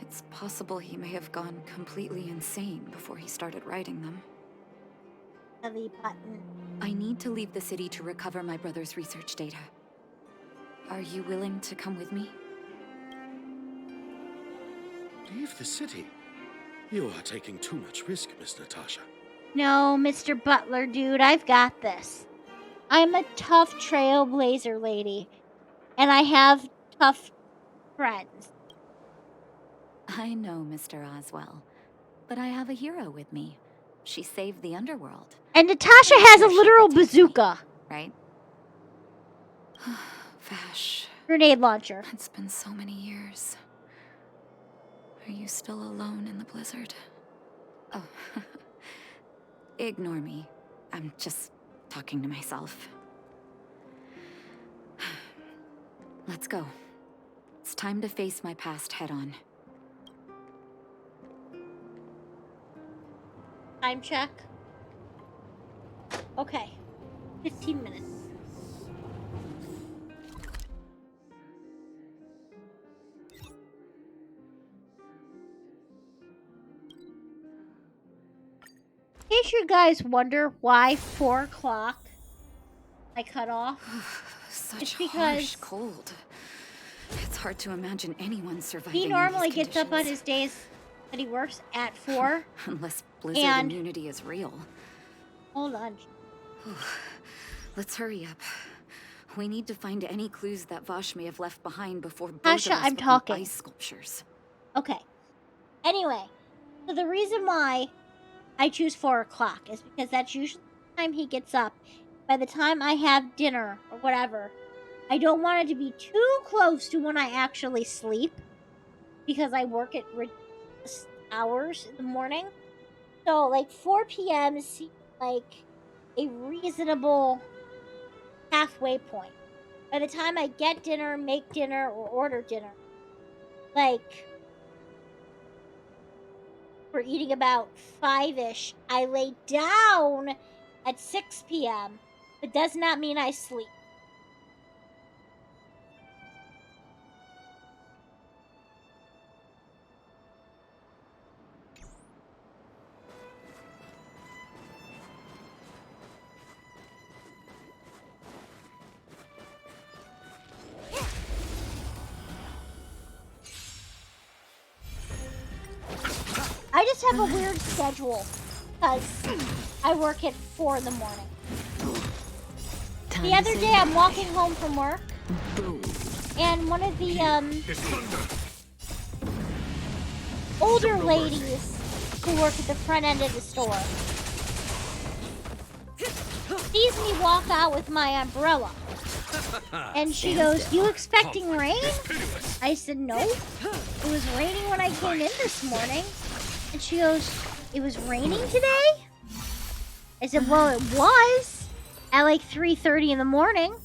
S10: it's possible he may have gone completely insane before he started writing them.
S1: Heavy button.
S10: I need to leave the city to recover my brother's research data. Are you willing to come with me?
S13: Leave the city? You are taking too much risk, Miss Natasha.
S1: No, Mr. Butler, dude, I've got this. I'm a tough trailblazer lady, and I have tough friends.
S10: I know, Mr. Oswell, but I have a hero with me. She saved the underworld.
S1: And Natasha has a literal bazooka.
S10: Right? Vash.
S1: Grenade launcher.
S10: It's been so many years. Are you still alone in the blizzard? Oh. Ignore me. I'm just talking to myself. Let's go. It's time to face my past head-on.
S1: Time check. Okay. 15 minutes. In case you guys wonder why 4 o'clock I cut off,
S10: Such harsh cold. It's hard to imagine anyone surviving.
S1: He normally
S10: in these
S1: gets up on his days that he works at 4.
S10: Unless blizzard
S1: and
S10: immunity is real.
S1: Hold on.
S10: Let's hurry up. We need to find any clues that Vash may have left behind before both
S1: Tasha,
S10: of us
S1: I'm
S10: become
S1: talking.
S10: ice sculptures.
S1: Okay. Anyway, so the reason why I choose 4 o'clock is because that's usually the time he gets up. By the time I have dinner or whatever, I don't want it to be too close to when I actually sleep because I work at ridiculous hours in the morning. So, like, 4 p.m. seems like a reasonable halfway point. By the time I get dinner, make dinner, or order dinner, like, we're eating about 5-ish. I lay down at 6 p.m., but does not mean I sleep. I just have a weird schedule because I work at 4 in the morning. The other day I'm walking home from work and one of the older ladies who work at the front end of the store sees me walk out with my umbrella. And she goes, "You expecting rain?" I said, "No. It was raining when I came in this morning." And she goes, "It was raining today?" I said, "Well, it was at like 3:30 in the morning."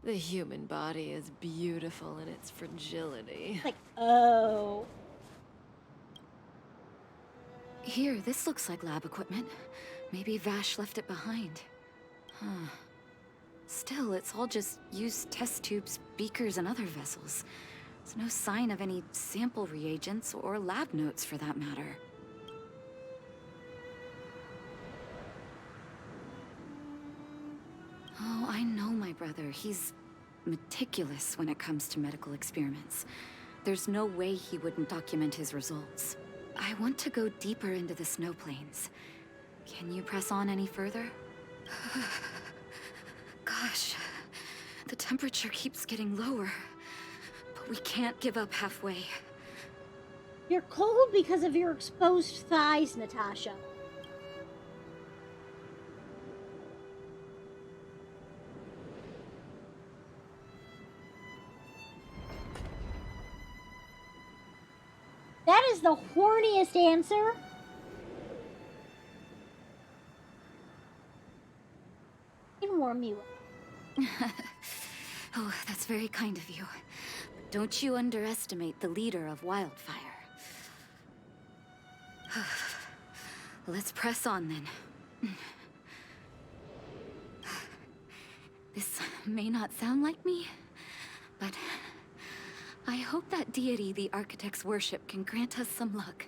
S3: The human body is beautiful in its fragility.
S1: Like, oh.
S10: Here, this looks like lab equipment. Maybe Vash left it behind. Huh. Still, it's all just used test tubes, beakers, and other vessels. There's no sign of any sample reagents or lab notes for that matter. Oh, I know my brother. He's meticulous when it comes to medical experiments. There's no way he wouldn't document his results. I want to go deeper into the snow plains. Can you press on any further? Gosh, the temperature keeps getting lower, but we can't give up halfway.
S1: You're cold because of your exposed thighs, Natasha. That is the horniest answer. I can warm you up.
S10: Oh, that's very kind of you. But don't you underestimate the leader of Wildfire. Let's press on then. This may not sound like me, but I hope that deity the architects worship can grant us some luck.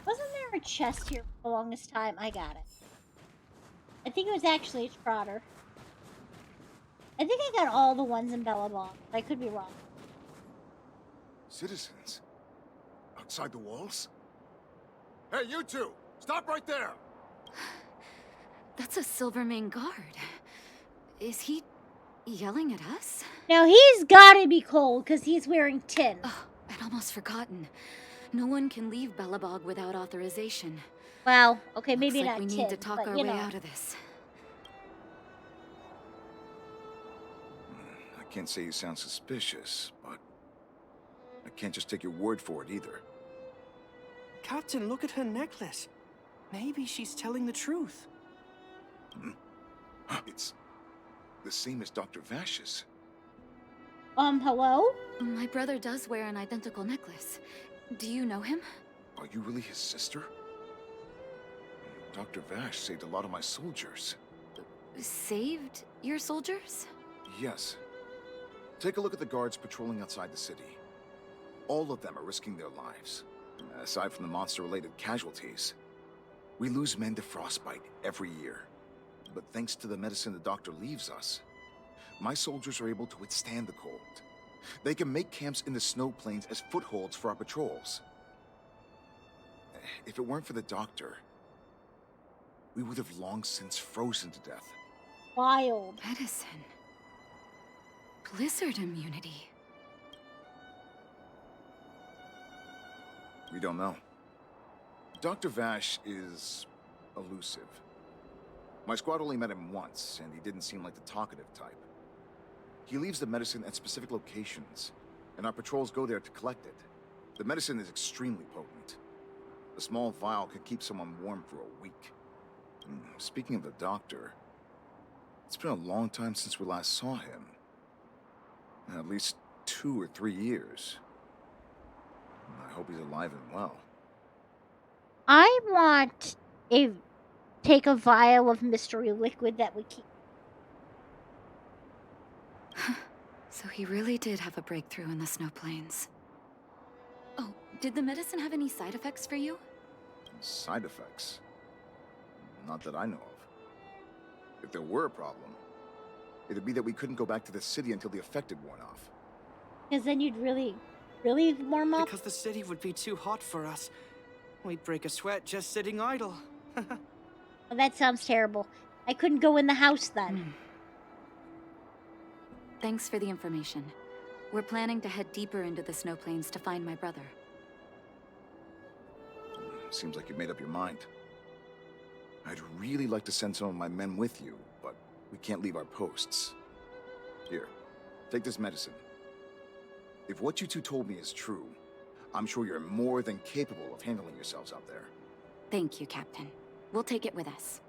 S1: Wasn't there a chest here for the longest time? I got it. I think it was actually a trotter. I think I got all the ones in Bellabong. I could be wrong.
S14: Citizens? Outside the walls? Hey, you two! Stop right there!
S10: That's a Silvermane guard. Is he yelling at us?
S1: Now he's gotta be cold because he's wearing tin.
S10: Oh, I'd almost forgotten. No one can leave Belobog without authorization.
S1: Well, okay, maybe
S10: Looks like
S1: not
S10: we
S1: tin,
S10: need to talk
S1: but,
S10: our
S1: you
S10: way
S1: know.
S10: out of this.
S14: I can't say you sound suspicious, but I can't just take your word for it either.
S15: Captain, look at her necklace. Maybe she's telling the truth.
S14: It's the same as Dr. Vash's.
S1: Hello?
S10: My brother does wear an identical necklace. Do you know him?
S14: Are you really his sister? Dr. Vash saved a lot of my soldiers.
S10: Saved your soldiers?
S14: Yes. Take a look at the guards patrolling outside the city. All of them are risking their lives. Aside from the monster-related casualties, we lose men to frostbite every year. But thanks to the medicine the doctor leaves us, my soldiers are able to withstand the cold. They can make camps in the snow plains as footholds for our patrols. If it weren't for the doctor, we would have long since frozen to death.
S1: Wild.
S10: Medicine. Blizzard immunity.
S14: We don't know. Dr. Vash is elusive. My squad only met him once, and he didn't seem like the talkative type. He leaves the medicine at specific locations, and our patrols go there to collect it. The medicine is extremely potent. A small vial could keep someone warm for a week. Speaking of the doctor, it's been a long time since we last saw him. At least 2 or 3 years. I hope he's alive and well.
S1: I want take a vial of mystery liquid that we keep.
S10: So he really did have a breakthrough in the snow plains. Oh, did the medicine have any side effects for you?
S14: Side effects? Not that I know of. If there were a problem, it'd be that we couldn't go back to the city until the effect had worn off.
S1: Because then you'd really warm up.
S15: Because the city would be too hot for us. We'd break a sweat just sitting idle.
S1: Well, that sounds terrible. I couldn't go in the house then.
S10: Thanks for the information. We're planning to head deeper into the snow plains to find my brother.
S14: Seems like you've made up your mind. I'd really like to send some of my men with you, but we can't leave our posts. Here, take this medicine. If what you two told me is true, I'm sure you're more than capable of handling yourselves out there.
S10: Thank you, Captain. We'll take it with us.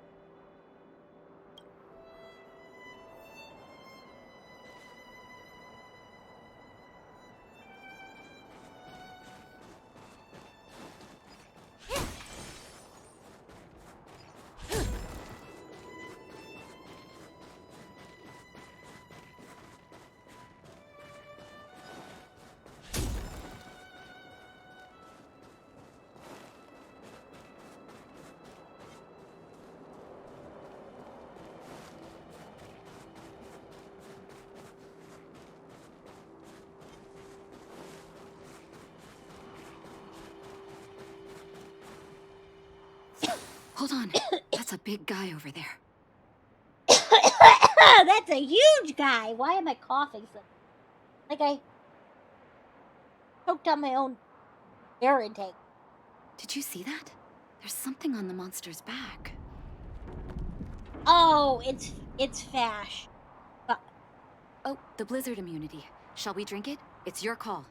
S10: Hold on. That's a big guy over there.
S1: That's a huge guy. Why am I coughing so? Like I choked on my own air intake.
S10: Did you see that? There's something on the monster's back.
S1: Oh, it's Vash.
S10: Oh, the blizzard immunity. Shall we drink it? It's your call.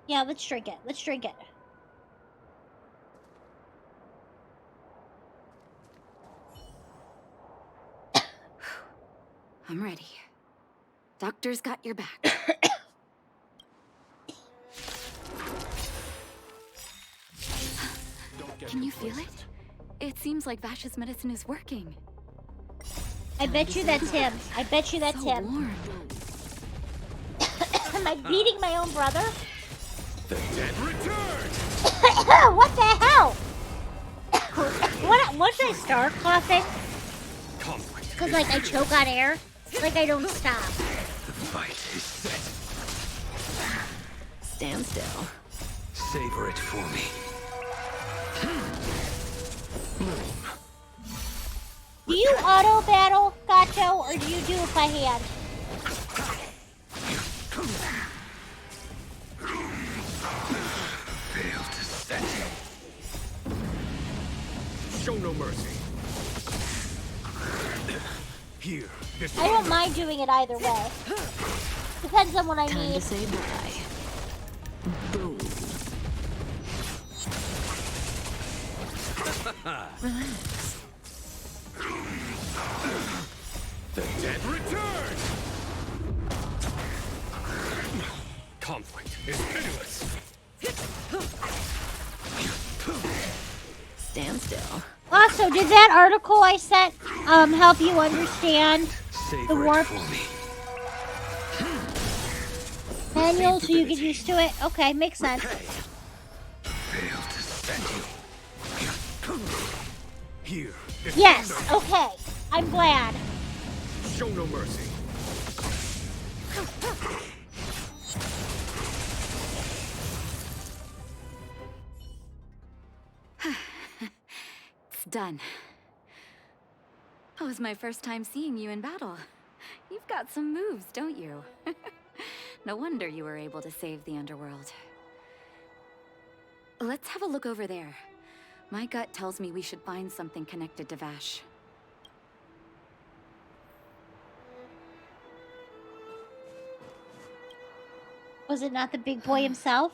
S1: Yeah, let's drink it. Let's drink it.
S10: I'm ready. Doctor's got your back. Can you feel it? It seems like Vash's medicine is working.
S1: I bet you that's him. I bet you that's him.
S10: Warm.
S1: Am I beating my own brother?
S6: The dead return!
S1: What the hell? Once I start coughing, because like I choke on air, like I don't stop.
S16: The fight is set. Stand still. Savor it for me.
S1: Do you auto battle, Gato, or do you do it by hand?
S16: Fail to set.
S6: Show no mercy. Here, this
S1: I don't mind doing it either way. Depends on what I
S3: Time
S1: need.
S3: to say bye. Boom. Relax.
S6: The dead return! Conflict is pitiless.
S3: Stand still.
S1: Also, did that article I sent help you understand the warp manual so you get used to it? Okay, makes sense.
S16: Fail to set you.
S6: Here, this
S1: Yes,
S6: thunder.
S1: okay. I'm glad.
S6: Show no mercy.
S10: It's done. That was my first time seeing you in battle. You've got some moves, don't you? No wonder you were able to save the underworld. Let's have a look over there. My gut tells me we should find something connected to Vash.
S1: Was it not the big boy himself?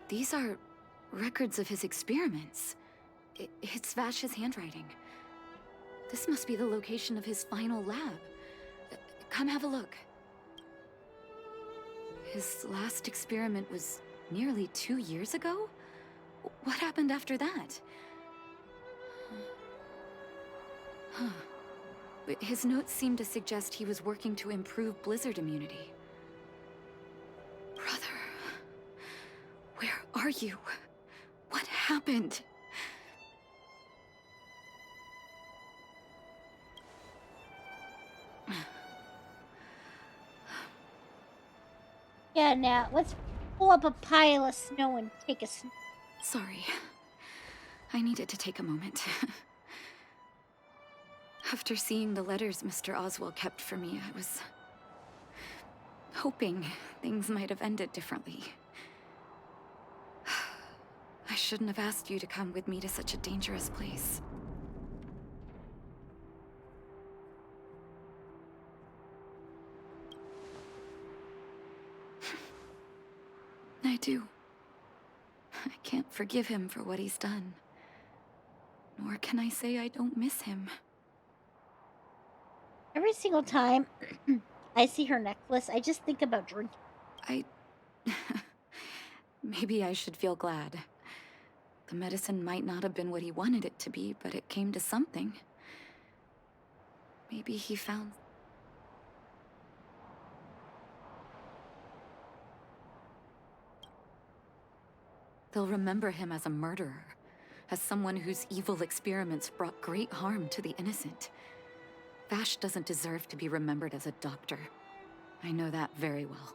S10: These are records of his experiments. It's Vash's handwriting. This must be the location of his final lab. Come have a look. His last experiment was nearly 2 years ago? What happened after that? Huh. But his notes seem to suggest he was working to improve blizzard immunity. Brother, where are you? What happened?
S1: Yeah, now let's pull up a pile of snow and take a
S10: Sorry. I needed to take a moment. After seeing the letters Mr. Oswald kept for me, I was hoping things might have ended differently. I shouldn't have asked you to come with me to such a dangerous place. I do. I can't forgive him for what he's done. Nor can I say I don't miss him.
S1: Every single time I see her necklace, I just think about drinking.
S10: Maybe I should feel glad. The medicine might not have been what he wanted it to be, but it came to something. Maybe he found... They'll remember him as a murderer, as someone whose evil experiments brought great harm to the innocent. Vash doesn't deserve to be remembered as a doctor. I know that very well.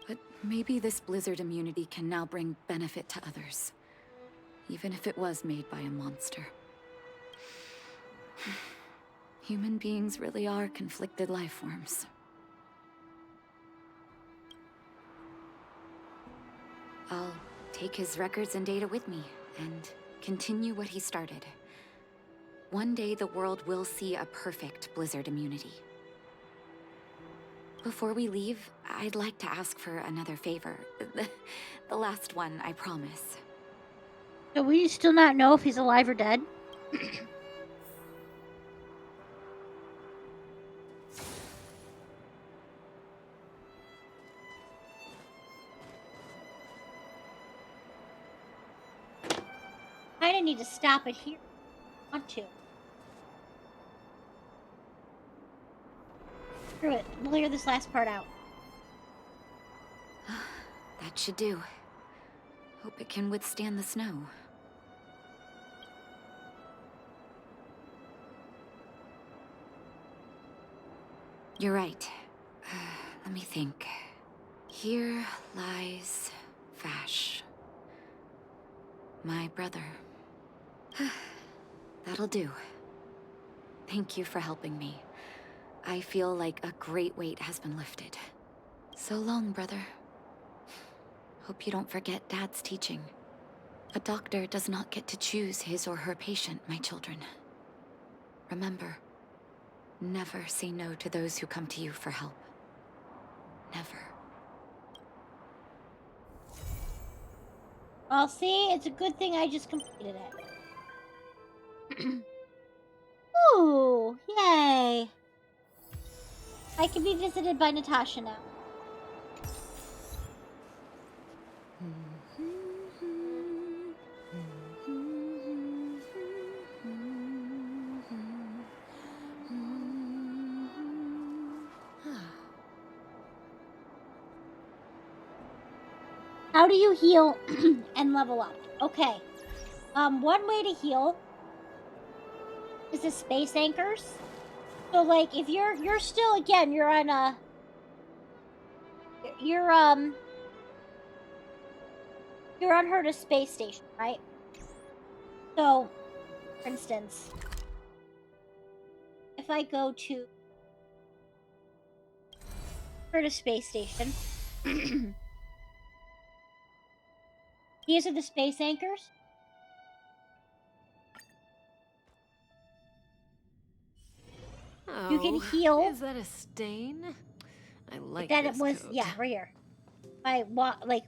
S10: But maybe this blizzard immunity can now bring benefit to others. Even if it was made by a monster. Human beings really are conflicted life forms. I'll take his records and data with me, and continue what he started. One day the world will see a perfect blizzard immunity. Before we leave, I'd like to ask for another favor. The last one, I promise.
S1: So we still not know if he's alive or dead? I need to stop it here. I want to. Screw it. We'll clear this last part out.
S10: That should do. Hope it can withstand the snow. You're right. Let me think. Here lies Vash. My brother. That'll do. Thank you for helping me. I feel like a great weight has been lifted. So long, brother. Hope you don't forget Dad's teaching. A doctor does not get to choose his or her patient, my children. Remember, never say no to those who come to you for help. Never.
S1: Well, see, it's a good thing I just completed it. Ooh, yay. I can be visited by Natasha now. How do you heal and level up? Okay. One way to heal is the space anchors. So like if you're still, again, you're on a you're on Herta space station, right? So for instance, if I go to Herta space station, these are the space anchors.
S3: Oh,
S1: You can heal.
S3: Is that a stain? I like
S1: That
S3: this
S1: it was,
S3: coat.
S1: yeah, right here. By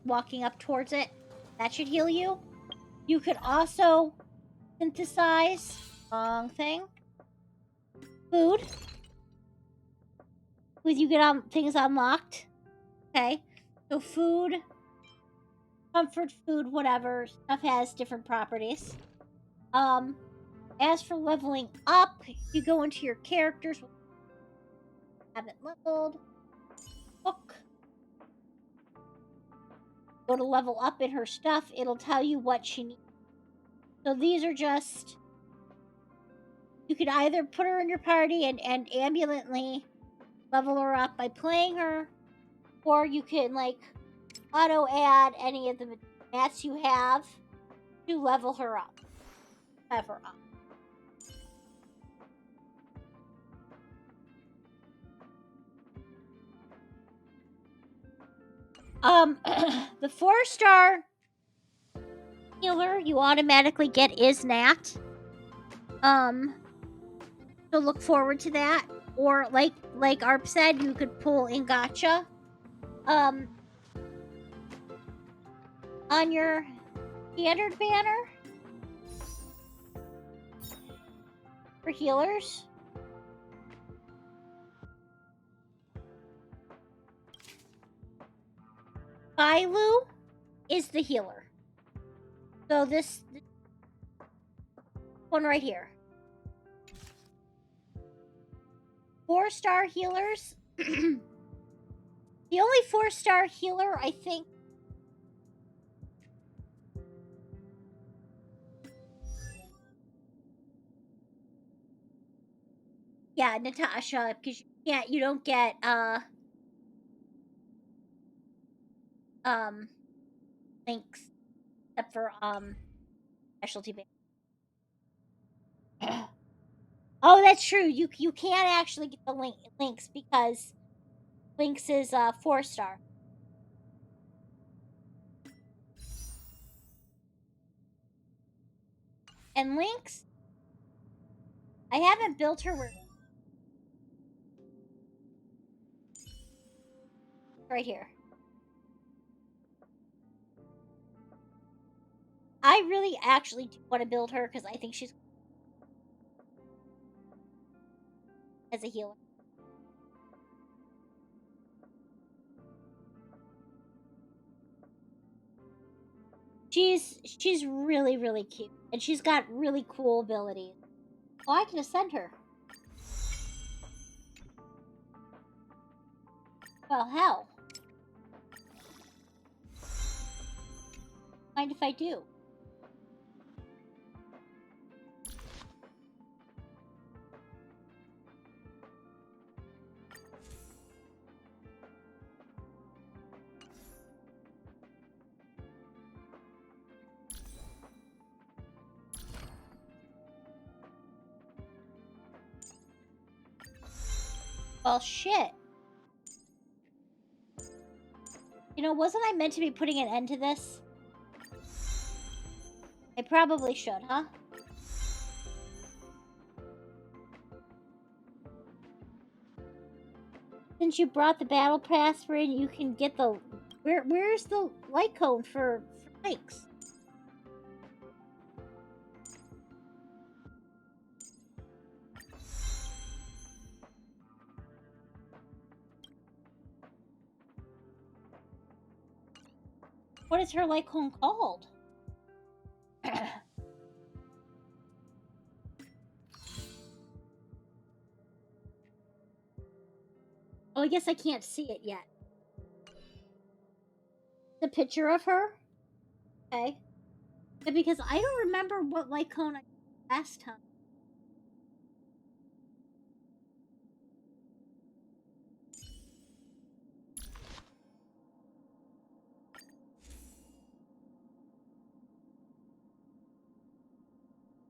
S1: walking up towards it, that should heal you. You could also synthesize food with you get things unlocked. Okay, so food, comfort food, whatever stuff has different properties. As for leveling up, you go into your characters. Haven't leveled. Book. Go to level up in her stuff. It'll tell you what she needs. So these are just. You could either put her in your party and ambulantly level her up by playing her, or you can like auto add any of the mats you have to level her up. Have her up. The 4-star healer you automatically get is Nat. So look forward to that. Or like Arp said, you could pull Ingacha. On your standard banner for healers. Bailu is the healer. So this one right here. 4-star healers. The only 4-star healer, I think. Yeah, Natasha, because you don't get links, except for specialty band. Oh, that's true. You can't actually get the links because links is 4-star. And links, I haven't built her right here. I really actually do want to build her because I think she's as a healer. She's really, really cute. And she's got really cool abilities. Oh, I can ascend her. Well, hell. Mind if I do? Well, shit. You know, wasn't I meant to be putting an end to this? I probably should, huh? Since you brought the battle pass for it, you can get the... Where's the light cone for likes? What is her light cone called? Oh, I guess I can't see it yet. The picture of her? Okay. Yeah, because I don't remember what light cone I got last time.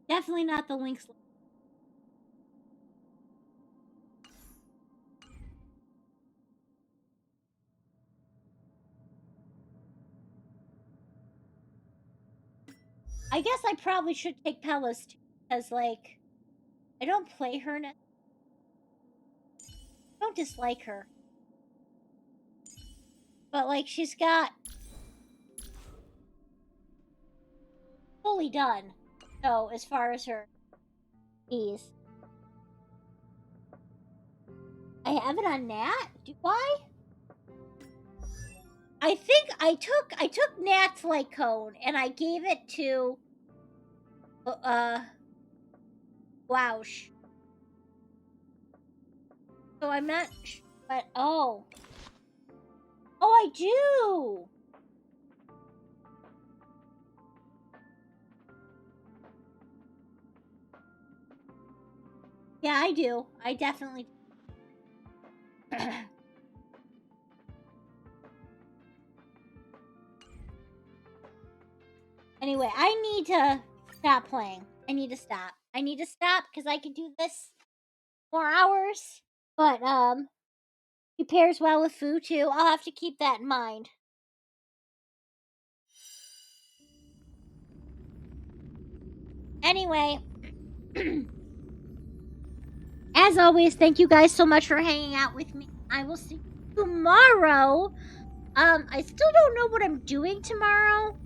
S1: Definitely not the links. I guess I probably should take Pella's too, because, like, I don't play her now. I don't dislike her. But, like, she's got fully done. So, as far as her keys. I have it on Nat? Do I? I think I took Nat's light cone and I gave it to Waush. So I'm not but oh, I do. Yeah, I do. I definitely do. Anyway, I need to stop playing. I need to stop. I need to stop because I can do this more hours. But, he pairs well with Fu, too. I'll have to keep that in mind. Anyway, as always, thank you guys so much for hanging out with me. I will see you tomorrow. I still don't know what I'm doing tomorrow.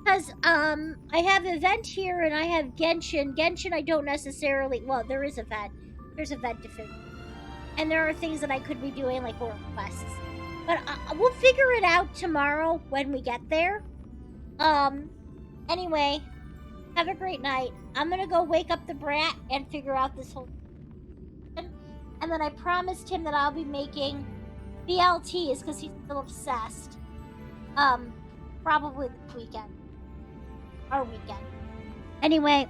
S1: Because, I have event here and I have Genshin. Genshin I don't necessarily... Well, there is event. There's event to finish. And there are things that I could be doing, like world quests. But we'll figure it out tomorrow when we get there. Anyway, have a great night. I'm gonna go wake up the brat and figure out this whole... And then I promised him that I'll be making BLTs because he's still obsessed. Probably this weekend. Our weekend. Anyway,